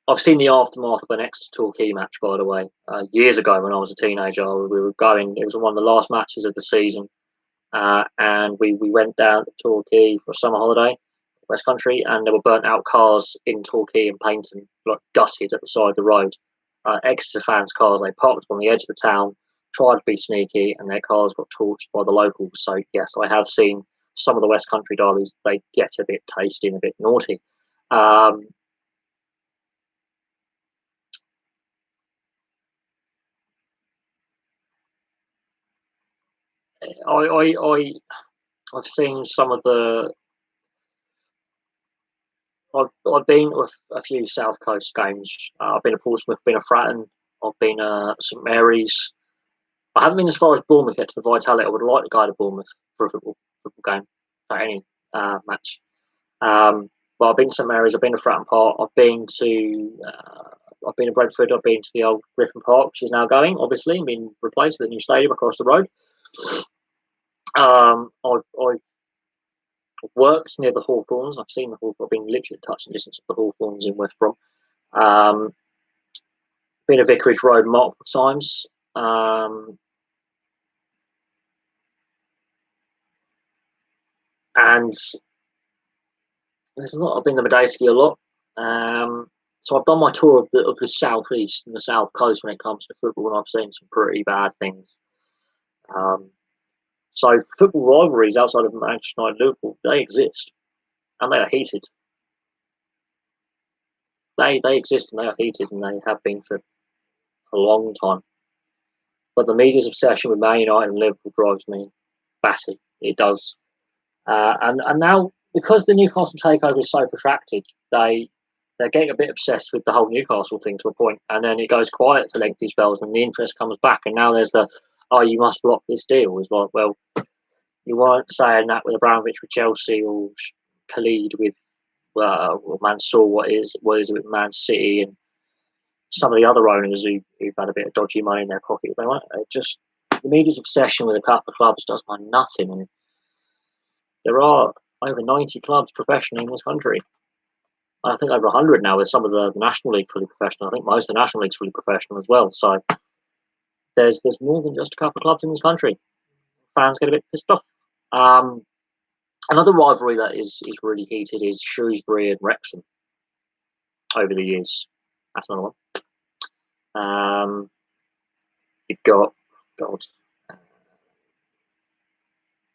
I've seen the aftermath of an Exeter Torquay match, by the way, years ago when I was a teenager. We were going, it was one of the last matches of the season. And we went down to Torquay for a summer holiday, West Country, and there were burnt out cars in Torquay and Paynton, like gutted at the side of the road. Exeter fans' cars, they parked on the edge of the town, tried to be sneaky, and their cars got torched by the locals. So, yes, I have seen some of the West Country derbies, they get a bit tasty and a bit naughty. I've seen some of the. I've been with a few South Coast games. I've been to Portsmouth, been to Fratton, I've been to St Mary's. I haven't been as far as Bournemouth yet to the Vitality. I would like to go to Bournemouth for a football game, for any match. But I've been to St Mary's, I've been to Fratton Park, I've been to Brentford, I've been to the old Griffin Park, which is now going, obviously, and been replaced with a new stadium across the road. I've worked near the Hawthorns. I've seen the Hawthorns. I've been literally touching distance of the Hawthorns in West Brom. Been to Vicarage Road multiple times. And there's a lot. I've been to Medeski a lot. So I've done my tour of the southeast and the south coast when it comes to football, and I've seen some pretty bad things. So football rivalries outside of Manchester United, Liverpool, they exist, and they are heated. They exist and they are heated, and they have been for a long time. But the media's obsession with Man United and Liverpool drives me batty. It does. And now, because the Newcastle takeover is so protracted, they're getting a bit obsessed with the whole Newcastle thing to a point, and then it goes quiet for lengthy spells, and the interest comes back, and now there's the, oh, you must block this deal. It's like, well, you weren't saying that with Abramovich with Chelsea, or Khalid with or Mansour, what is it with Man City, and some of the other owners who've had a bit of dodgy money in their pocket. They want just the media's obsession with a couple of clubs does my nothing. And there are over 90 clubs professionally in this country. I think over 100 now, with some of the National League fully professional. I think most of the National League's fully professional as well. So there's more than just a couple of clubs in this country. Fans get a bit pissed off. Another rivalry that is really heated is Shrewsbury and Wrexham over the years. That's another one. You've got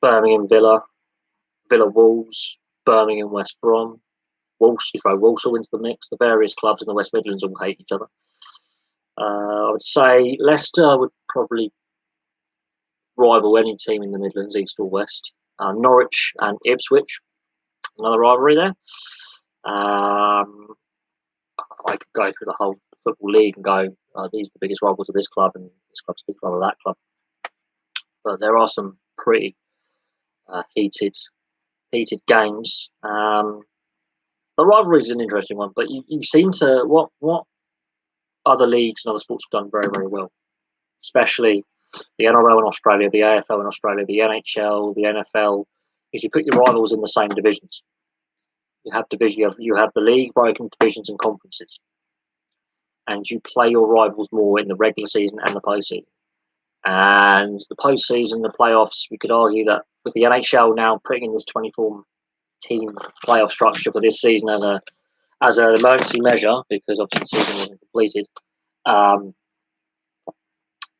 Birmingham Villa, Villa Wolves, Birmingham West Brom. You throw Walsall into the mix. The various clubs in the West Midlands all hate each other. I would say Leicester would probably rival any team in the Midlands, East or West. Norwich and Ipswich, another rivalry there. I could go through the whole football league and go, these are the biggest rivals of this club, and this club's the biggest rival of that club. But there are some pretty heated games. The rivalry is an interesting one, but you seem to what other leagues and other sports have done very, very well, especially the NRL in Australia, the AFL in Australia, the NHL, the NFL, is you put your rivals in the same divisions. You have the league broken divisions and conferences, and you play your rivals more in the regular season and the postseason. And the postseason, the playoffs, we could argue that with the NHL now putting in this 24-team playoff structure for this season as an emergency measure, because obviously the season isn't completed,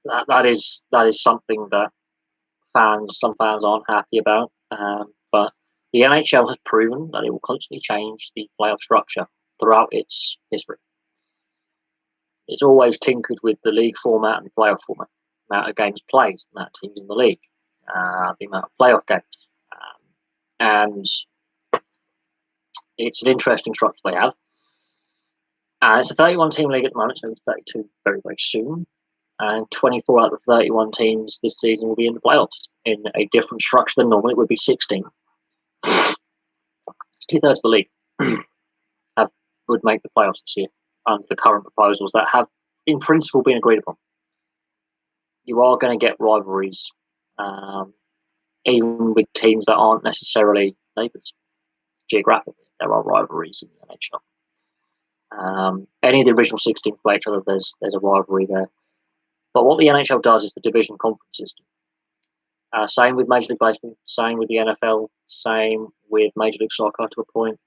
that is something that some fans aren't happy about. But the NHL has proven that it will constantly change the playoff structure throughout its history. It's always tinkered with the league format and the playoff format, the amount of games played, the amount of teams in the league, the amount of playoff games. And it's an interesting structure they have. It's a 31-team league at the moment, so it's 32 very, very soon. And 24 out of the 31 teams this season will be in the playoffs in a different structure than normal. It would be 16. It's 2/3 of the league. would make the playoffs this year under the current proposals that have, in principle, been agreed upon. You are going to get rivalries, even with teams that aren't necessarily neighbours. Geographically, there are rivalries in the NHL. Any of the original 16 play each other, there's a rivalry there. But what the NHL does is the division conference system. Same with Major League Baseball, same with the NFL, same with Major League Soccer to a point.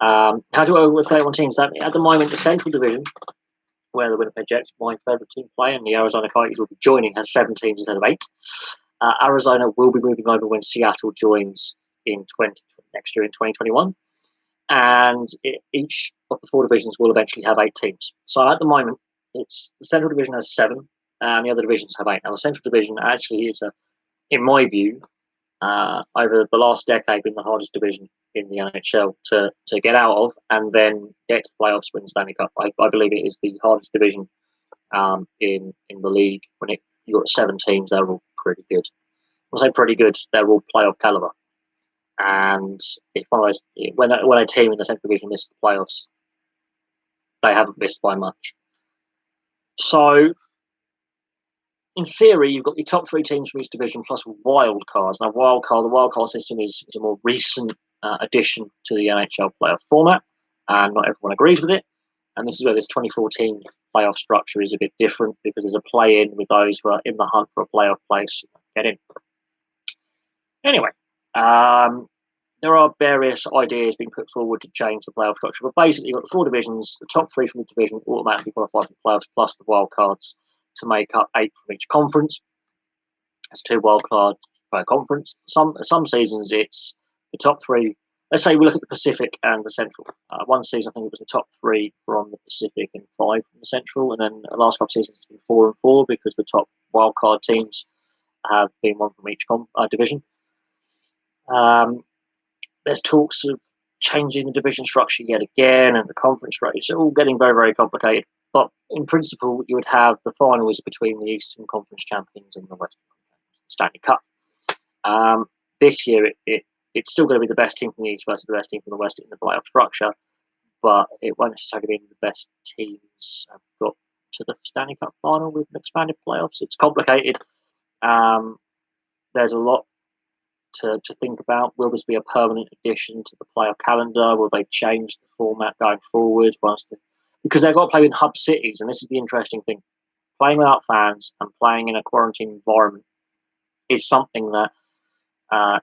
How do I with 31 teams? At the moment, the Central Division, where the Winnipeg Jets, my favourite team, play, and the Arizona Coyotes will be joining, has 7 teams instead of 8. Arizona will be moving over when Seattle joins next year in 2021. And each of the 4 divisions will eventually have 8 teams. So at the moment, it's the Central Division has 7, and the other divisions have 8. Now, the Central Division actually is, in my view, over the last decade, been the hardest division in the NHL to get out of and then get to the playoffs, win the Stanley Cup. I believe it is the hardest division in the league. When you've got 7 teams, they're all pretty good. When I say pretty good, they're all playoff caliber. And if one of those, when a team in the Central Division misses the playoffs, they haven't missed by much. So, in theory, you've got the top 3 teams from each division plus wild cards. Now, the wild card system is a more recent addition to the NHL playoff format, and not everyone agrees with it. And this is where this 2014 playoff structure is a bit different because there's a play-in with those who are in the hunt for a playoff place. Get in. Anyway, there are various ideas being put forward to change the playoff structure, but basically you've got the 4 divisions, the top 3 from each division automatically qualify for the playoffs, plus the wild cards to make up 8 from each conference. That's 2 wild cards per conference. Some seasons it's the top 3. Let's say we look at the Pacific and the Central. One season I think it was the top 3 from the Pacific and 5 from the Central, and then the last couple of seasons it's been 4 and 4 because the top wild card teams have been 1 from each division. There's talks of changing the division structure yet again and the conference structure. It's all getting very, very complicated. But in principle, you would have the finals between the Eastern Conference champions and the Western Stanley Cup. This year, it's still going to be the best team from the East versus the best team from the West in the playoff structure, but it won't necessarily be the best teams have got to the Stanley Cup final with an expanded playoffs. It's complicated. There's a lot to think about. Will this be a permanent addition to the playoff calendar? Will they change the format going forward? Because they've got to play in hub cities, and this is the interesting thing. Playing without fans and playing in a quarantine environment is something that, for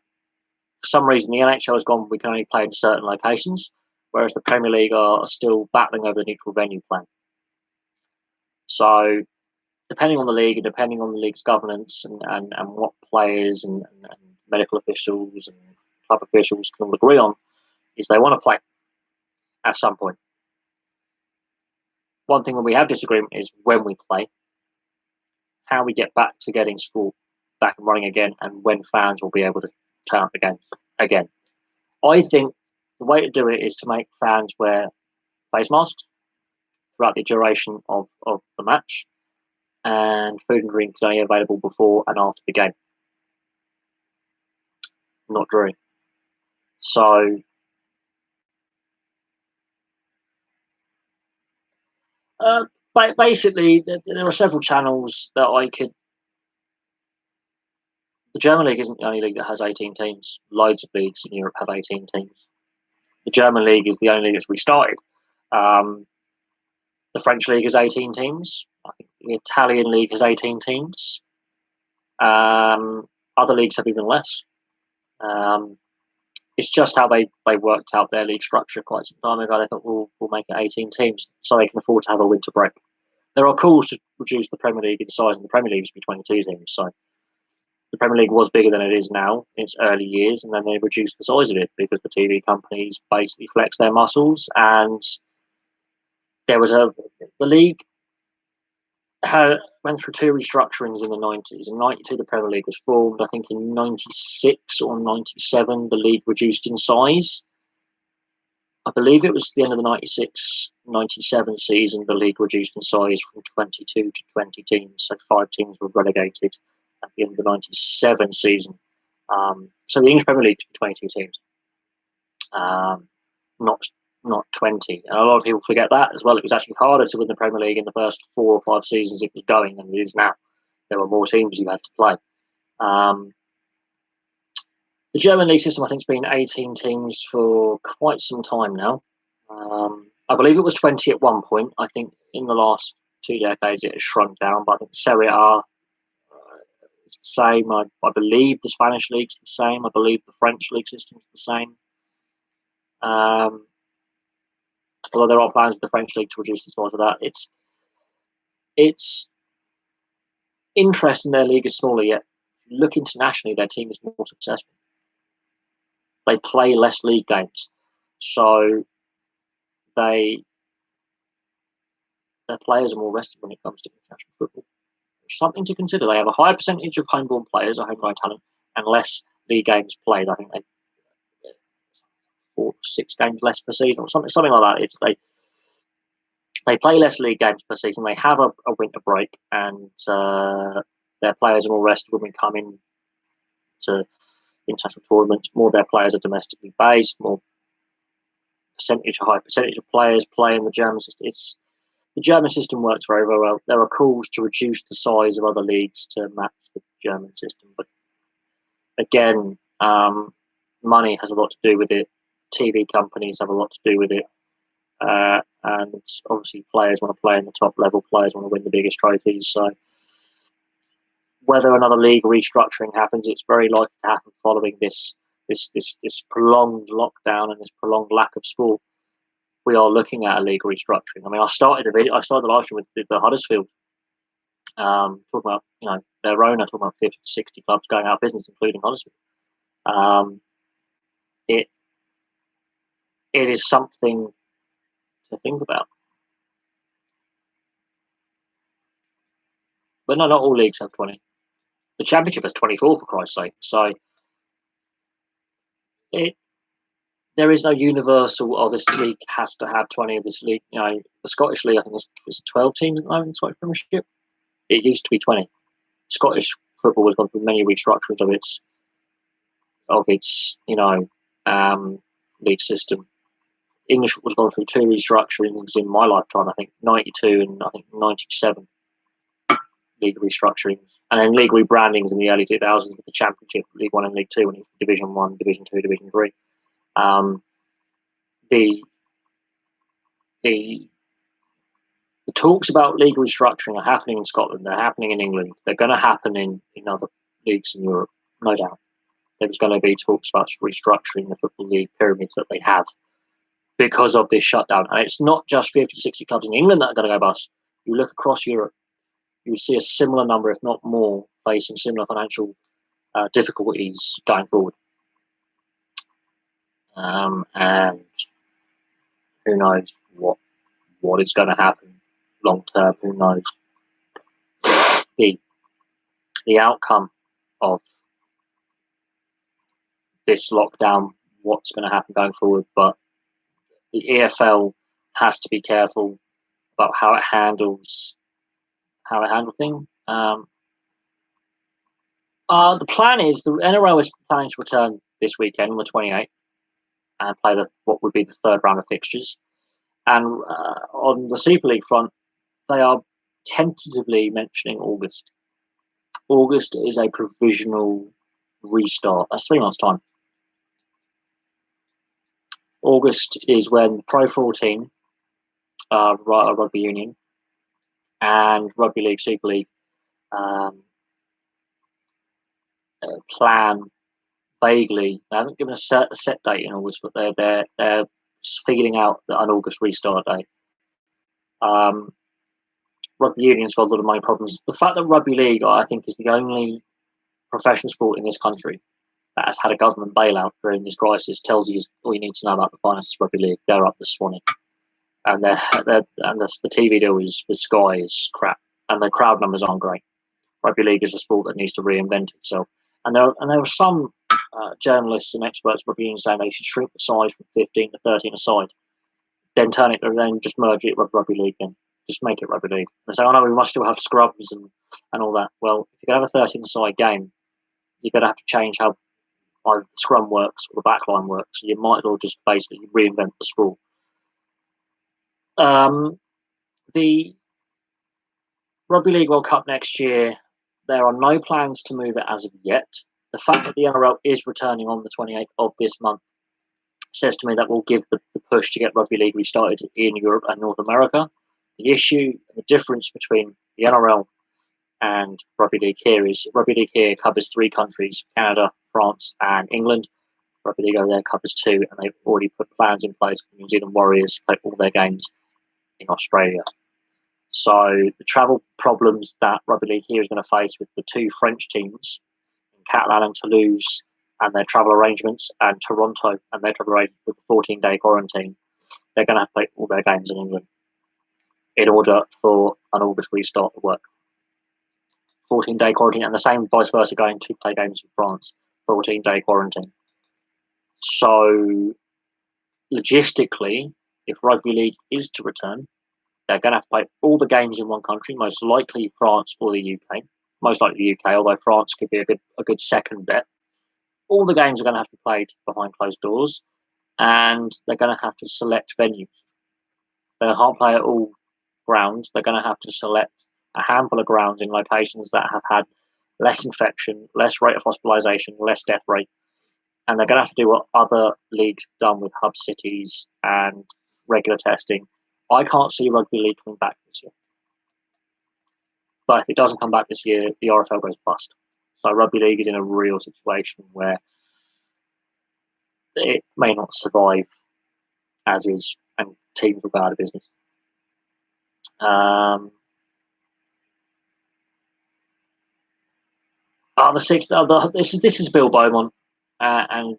some reason, the NHL has gone, we can only play in certain locations, whereas the Premier League are still battling over the neutral venue plan. So, depending on the league and depending on the league's governance and what players and medical officials and club officials can all agree on, is they want to play at some point. One thing when we have disagreement is when we play, how we get back to getting sport back and running again, and when fans will be able to turn up the games again. I think the way to do it is to make fans wear face masks throughout the duration of the match, and food and drink is only available before and after the game, not during. So basically, there are several channels that I could. The German league isn't the only league that has 18 teams. Loads of leagues in Europe have 18 teams. The German league is the only league that's restarted. The French league has 18 teams. I think the Italian league has 18 teams. Other leagues have even less. It's just how they worked out their league structure quite some time ago. They thought, we'll make it 18 teams so they can afford to have a winter break. There are calls to reduce the Premier League in size, and the Premier League used to be 22 teams. So the Premier League was bigger than it is now in its early years, and then they reduced the size of it because the TV companies basically flexed their muscles. And there was the league went through 2 restructurings in the 90s. In 92, the Premier League was formed. I think in 96 or 97, the league reduced in size. I believe it was the end of the 96-97 season, the league reduced in size from 22 to 20 teams. So 5 teams were relegated at the end of the 97 season. So the English Premier League is 22 teams. Not not 20. And a lot of people forget that as well. It was actually harder to win the Premier League in the first 4 or 5 seasons it was going than it is now. There were more teams you had to play. The German league system, I think, has been 18 teams for quite some time now. I believe it was 20 at one point. I think in the last 2 decades it has shrunk down, but I think Serie A is the same. I believe the Spanish league's the same. I believe the French league system's the same. Although there are plans with the French league to reduce the size of that. It's interesting their league is smaller, yet look internationally, their team is more successful. They play less league games, so their players are more rested when it comes to international football. Something to consider. They have a higher percentage of homeborn players, a homegrown talent, and less league games played. I think they 4 or 6 games less per season, or something like that. They play less league games per season. They have a winter break, and their players are more rested when we come in to international tournaments. More of their players are domestically based. More high percentage of players play in the German system. The German system works very, very well. There are calls to reduce the size of other leagues to match the German system, but again, money has a lot to do with it. TV companies have a lot to do with it, and obviously players want to play in the top level. Players want to win the biggest trophies. So whether another league restructuring happens, it's very likely to happen following this prolonged lockdown and this prolonged lack of sport. We are looking at a league restructuring. I mean, I started the live stream with the Huddersfield, talking about their owner, talking about 50 to 60 clubs going out of business, including Huddersfield. It is something to think about. But no, not all leagues have 20. The Championship has 24, for Christ's sake. So there is no universal, this league has to have 20 of this league. The Scottish League, I think it's 12 teams at the moment in the Scottish Premiership. It used to be 20. Scottish football has gone through many restructurings of its league system. English football's gone through 2 restructurings in my lifetime. I think 92 and I think 97 league restructurings, and then league rebrandings in the early 2000s with the Championship, League One and League Two, and Division One, Division Two, Division Three. The talks about league restructuring are happening in Scotland. They're happening in England. They're going to happen in other leagues in Europe, no doubt. There's going to be talks about restructuring the football league pyramids that they have because of this shutdown. And it's not just 50 to 60 clubs in England that are going to go bust. You look across Europe, you see a similar number, if not more, facing similar financial difficulties going forward. And who knows what is going to happen long term? Who knows the outcome of this lockdown? What's going to happen going forward? But the EFL has to be careful about how it handles things. The plan is the NRL is planning to return this weekend on the 28th and play what would be the 3rd round of fixtures. And on the Super League front, they are tentatively mentioning August. August is a provisional restart. That's 3 months' time. August is when the Pro 14, Rugby Union, and Rugby League, Super League plan vaguely. They haven't given a set date in August, but they're feeling out an August restart date. Rugby Union's got a lot of money problems. The fact that Rugby League, I think, is the only professional sport in this country that has had a government bailout during this crisis tells you all you need to know about the finances of Rugby League. They're up the Swanee, and the TV deal with Sky is crap, and the crowd numbers aren't great. Rugby League is a sport that needs to reinvent itself, and there are some journalists and experts Rugby Union saying they should shrink the size from 15 to 13 aside, then just merge it with Rugby League and just make it Rugby League. They say, oh no, we must still have scrubs and all that. Well, if you're going to have a 13-a-side game, you're going to have to change how the scrum works or the backline works. So you might as well just basically reinvent the sport. The Rugby League World Cup next year, there are no plans to move it as of yet. The fact that the NRL is returning on the 28th of this month says to me that will give the push to get Rugby League restarted in Europe and North America. The issue, the difference between the NRL and Rugby League here is Rugby League here covers 3 countries, Canada, France and England. Rugby League over there covers 2, and they've already put plans in place for New Zealand Warriors to play all their games in Australia. So the travel problems that Rugby League here is going to face with the 2 French teams, Catalan and Toulouse, and their travel arrangements, and Toronto and their travel arrangements with the 14-day quarantine, they're going to have to play all their games in England in order for an August restart to work. 14-day quarantine, and the same vice versa going to play games in France, 14-day quarantine. So logistically, if Rugby League is to return, they're going to have to play all the games in one country, most likely France or the UK. Most likely the UK, although France could be a good second bet. All the games are going to have to be played behind closed doors, and they're going to have to select venues. They can't play at all grounds. They're going to have to select a handful of grounds in locations that have had less infection, less rate of hospitalisation, less death rate. And they're going to have to do what other leagues have done with hub cities and regular testing. I can't see Rugby League coming back this year. But if it doesn't come back this year, the RFL goes bust. So Rugby League is in a real situation where it may not survive as is, and teams will go out of business. This is Bill Beaumont, and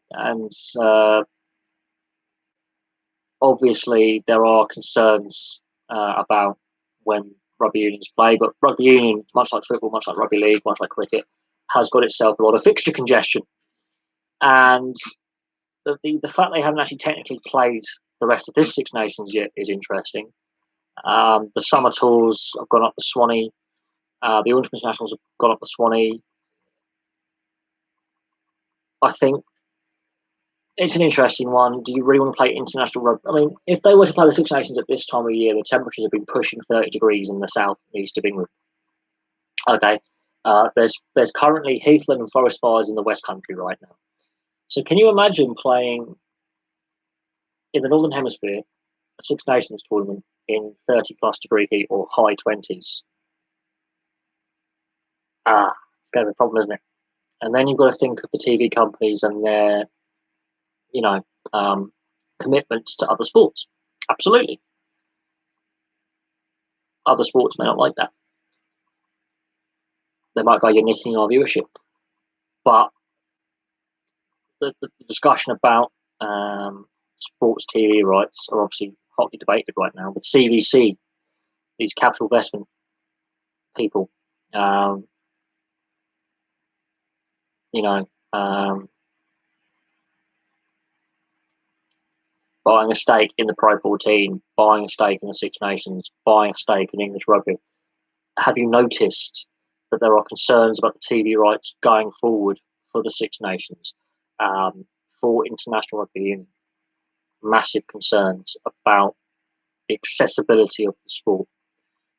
obviously there are concerns about when rugby unions play, but rugby union, much like football, much like rugby league, much like cricket, has got itself a lot of fixture congestion, and the fact they haven't actually technically played the rest of this Six Nations yet is interesting. The summer tours have gone up the Swanee. The Orange Internationals have gone up the Swanee. I think it's an interesting one. Do you really want to play international rugby? I mean, if they were to play the Six Nations at this time of year, the temperatures have been pushing 30 degrees in the south and east of England. Okay. There's currently heathland and forest fires in the West Country right now. So can you imagine playing in the Northern Hemisphere a Six Nations tournament in 30 plus degree heat or high 20s? It's going to be a problem, isn't it? And then you've got to think of the TV companies and their, commitments to other sports. Absolutely. Other sports may not like that. They might go, you're nicking our viewership. But the discussion about sports TV rights are obviously hotly debated right now with CVC, these capital investment people, buying a stake in the Pro 14, buying a stake in the Six Nations, buying a stake in English rugby. Have you noticed that there are concerns about the TV rights going forward for the Six Nations, for international rugby union? Massive concerns about the accessibility of the sport.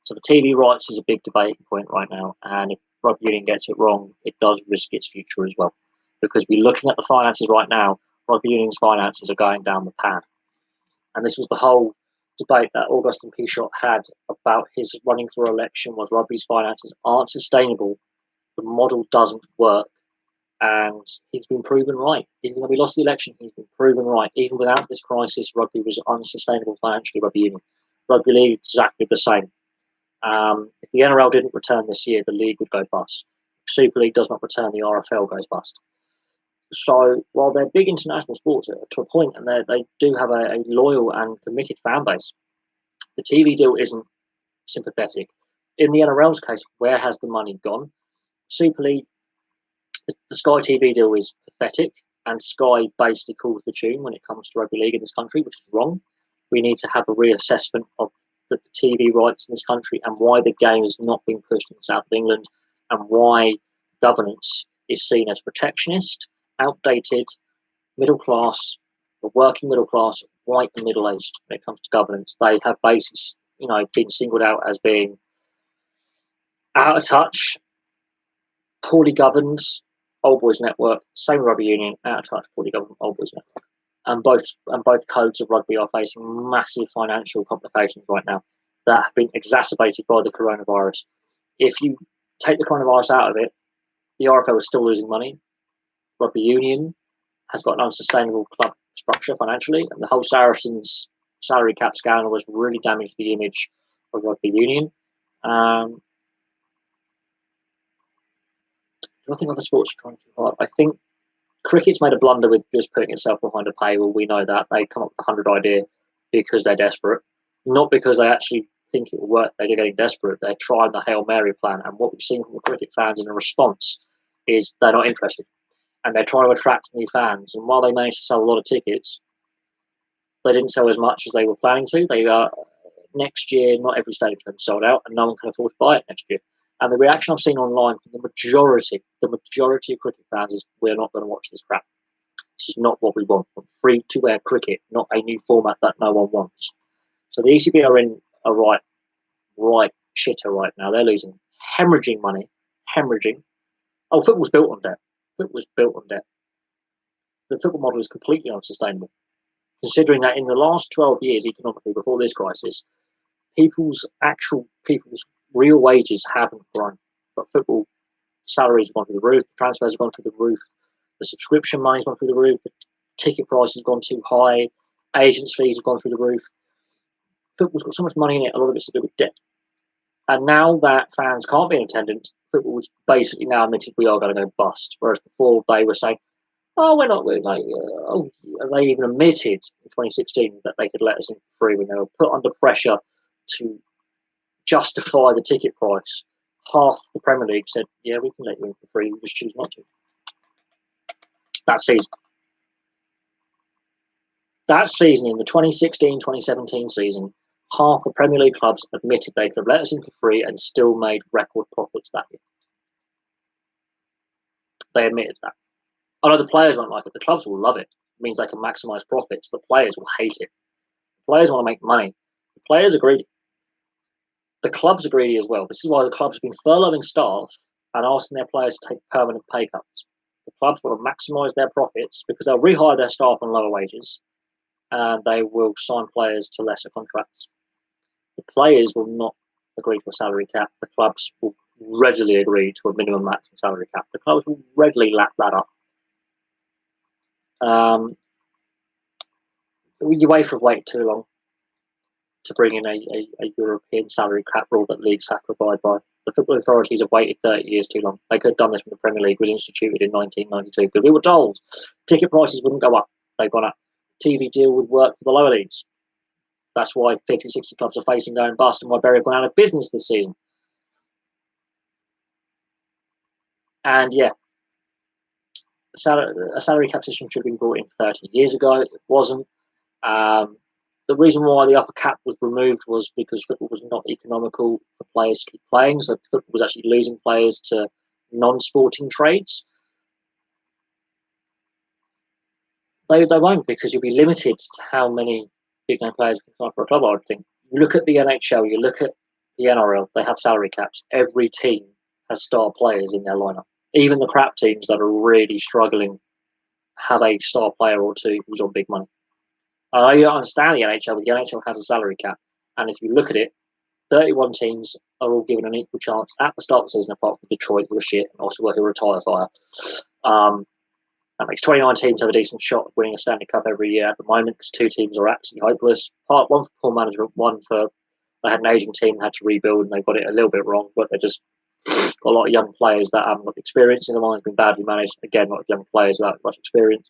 So the TV rights is a big debate point right now, and if rugby union gets it wrong, it does risk its future as well. Because we're looking at the finances right now, rugby union's finances are going down the pan. And this was the whole debate that Augustin Pichot had about his running for election, was rugby's finances aren't sustainable, the model doesn't work, and he's been proven right. Even though we lost the election, he's been proven right. Even without this crisis, rugby was unsustainable financially, rugby union. Rugby league, exactly the same. If the NRL didn't return this year, the league would go bust. If Super League does not return, the RFL goes bust. So while they're big international sports to a point, and they do have a loyal and committed fan base, the TV deal isn't sympathetic. In the NRL's case, where has the money gone? Super League, the Sky TV deal is pathetic, and Sky basically calls the tune when it comes to rugby league in this country, which is wrong. We need to have a reassessment of the TV rights in this country and why the game is not being pushed in the south of England, and why governance is seen as protectionist, outdated, middle class, the working middle class white and middle-aged when it comes to governance. They have basically, been singled out as being out of touch, poorly governed. Old Boys Network, same rugby union, out of touch, poorly governed Old Boys Network, and both codes of rugby are facing massive financial complications right now that have been exacerbated by the coronavirus. If you take the coronavirus out of it, the RFL is still losing money. Rugby union has got an unsustainable club structure financially, and the whole Saracens salary cap scandal has really damaged the image of rugby union. I think other sports are trying too hard. I think cricket's made a blunder with just putting itself behind a paywall. We know that. They come up with the 100 idea because they're desperate, not because they actually think it will work. They're getting desperate. They're trying the Hail Mary plan. And what we've seen from the cricket fans in a response is they're not interested. And they're trying to attract new fans. And while they managed to sell a lot of tickets, they didn't sell as much as they were planning to. They next year, not every stadium can be sold out, and no one can afford to buy it next year. And the reaction I've seen online from the majority of cricket fans is, we're not going to watch this crap. This is not what we want. We want free-to-air cricket, not a new format that no one wants. So the ECB are in a right shitter right now. They're losing hemorrhaging money. Oh, football's built on debt. Football's built on debt. The football model is completely unsustainable, considering that in the last 12 years economically before this crisis, people's real wages haven't grown, but football salaries have gone through the roof, the transfers have gone through the roof, the subscription money's gone through the roof, the ticket price has gone too high, agents' fees have gone through the roof. Football's got so much money in it, a lot of it's to do with debt. And now that fans can't be in attendance, football was basically now admitted we are going to go bust. Whereas before they were saying, "Oh, we're not." They even admitted in 2016 that they could let us in for free when they were put under pressure to justify the ticket price. Half the Premier League said, "Yeah, we can let you in for free. We just choose not to." That season, in the 2016-2017 season, half the Premier League clubs admitted they could have let us in for free and still made record profits that year. They admitted that. I know the players won't like it. The clubs will love it. It means they can maximise profits. The players will hate it. The players want to make money. The players are greedy. The clubs are greedy as well. This is why the clubs have been furloughing staff and asking their players to take permanent pay cuts. The clubs want to maximise their profits because they'll rehire their staff on lower wages, and they will sign players to lesser contracts. The players will not agree to a salary cap. The clubs will readily agree to a minimum maximum salary cap. The clubs will readily lap that up. UEFA have waited too long to bring in a European salary cap rule that leagues have to abide by. The football authorities have waited 30 years too long. They could have done this when the Premier League was instituted in 1992 because we were told ticket prices wouldn't go up. They've gone up. TV deal would work for the lower leagues. That's why 50, 60 clubs are facing going bust and why Bury have gone out of business this season. And yeah, a salary cap system should have been brought in 30 years ago. It wasn't. The reason why the upper cap was removed was because football was not economical for players to keep playing. So football was actually losing players to non-sporting trades. They won't, because you'll be limited to how many big name players can sign for a club, I would think. You look at the NHL, you look at the NRL, they have salary caps. Every team has star players in their lineup. Even the crap teams that are really struggling have a star player or two who's on big money. I understand the NHL, but the NHL has a salary cap. And if you look at it, 31 teams are all given an equal chance at the start of the season, apart from Detroit, who are shit, and also who retire fire. That makes 29 teams have a decent shot of winning a Stanley Cup every year at the moment, because 2 teams are absolutely hopeless. One for poor management, one for they had an aging team, had to rebuild, and they got it a little bit wrong, but they just got a lot of young players that haven't got experience in the one that's been badly managed. Again, a lot of young players without much experience.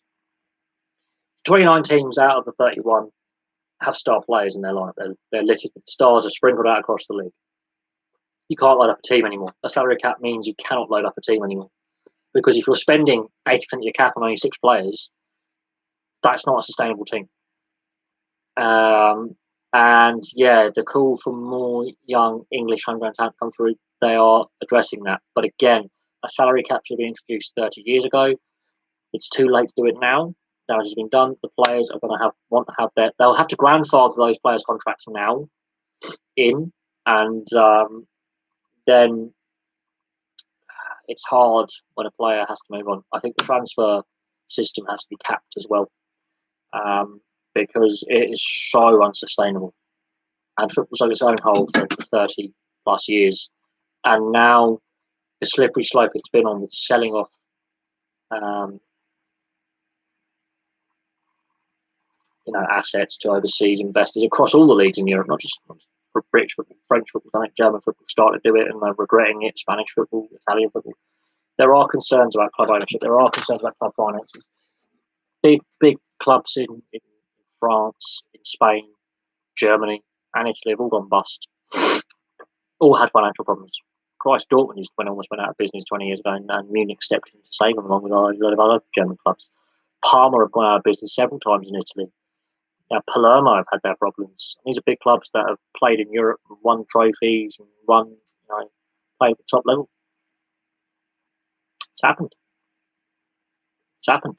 29 teams out of the 31 have star players in their lineup. They're littered with stars are sprinkled out across the league. You can't load up a team anymore. A salary cap means you cannot load up a team anymore. Because if you're spending 80% of your cap on only 6 players, that's not a sustainable team. And yeah, the call for more young English homegrown talent come through, they are addressing that. But again, a salary cap should be introduced 30 years ago. It's too late to do it now. damage has been done. The players are going to want to have they'll have to grandfather those players' contracts now in, and then it's hard when a player has to move on. I think the transfer system has to be capped as well, because it is so unsustainable. And football's on its own hole for 30 plus years, and now the slippery slope it's been on with selling off assets to overseas investors across all the leagues in Europe, not just British football, French football, I think German football started to do it and they're regretting it, Spanish football, Italian football. There are concerns about club ownership, there are concerns about club finances. Big clubs in France, in Spain, Germany, and Italy have all gone bust. All had financial problems. Christ, Dortmund almost went out of business 20 years ago, and Munich stepped in to save them along with a lot of other German clubs. Parma have gone out of business several times in Italy. Now, Palermo have had their problems. These are big clubs that have played in Europe, and won trophies, and played at the top level. It's happened. It's happened.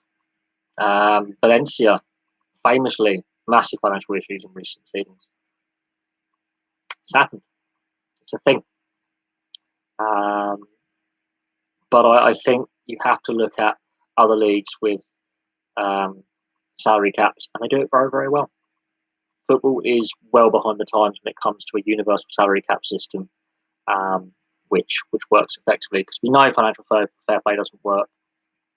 Valencia, famously, massive financial issues in recent seasons. It's happened. It's a thing. But I think you have to look at other leagues with salary caps, and they do it very, very well. Football is well behind the times when it comes to a universal salary cap system, which works effectively, because we know financial fair play doesn't work,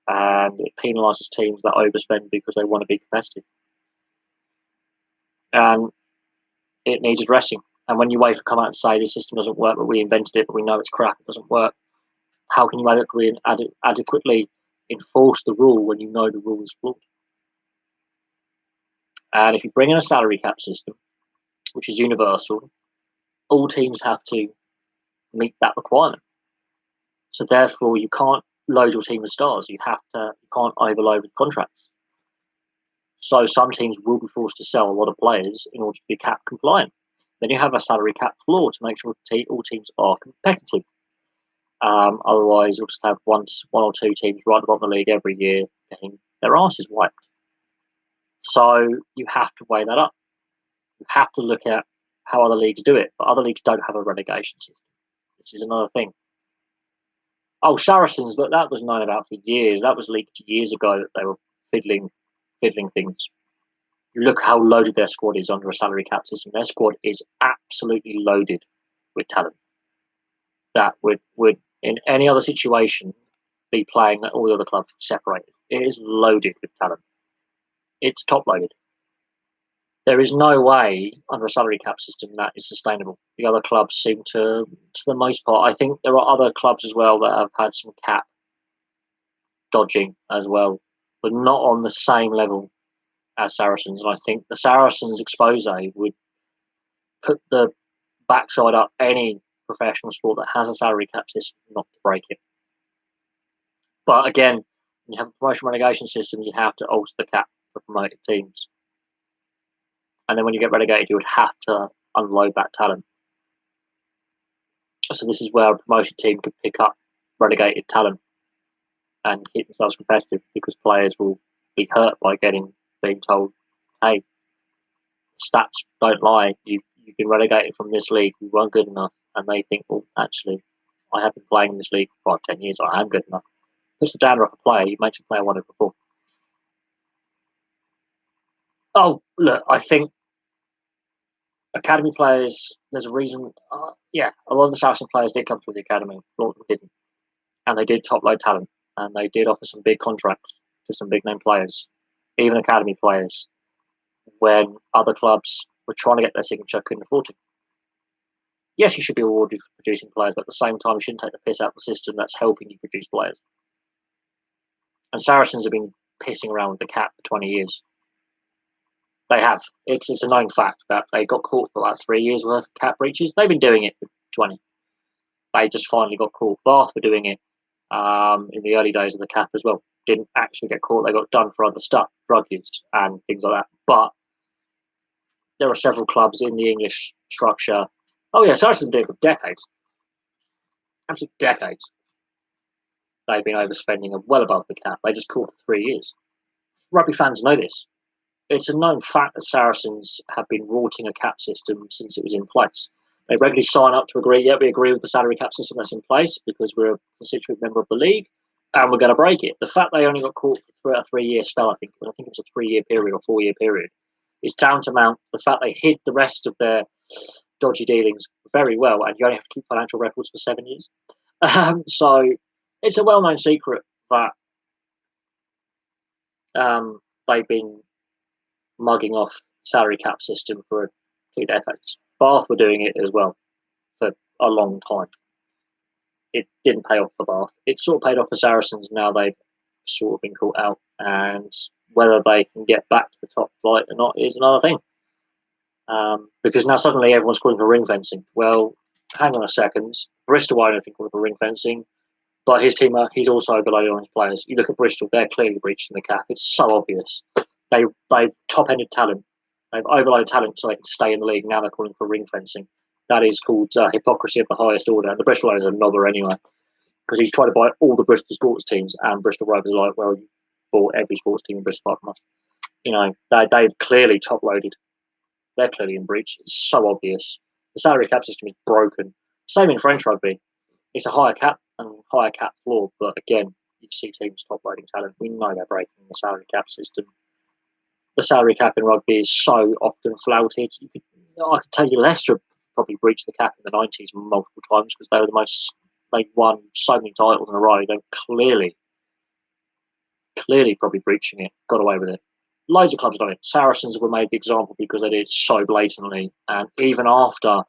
and it penalises teams that overspend because they want to be competitive. And it needs addressing. And when UEFA come out and say this system doesn't work, but we invented it, but we know it's crap, it doesn't work, how can you adequately enforce the rule when you know the rule is flawed? And if you bring in a salary cap system, which is universal, all teams have to meet that requirement. So therefore, you can't load your team with stars. You can't overload with contracts. So some teams will be forced to sell a lot of players in order to be cap compliant. Then you have a salary cap floor to make sure all teams are competitive. Otherwise, you'll just have one or two teams right at the bottom of the league every year getting their asses wiped. So you have to weigh that up. You have to look at how other leagues do it, but other leagues don't have a relegation system. This is another thing. Oh, Saracens, that was known about for years. That was leaked years ago that they were fiddling things. You look how loaded their squad is under a salary cap system. Their squad is absolutely loaded with talent. That would in any other situation be playing all the other clubs separated. It is loaded with talent. It's top loaded. There is no way under a salary cap system that is sustainable. The other clubs seem to the most part. I think there are other clubs as well that have had some cap dodging as well, but not on the same level as Saracens. And I think the Saracens expose would put the backside up any professional sport that has a salary cap system not to break it. But again, when you have a promotion relegation system, you have to alter the cap for promoted teams. And then when you get relegated, you would have to unload that talent. So this is where a promoted team could pick up relegated talent and keep themselves competitive, because players will be hurt by being told, hey, stats don't lie, you've been relegated from this league, you weren't good enough. And they think, well, actually, I have been playing in this league for 5-10 years, I am good enough. Puts the downer up a player, you makes a player want to perform. Oh, look, I think academy players, there's a reason. A lot of the Saracen players did come through the academy. A lot of them didn't. And they did top load talent. And they did offer some big contracts to some big name players, even academy players, when other clubs were trying to get their signature, couldn't afford to. Yes, you should be awarded for producing players, but at the same time, you shouldn't take the piss out of the system that's helping you produce players. And Saracens have been pissing around with the cap for 20 years. They have. It's a known fact that they got caught for like 3 years worth of cap breaches. They've been doing it for 20. They just finally got caught. Bath were doing it in the early days of the cap as well. Didn't actually get caught. They got done for other stuff, drug use and things like that. But there are several clubs in the English structure. Oh yeah, Saracens have been doing it for decades. Absolute decades. They've been overspending well above the cap. They just caught for 3 years. Rugby fans know this. It's a known fact that Saracens have been rorting a cap system since it was in place. They regularly sign up to agree, yeah, we agree with the salary cap system that's in place because we're a constituent member of the league and we're going to break it. The fact they only got caught for a 3-year spell, I think it was a 3-year period or 4-year period, is tantamount to the fact they hid the rest of their dodgy dealings very well, and you only have to keep financial records for 7 years. So it's a well-known secret that they've been mugging off salary cap system for 2 decades. Bath were doing it as well for a long time. It didn't pay off for Bath. It sort of paid off for Saracens. Now they've sort of been caught out, and whether they can get back to the top flight or not is another thing. Because now suddenly everyone's calling for ring fencing. Well, hang on a second. Bristol won't have been calling for ring fencing, but his team, he's also below on his players. You look at Bristol; they're clearly breaching the cap. It's so obvious. They've top-ended talent. They've overloaded talent so they can stay in the league. Now they're calling for ring fencing. That is called hypocrisy of the highest order. And the Bristol owners are knobber anyway, because he's trying to buy all the Bristol sports teams, and Bristol Rovers are like, well, you bought every sports team in Bristol apart from us. They've clearly top-loaded. They're clearly in breach. It's so obvious. The salary cap system is broken. Same in French rugby. It's a higher cap and higher cap floor, but again, you see teams top-loading talent. We know they're breaking the salary cap system. The salary cap in rugby is so often flouted. I could tell you Leicester probably breached the cap in the 90s multiple times because they were they won so many titles in a row. They're clearly probably breaching it, got away with it. Loads of clubs have done it. Saracens were made the example because they did it so blatantly. And even after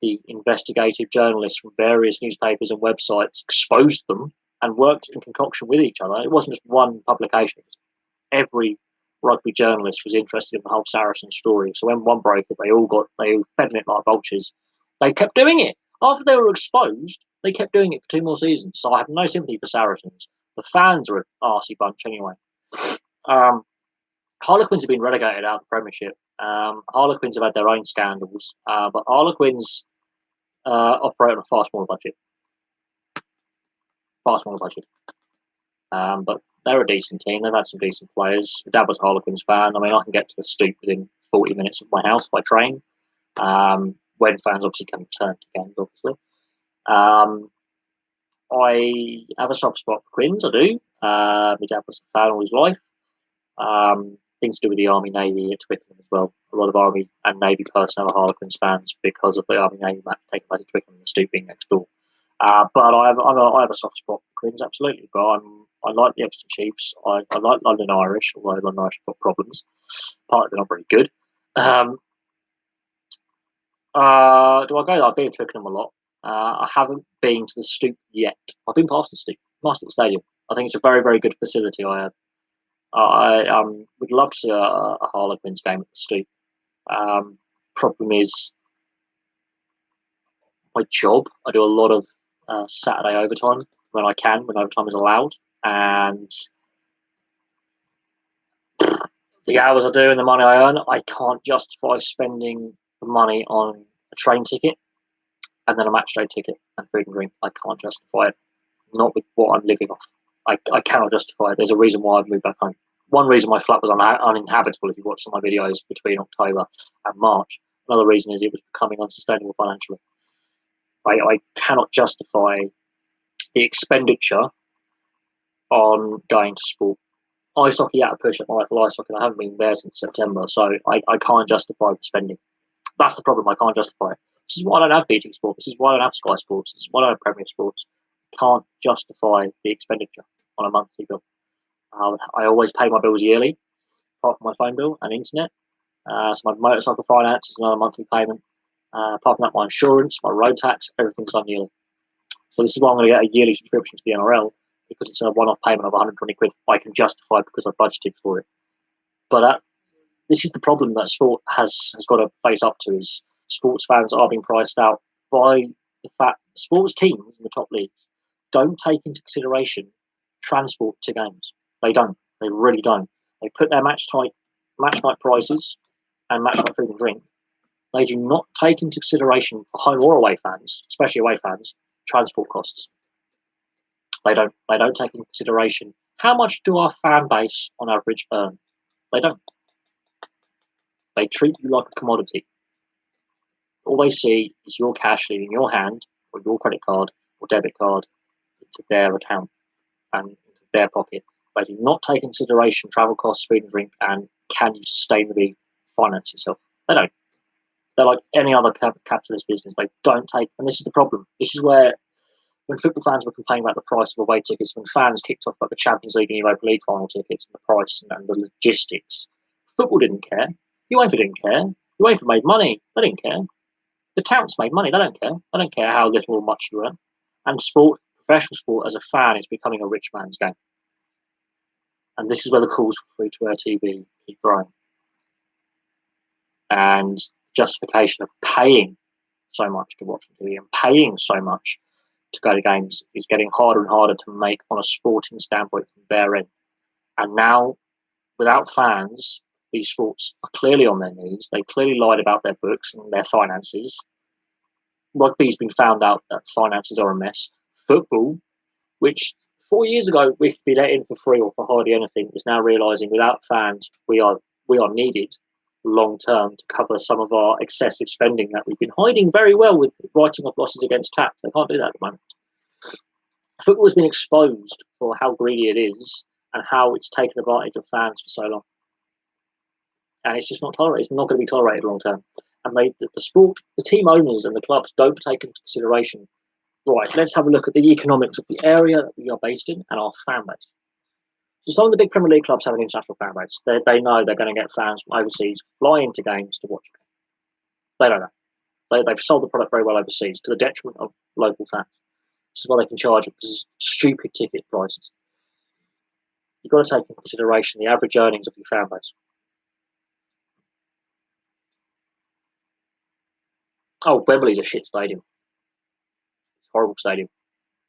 the investigative journalists from various newspapers and websites exposed them and worked in concoction with each other, it wasn't just one publication. Every rugby journalist was interested in the whole Saracen story. So when one broke it, they all fed on it like vultures. They kept doing it. After they were exposed, they kept doing it for 2 more seasons. So I have no sympathy for Saracens. The fans are an arsey bunch anyway. Harlequins have been relegated out of the Premiership. Harlequins have had their own scandals, but Harlequins operate on a far smaller budget. But they're a decent team. They've had some decent players. My dad was a Harlequins fan. I mean, I can get to the Stoop within 40 minutes of my house by train. When fans obviously can return to games, obviously. I have a soft spot for Quins, I do. My dad was a fan all his life. Things to do with the Army Navy at Twickenham as well. A lot of Army and Navy personnel are Harlequins fans because of the Army Navy match taken place at Twickenham and the Stoop being next door. But I have a soft spot for Quins, absolutely. But I like the Exeter Chiefs. I like London Irish, although London Irish have got problems. Partly they're not very good. Do I go there? I've been to Twickenham a lot. I haven't been to the Stoop yet. I've been past the Stoop, past the stadium. I think it's a very, very good facility. I would love to see a Harlequins game at the Stoop. Problem is my job. I do a lot of Saturday overtime when I can, when overtime is allowed, and the hours I do and the money I earn, I can't justify spending the money on a train ticket and then a match day ticket and food and drink. I can't justify it. Not with what I'm living off. I cannot justify it. There's a reason why I've moved back home. One reason my flat was uninhabitable, if you watch some of my videos between October and March. Another reason is it was becoming unsustainable financially. I cannot justify the expenditure on going to sport. Ice hockey out of push at Michael Ice Hockey, and I haven't been there since September, so I can't justify the spending. That's the problem. I can't justify it. This is why I don't have BT Sport. This is why I don't have Sky Sports. This is why I don't have Premier Sports. I can't justify the expenditure on a monthly bill. I always pay my bills yearly, apart from my phone bill and internet. So my motorcycle finance is another monthly payment. Apart from that, my insurance, my road tax, everything's done yearly. So this is why I'm going to get a yearly subscription to the NRL, because it's a one-off payment of 120 quid. I can justify because I budgeted for it. But this is the problem that sport has got to face up to, is sports fans are being priced out by the fact sports teams in the top leagues don't take into consideration transport to games. They don't. They really don't. They put their match night prices and match night food and drink. They do not take into consideration for home or away fans, especially away fans, transport costs. They don't take into consideration How much do our fan base on average earn? They don't. They treat you like a commodity. All they see is your cash leaving your hand or your credit card or debit card into their account and into their pocket. They do not take into consideration travel costs, food and drink, and can you sustainably finance yourself. They don't. They're like any other capitalist business. They don't take, and this is the problem. This is where, when football fans were complaining about the price of away tickets, when fans kicked off about the Champions League and Europa League final tickets and the price and the logistics, football didn't care. UEFA didn't care. UEFA made money. They didn't care. The touts made money. They don't care. They don't care how little or much you earn. And sport, professional sport, as a fan, is becoming a rich man's game. And this is where the calls for free-to-air TV keep growing. And justification of paying so much to watch TV and paying so much to go to games is getting harder and harder to make on a sporting standpoint from their end. And now, without fans, these sports are clearly on their knees. They clearly lied about their books and their finances. Rugby's been found out that finances are a mess. Football, which 4 years ago we could be let in for free or for hardly anything, is now realising without fans we are needed long term to cover some of our excessive spending that we've been hiding very well with writing off losses against tax. They can't do that at the moment. Football has been exposed for how greedy it is and how it's taken advantage of fans for so long. And it's just not tolerated. It's not going to be tolerated long term. And the sport, the team owners and the clubs don't take into consideration, right, let's have a look at the economics of the area that we are based in and our fan base. So some of the big Premier League clubs have an international fan base. They know they're going to get fans from overseas fly into games to watch games. They don't know. They've sold the product very well overseas to the detriment of local fans. This is why they can charge stupid ticket prices. You've got to take into consideration the average earnings of your fan base. Oh, Wembley's a shit stadium. It's a horrible stadium.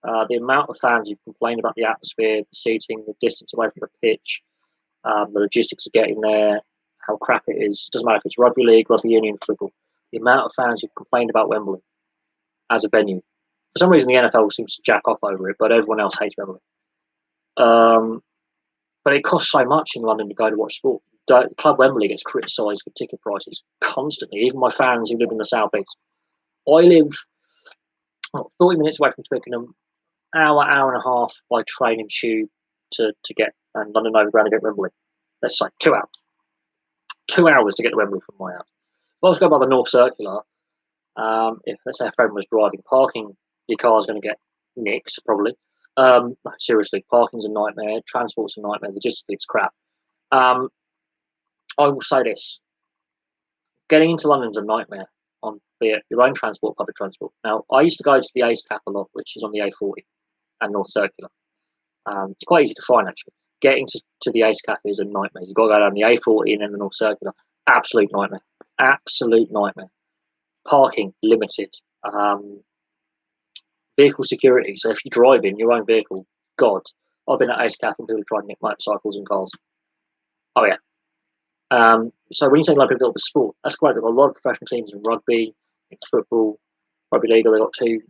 The amount of fans who complain about the atmosphere, the seating, the distance away from the pitch, the logistics of getting there, how crap it is. It doesn't matter if it's rugby league, rugby union, football. The amount of fans who complained about Wembley as a venue. For some reason, the NFL seems to jack off over it, but everyone else hates Wembley. But it costs so much in London to go to watch sport. Club Wembley gets criticised for ticket prices constantly, even by fans who live in the southeast. I live 40 minutes away from Twickenham, hour and a half by train and tube to get London Overground to get Wembley. Let's say 2 hours. 2 hours to get to Wembley from my house. If I was going by the North Circular, if let's say a friend was driving, parking your car's going to get nicked probably. Seriously, parking's a nightmare, transport's a nightmare, logistically it's crap. I will say this: getting into London's a nightmare on be it your own transport, public transport. Now, I used to go to the Ace Cap a lot, which is on the A40 and North Circular. It's quite easy to find actually. Getting to the Ace Cafe is a nightmare. You've got to go down the A40 and then the North Circular. Absolute nightmare. Absolute nightmare. Parking limited. Vehicle security. So if you drive in your own vehicle, God, I've been at Ace Cafe and people tried to nick motorcycles and cars. Oh yeah. So when you say like people the sport, that's great. They've got a lot of professional teams in rugby, in football, rugby league. They've got two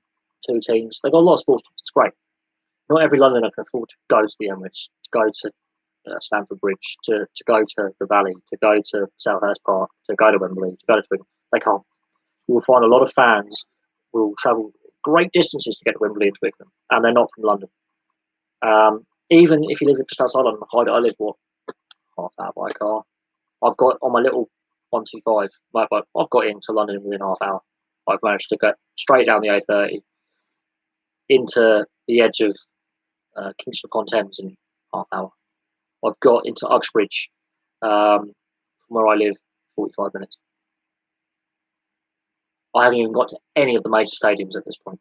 teams. They've got a lot of sports. It's great. Not every Londoner can afford to go to the Emirates, to go to Stamford Bridge, to go to the Valley, to go to Selhurst Park, to go to Wembley, to go to Twickenham. They can't. You will find a lot of fans will travel great distances to get to Wembley and Twickenham, and they're not from London. Even if you live just outside London, I live half hour by car. I've got on my little 125, I've got into London within half hour. I've managed to get straight down the A30 into the edge of Kingston upon Thames in half hour. I've got into Uxbridge from where I live 45 minutes. I haven't even got to any of the major stadiums at this point.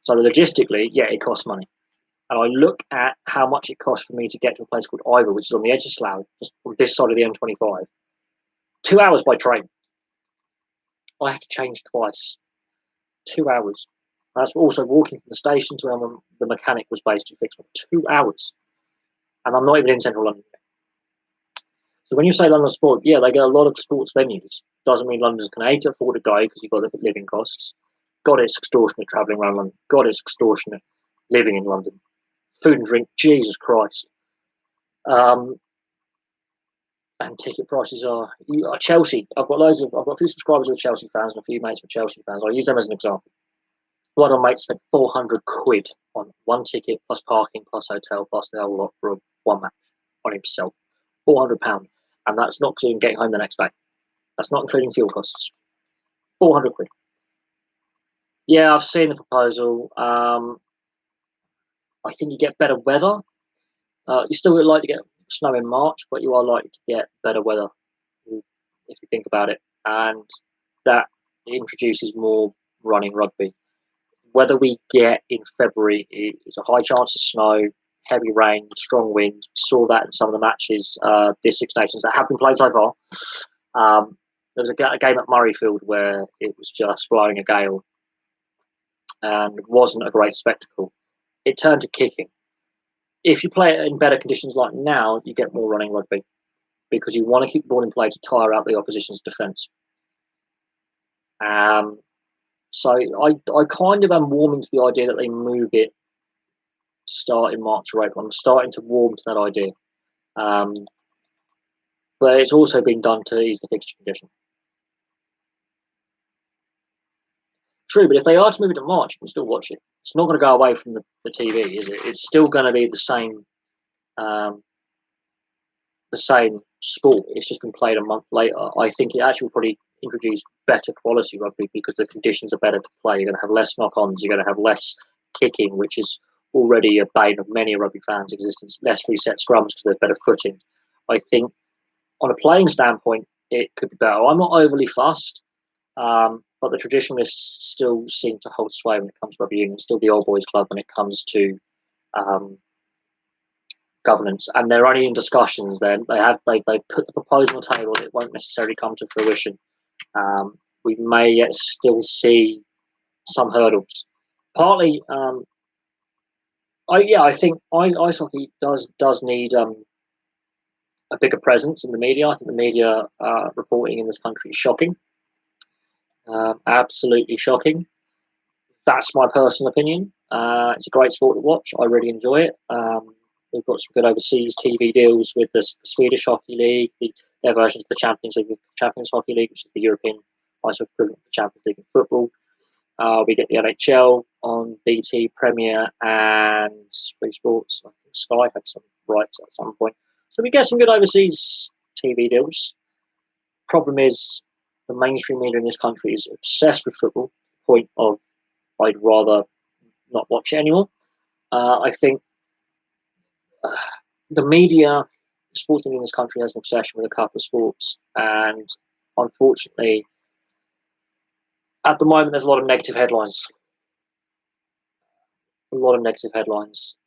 So logistically, yeah, it costs money. And I look at how much it costs for me to get to a place called Ivor, which is on the edge of Slough, just on this side of the M25. 2 hours by train. I have to change twice. 2 hours. That's also walking from the station to where the mechanic was based to fix me. 2 hours. And I'm not even in central London. So when you say London sport, yeah, they get a lot of sports venues. Doesn't mean Londoners can afford to go because you've got to look at living costs. God, it's extortionate travelling around London. God, it's extortionate living in London. Food and drink, Jesus Christ. And ticket prices are Chelsea. I've got a few subscribers who are Chelsea fans and a few mates who are Chelsea fans. I'll use them as an example. One of my mates spent 400 quid on one ticket plus parking plus hotel plus the whole lot for one match on himself. £400, and that's not including getting home the next day. That's not including fuel costs. 400 quid. Yeah, I've seen the proposal. I think you get better weather. You still would like to get snow in March, but you are likely to get better weather if you think about it, and that introduces more running rugby. Whether we get in February is a high chance of snow, heavy rain, strong winds. We saw that in some of the matches this Six Nations that have been played so far. There was a game at Murrayfield where it was just blowing a gale and it wasn't a great spectacle. It turned to kicking. If you play it in better conditions like now, you get more running rugby because you want to keep the ball in play to tire out the opposition's defence. So I kind of am warming to the idea that they move it to start in March or April. I'm starting to warm to that idea. But it's also been done to ease the fixture condition. True, but if they are to move it to March, you can still watch it. It's not going to go away from the TV, is it? It's still going to be the same sport. It's just been played a month later. I think it actually will probably introduce better quality rugby because the conditions are better to play. You're going to have less knock-ons. You're going to have less kicking, which is already a bane of many rugby fans' existence. Less reset scrums because there's better footing. I think on a playing standpoint, it could be better. I'm not overly fussed, but the traditionalists still seem to hold sway when it comes to rugby union. Still the old boys club when it comes to governance, and they're only in discussions. Then they put the proposal on the table. It won't necessarily come to fruition. We may yet still see some hurdles. Partly, I think ice hockey does need a bigger presence in the media. I think the media reporting in this country is shocking, absolutely shocking. That's my personal opinion. It's a great sport to watch. I really enjoy it. We've got some good overseas TV deals with the Swedish Hockey League, their versions of the Champions League, the Champions Hockey League, which is the European ice hockey equivalent of the Champions League in football. We get the NHL on BT, Premier, and Free Sports. I think Sky had some rights at some point. So we get some good overseas TV deals. Problem is, the mainstream media in this country is obsessed with football, to the point of I'd rather not watch it anymore. I think the media, the sports media in this country has an obsession with a couple of sports, and unfortunately, at the moment, there's a lot of negative headlines.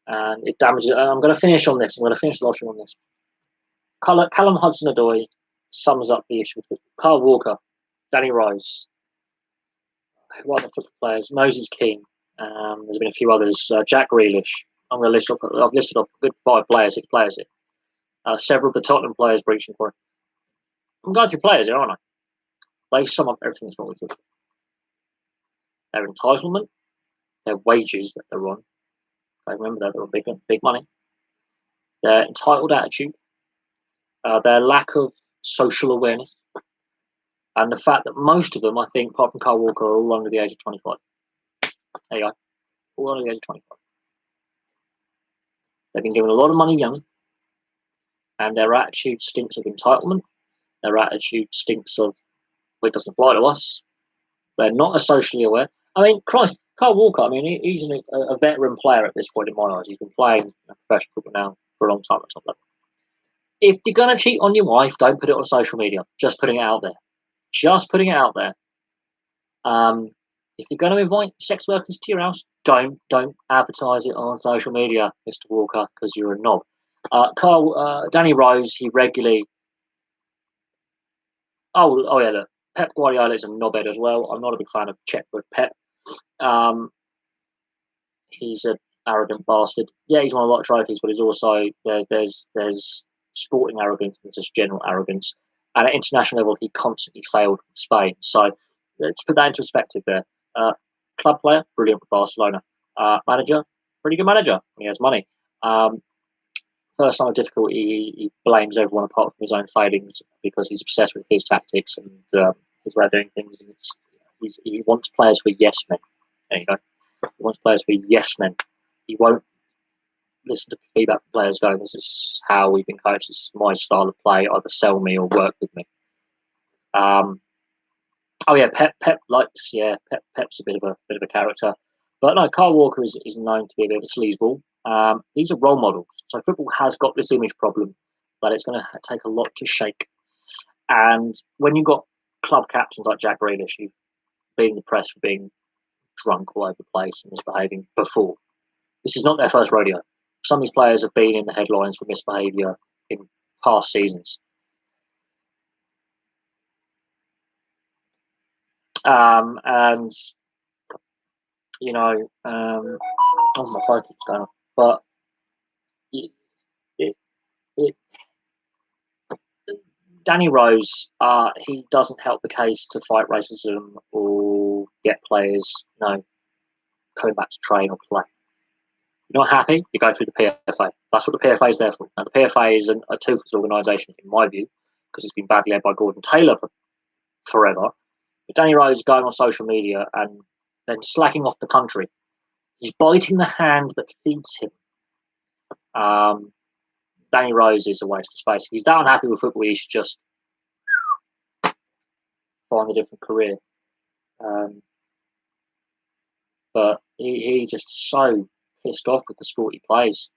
And it damages. I'm going to finish on this. I'm going to finish the last one on this. Callum Hudson-Odoi sums up the issue with Kyle Walker, Danny Rose, who are the football players? Moses Keane. There's been a few others. Jack Grealish. I've listed off a good 6 players here. Several of the Tottenham players breaching for it. I'm going through players here, aren't I? They sum up everything that's wrong with football. Their entitlement, their wages that they're on. I remember that they're on big money. Their entitled attitude, their lack of social awareness, and the fact that most of them, I think, apart from Kyle Walker, are all under the age of 25. There you go. All under the age of 25. They've been given a lot of money young, and their attitude stinks of entitlement. Their attitude stinks of, well, it doesn't apply to us. They're not as socially aware. I mean, Christ, Kyle Walker, I mean, he's a veteran player at this point in my eyes. He's been playing professional football now for a long time at top level. If you're going to cheat on your wife, don't put it on social media. Just putting it out there. Just putting it out there. If you're going to invite sex workers to your house, don't advertise it on social media, Mr. Walker, because you're a knob. Danny Rose, he regularly. Oh yeah, look, Pep Guardiola is a knobhead as well. I'm not a big fan of Checkwood Pep. He's an arrogant bastard. Yeah, he's won a lot of trophies, but he's also there's sporting arrogance and there's just general arrogance. And at international level, he constantly failed with Spain. So to put that into perspective, there, club player, brilliant with Barcelona. Manager, pretty good manager. He has money. First sign of difficulty, he blames everyone apart from his own failings because he's obsessed with his tactics and his way of doing things. And he wants players who are yes men. There you go. He wants players who are yes men. He won't listen to feedback from players going, this is how we've been coached, this is my style of play, either sell me or work with me. Pep's a bit of a character. But no, Kyle Walker is known to be a bit of a sleazeball. These are role models. So football has got this image problem that it's going to take a lot to shake. And when you've got club captains like Jack Grealish, who've been in the press for being drunk all over the place and misbehaving before, this is not their first rodeo. Some of these players have been in the headlines for misbehaviour in past seasons. And you know, my phone keeps going off, but Danny Rose, he doesn't help the case to fight racism or get players, coming back to train or play. You're not happy, you go through the PFA. That's what the PFA is there for. Now, the PFA is a toothless organisation, in my view, because it's been badly led by Gordon Taylor for forever. But Danny Rose going on social media and then slacking off the country, he's biting the hand that feeds him. Danny Rose is a waste of space. If he's that unhappy with football, he should just find a different career. But he just so pissed off with the sport he plays.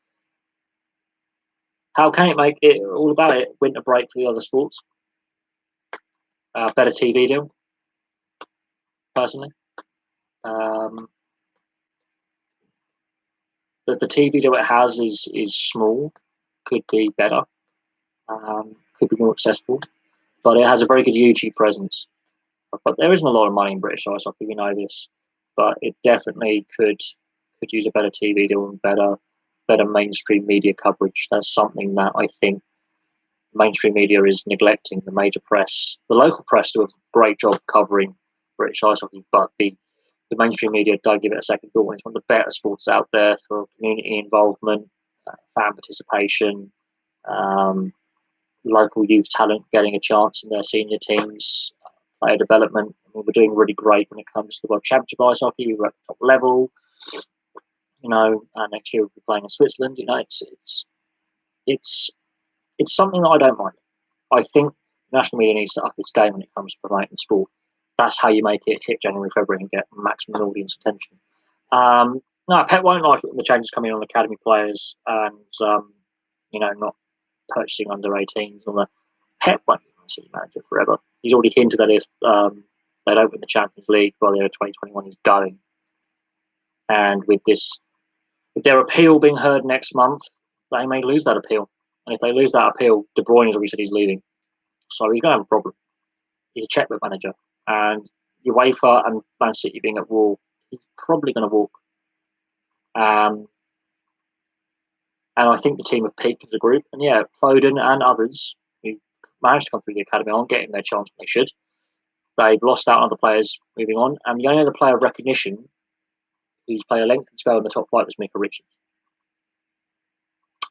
How can it make it all about it? Winter break for the other sports. Better TV deal, personally. The TV deal it has is small, could be better, could be more accessible, but it has a very good YouTube presence. But there isn't a lot of money in British ice hockey, we know this, but it definitely could use a better TV deal and better mainstream media coverage. That's something that I think mainstream media is neglecting. The major press, the local press, do a great job covering British ice hockey, but the mainstream media don't give it a second thought. It's one of the better sports out there for community involvement, fan participation, local youth talent getting a chance in their senior teams, player development. I mean, we're doing really great when it comes to the World Championship ice hockey. We're at the top level. Next year we'll be playing in Switzerland. It's something that I don't mind. I think national media needs to up its game when it comes to promoting sport. That's how you make it hit January, February and get maximum audience attention. Pep won't like it when the changes coming on academy players and not purchasing under 18s. Pep won't be a city manager forever. He's already hinted that if they don't win the Champions League by the year 2021, he's going. And with their appeal being heard next month, they may lose that appeal. And if they lose that appeal, De Bruyne has already said he's leaving. So he's going to have a problem. He's a checkbook manager. And UEFA and Man City being at war, he's probably going to walk. And I think the team have peaked as a group. And yeah, Foden and others who managed to come through the academy aren't getting their chance when they should. They've lost out on other players moving on. And the only other player of recognition who's played a lengthy spell in the top flight was Micah Richards.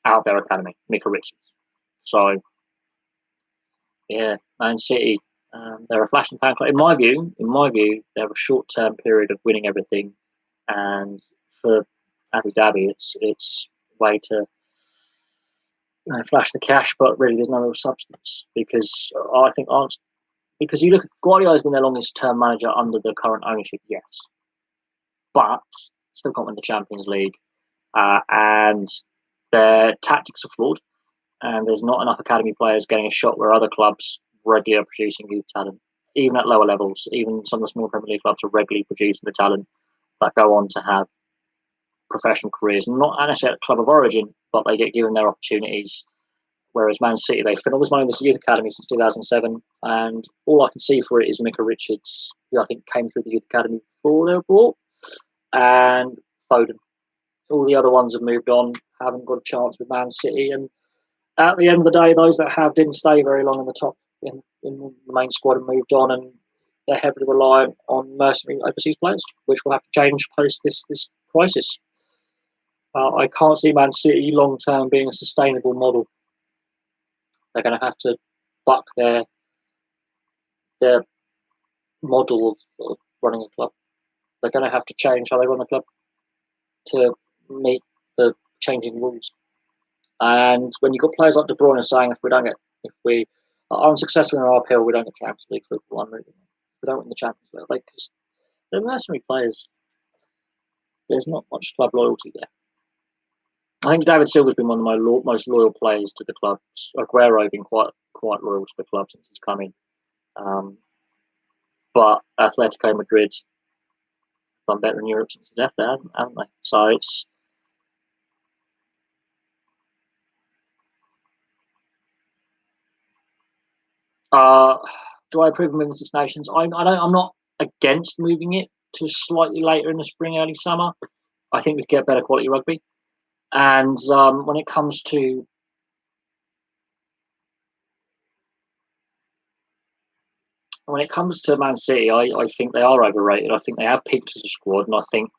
Out of their academy, Micah Richards. So, yeah, Man City, they're a flash in the pan. In my view, they have a short-term period of winning everything, and for Abu Dhabi, it's a way to flash the cash, but really there's no real substance because because you look at Guardiola's been their longest-term manager under the current ownership, yes, but still can't win the Champions League, and their tactics are flawed. And there's not enough academy players getting a shot where other clubs regularly are producing youth talent. Even at lower levels, even some of the small Premier League clubs are regularly producing the talent that go on to have professional careers. Not necessarily at club of origin, but they get given their opportunities. Whereas Man City, they've spent all this money in this youth academy since 2007, and all I can see for it is Micah Richards, who I think came through the youth academy before they were bought, and Foden. All the other ones have moved on, haven't got a chance with Man City, and at the end of the day, those that have didn't stay very long in the top in the main squad and moved on, and they're heavily reliant on mercenary overseas players, which will have to change post this crisis. I can't see Man City long term being a sustainable model. They're going to have to buck their model of running a club. They're going to have to change how they run a club to meet the changing rules. And when you've got players like De Bruyne saying, if we are unsuccessful in our appeal, we don't get Champions League football. I'm moving on. We don't win the Champions League. Because they're mercenary players. There's not much club loyalty there. I think David Silva's been one of my most loyal players to the club. Aguero been quite loyal to the club since he's come in. But Atletico Madrid done better in Europe since he left there, haven't they? So it's do I approve of moving Six Nations? I'm not against moving it to slightly later in the spring, early summer. I think we get better quality rugby. And when it comes to Man City, I think they are overrated. I think they have peaked as a squad, and I think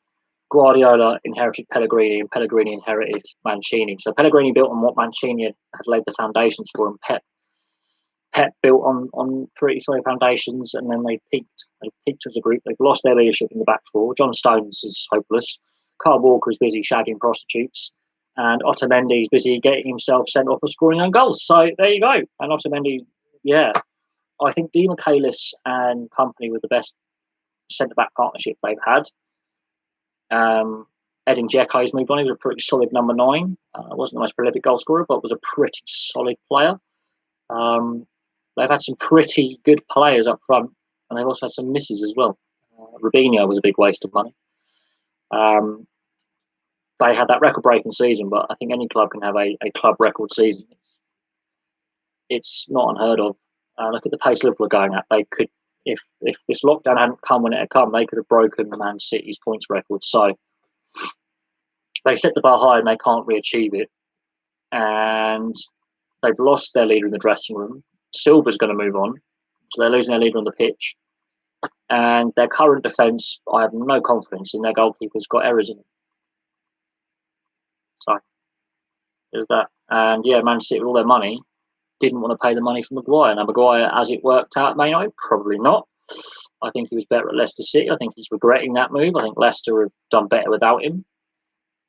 Guardiola inherited Pellegrini, and Pellegrini inherited Mancini. So Pellegrini built on what Mancini had laid the foundations for, and Pep built on pretty solid foundations, and then they peaked. They peaked as a group. They've lost their leadership in the back four. John Stones is hopeless. Kyle Walker is busy shagging prostitutes. And Otamendi is busy getting himself sent off for scoring own goals. So there you go. And Otamendi, yeah. I think Di Michaelis and company were the best centre-back partnership they've had. Edin Dzeko's moved on. He was a pretty solid number 9. Wasn't the most prolific goal scorer, but was a pretty solid player. They've had some pretty good players up front, and they've also had some misses as well. Robinho was a big waste of money. They had that record-breaking season, but I think any club can have a club record season. It's not unheard of. Look at the pace Liverpool are going at. They could, if this lockdown hadn't come when it had come, they could have broken Man City's points record. So they set the bar high and they can't re-achieve it. And they've lost their leader in the dressing room. Silva's going to move on, so they're losing their leader on the pitch. And their current defence, I have no confidence in. Their goalkeeper's got errors in it. So there's that. And yeah, Man City, with all their money, didn't want to pay the money for Maguire. Now, Maguire, as it worked out, Man United, probably not. I think he was better at Leicester City. I think he's regretting that move. I think Leicester have done better without him.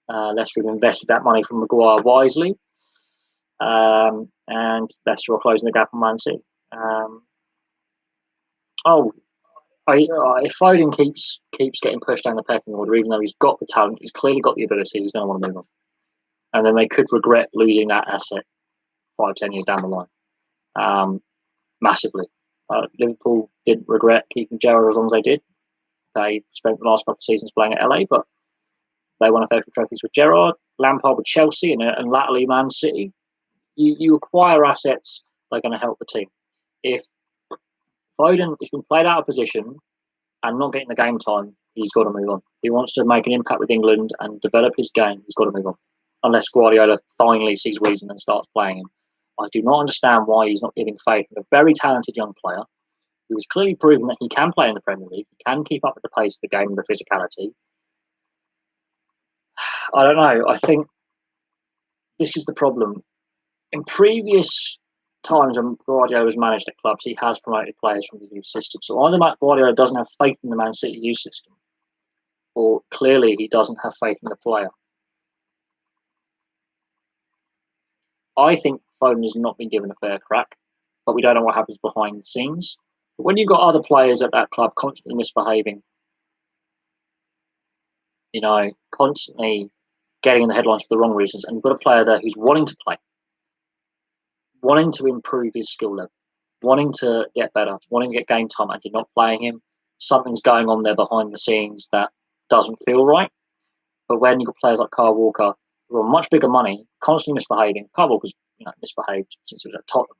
Leicester have invested that money from Maguire wisely. And Leicester are closing the gap on Man City. If Foden keeps getting pushed down the pecking order, even though he's got the talent, he's clearly got the ability, he's going to want to move on. And then they could regret losing that asset 5-10 years down the line, massively. Liverpool didn't regret keeping Gerrard as long as they did. They spent the last couple of seasons playing at LA, but they won a fair few trophies with Gerrard, Lampard with Chelsea, and latterly Man City. You acquire assets that are going to help the team. If Foden has been played out of position and not getting the game time, he's got to move on. If he wants to make an impact with England and develop his game, he's got to move on. Unless Guardiola finally sees reason and starts playing him. I do not understand why he's not giving faith in a very talented young player who has clearly proven that he can play in the Premier League, he can keep up with the pace of the game and the physicality. I don't know. I think this is the problem. In previous times when Guardiola has managed at clubs, he has promoted players from the youth system. So either Guardiola doesn't have faith in the Man City youth system, or clearly he doesn't have faith in the player. I think Foden has not been given a fair crack, but we don't know what happens behind the scenes. But when you've got other players at that club constantly misbehaving, constantly getting in the headlines for the wrong reasons, and you've got a player there who's wanting to play, wanting to improve his skill level, wanting to get better, wanting to get game time, and you're not playing him, something's going on there behind the scenes that doesn't feel right. But when you've got players like Kyle Walker, who are much bigger money, constantly misbehaving, Kyle Walker's misbehaved since he was at Tottenham.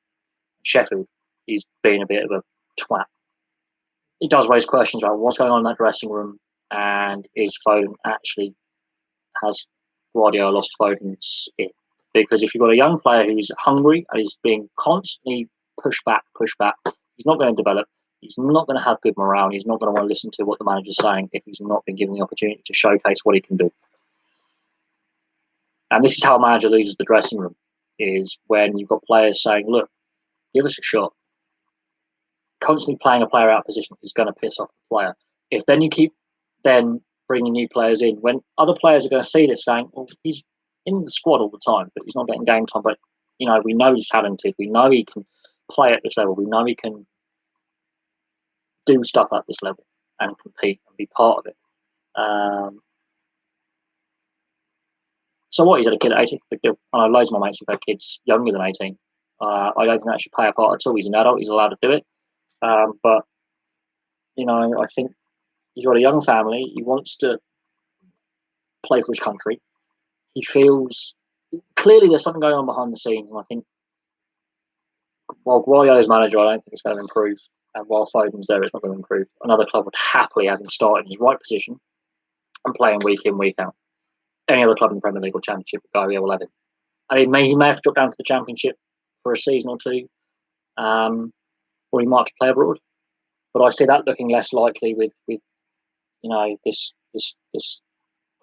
Sheffield, he's been a bit of a twat. It does raise questions about what's going on in that dressing room, and is Foden actually, has Guardiola lost Foden's it? Because if you've got a young player who's hungry and is being constantly pushed back, he's not going to develop. He's not going to have good morale. He's not going to want to listen to what the manager's saying if he's not been given the opportunity to showcase what he can do. And this is how a manager loses the dressing room, is when you've got players saying, look, give us a shot. Constantly playing a player out of position is going to piss off the player. If then you keep then bringing new players in, when other players are going to see this going, well, he's in the squad all the time, but he's not getting game time. But, we know he's talented. We know he can play at this level. We know he can do stuff at this level and compete and be part of it. So what, he's had a kid at 18? Big deal. I know loads of my mates who've had kids younger than 18. I don't think that should play a part at all. He's an adult. He's allowed to do it. But, I think he's got a young family. He wants to play for his country. He feels clearly there's something going on behind the scenes. And I think while Guardiola's manager, I don't think it's going to improve. And while Foden's there, it's not going to improve. Another club would happily have him start in his right position and playing week in, week out. Any other club in the Premier League or Championship would go, yeah, we'll have him. I mean, he may have to drop down to the Championship for a season or two, or he might have to play abroad. But I see that looking less likely with this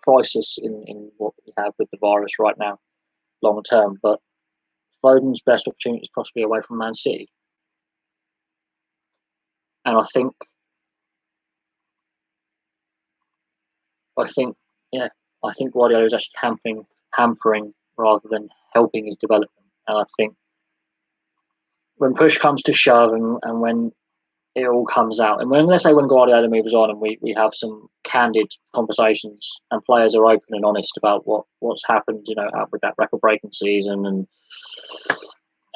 crisis in what we have with the virus right now, long term. But Foden's best opportunity is possibly away from Man City, and I think Guardiola is actually hampering rather than helping his development. And I think when push comes to shove, and when it all comes out, and when Guardiola moves on, and we have some candid conversations, and players are open and honest about what's happened, with that record-breaking season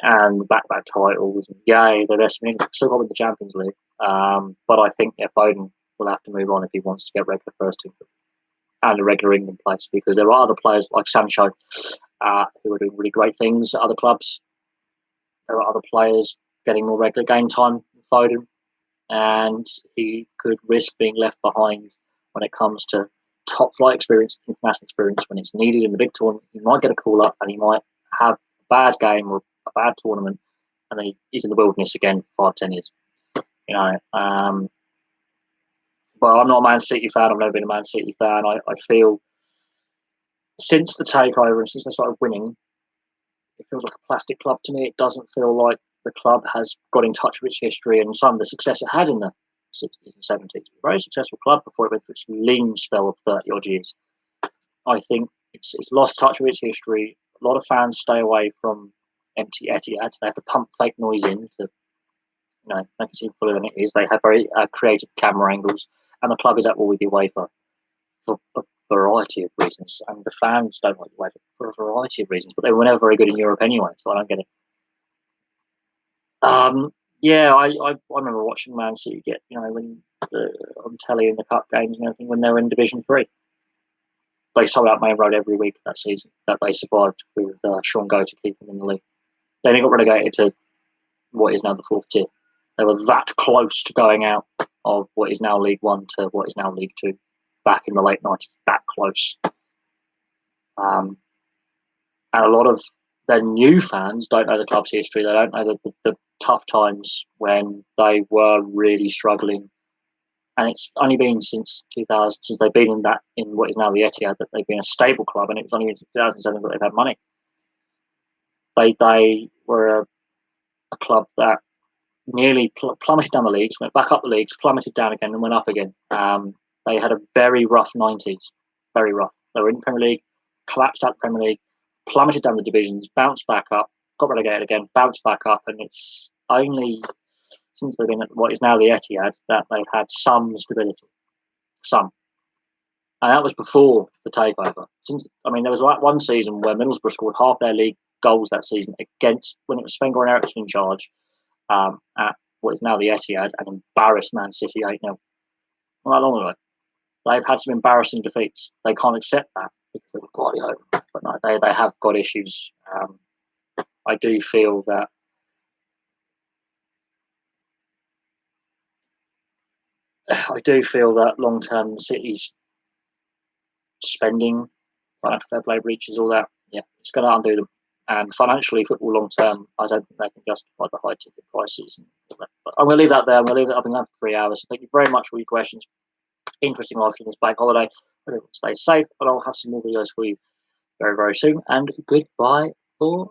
and back-to-back titles, and they've still got with the Champions League. But I think Foden will have to move on if he wants to get regular first team and a regular England place, because there are other players like Sancho who are doing really great things at other clubs. There are other players getting more regular game time than Foden, and he could risk being left behind when it comes to top flight experience, international experience, when it's needed in the big tournament. He might get a call up and he might have a bad game or a bad tournament, and then he's in the wilderness again for 5-10 years. But I'm not a Man City fan. I've never been a Man City fan. I feel since the takeover and since they started winning, it feels like a plastic club to me. It doesn't feel like the club has got in touch with its history and some of the success it had in the 60s and 70s. A very successful club before it went through its lean spell of 30 odd years. I think it's lost touch with its history. A lot of fans stay away from empty Etihads. They have to pump fake noise in to make it seem fuller than it is. They have very creative camera angles, and the club is at war with UEFA for a variety of reasons, and the fans don't like UEFA for a variety of reasons, but they were never very good in Europe anyway, so I don't get it. I remember watching Man City get, when on telly in the cup games and everything when they were in Division 3. They sold out Main Road every week that season that they survived with Sean Goater keeping them in the league. Then they got relegated to what is now the 4th tier. They were that close to going out of what is now League One to what is now League Two back in the late 90s. That close. And a lot of their new fans don't know the club's history. They don't know the tough times when they were really struggling. And it's only been since 2000, since they've been in what is now the Etihad, that they've been a stable club, and it was only in 2007 that they've had money. They were a club that nearly plummeted down the leagues, went back up the leagues, plummeted down again, and went up again. They had a very rough 90s, very rough. They were in the Premier League, collapsed out the Premier League, plummeted down the divisions, bounced back up, got relegated again, bounced back up, and it's only since they've been at what is now the Etihad that they've had some stability. Some. And that was before the takeover. There was one season where Middlesbrough scored half their league goals that season against, when it was Sven-Göran Eriksson in charge, at what is now the Etihad, and embarrassed Man City 8-0. Not that long ago. They've had some embarrassing defeats. They can't accept that because they were Guardiola. But no, they have got issues. I do feel that long term City's spending, financial fair play breaches, all that, it's going to undo them. And financially, football long term, I don't think they can justify the high ticket prices. But I'm going to leave that there. I'm going to leave it up and down for 3 hours. Thank you very much for your questions. Interesting life in this bank holiday. Everyone stay safe, but I'll have some more videos for you very, very soon. And goodbye for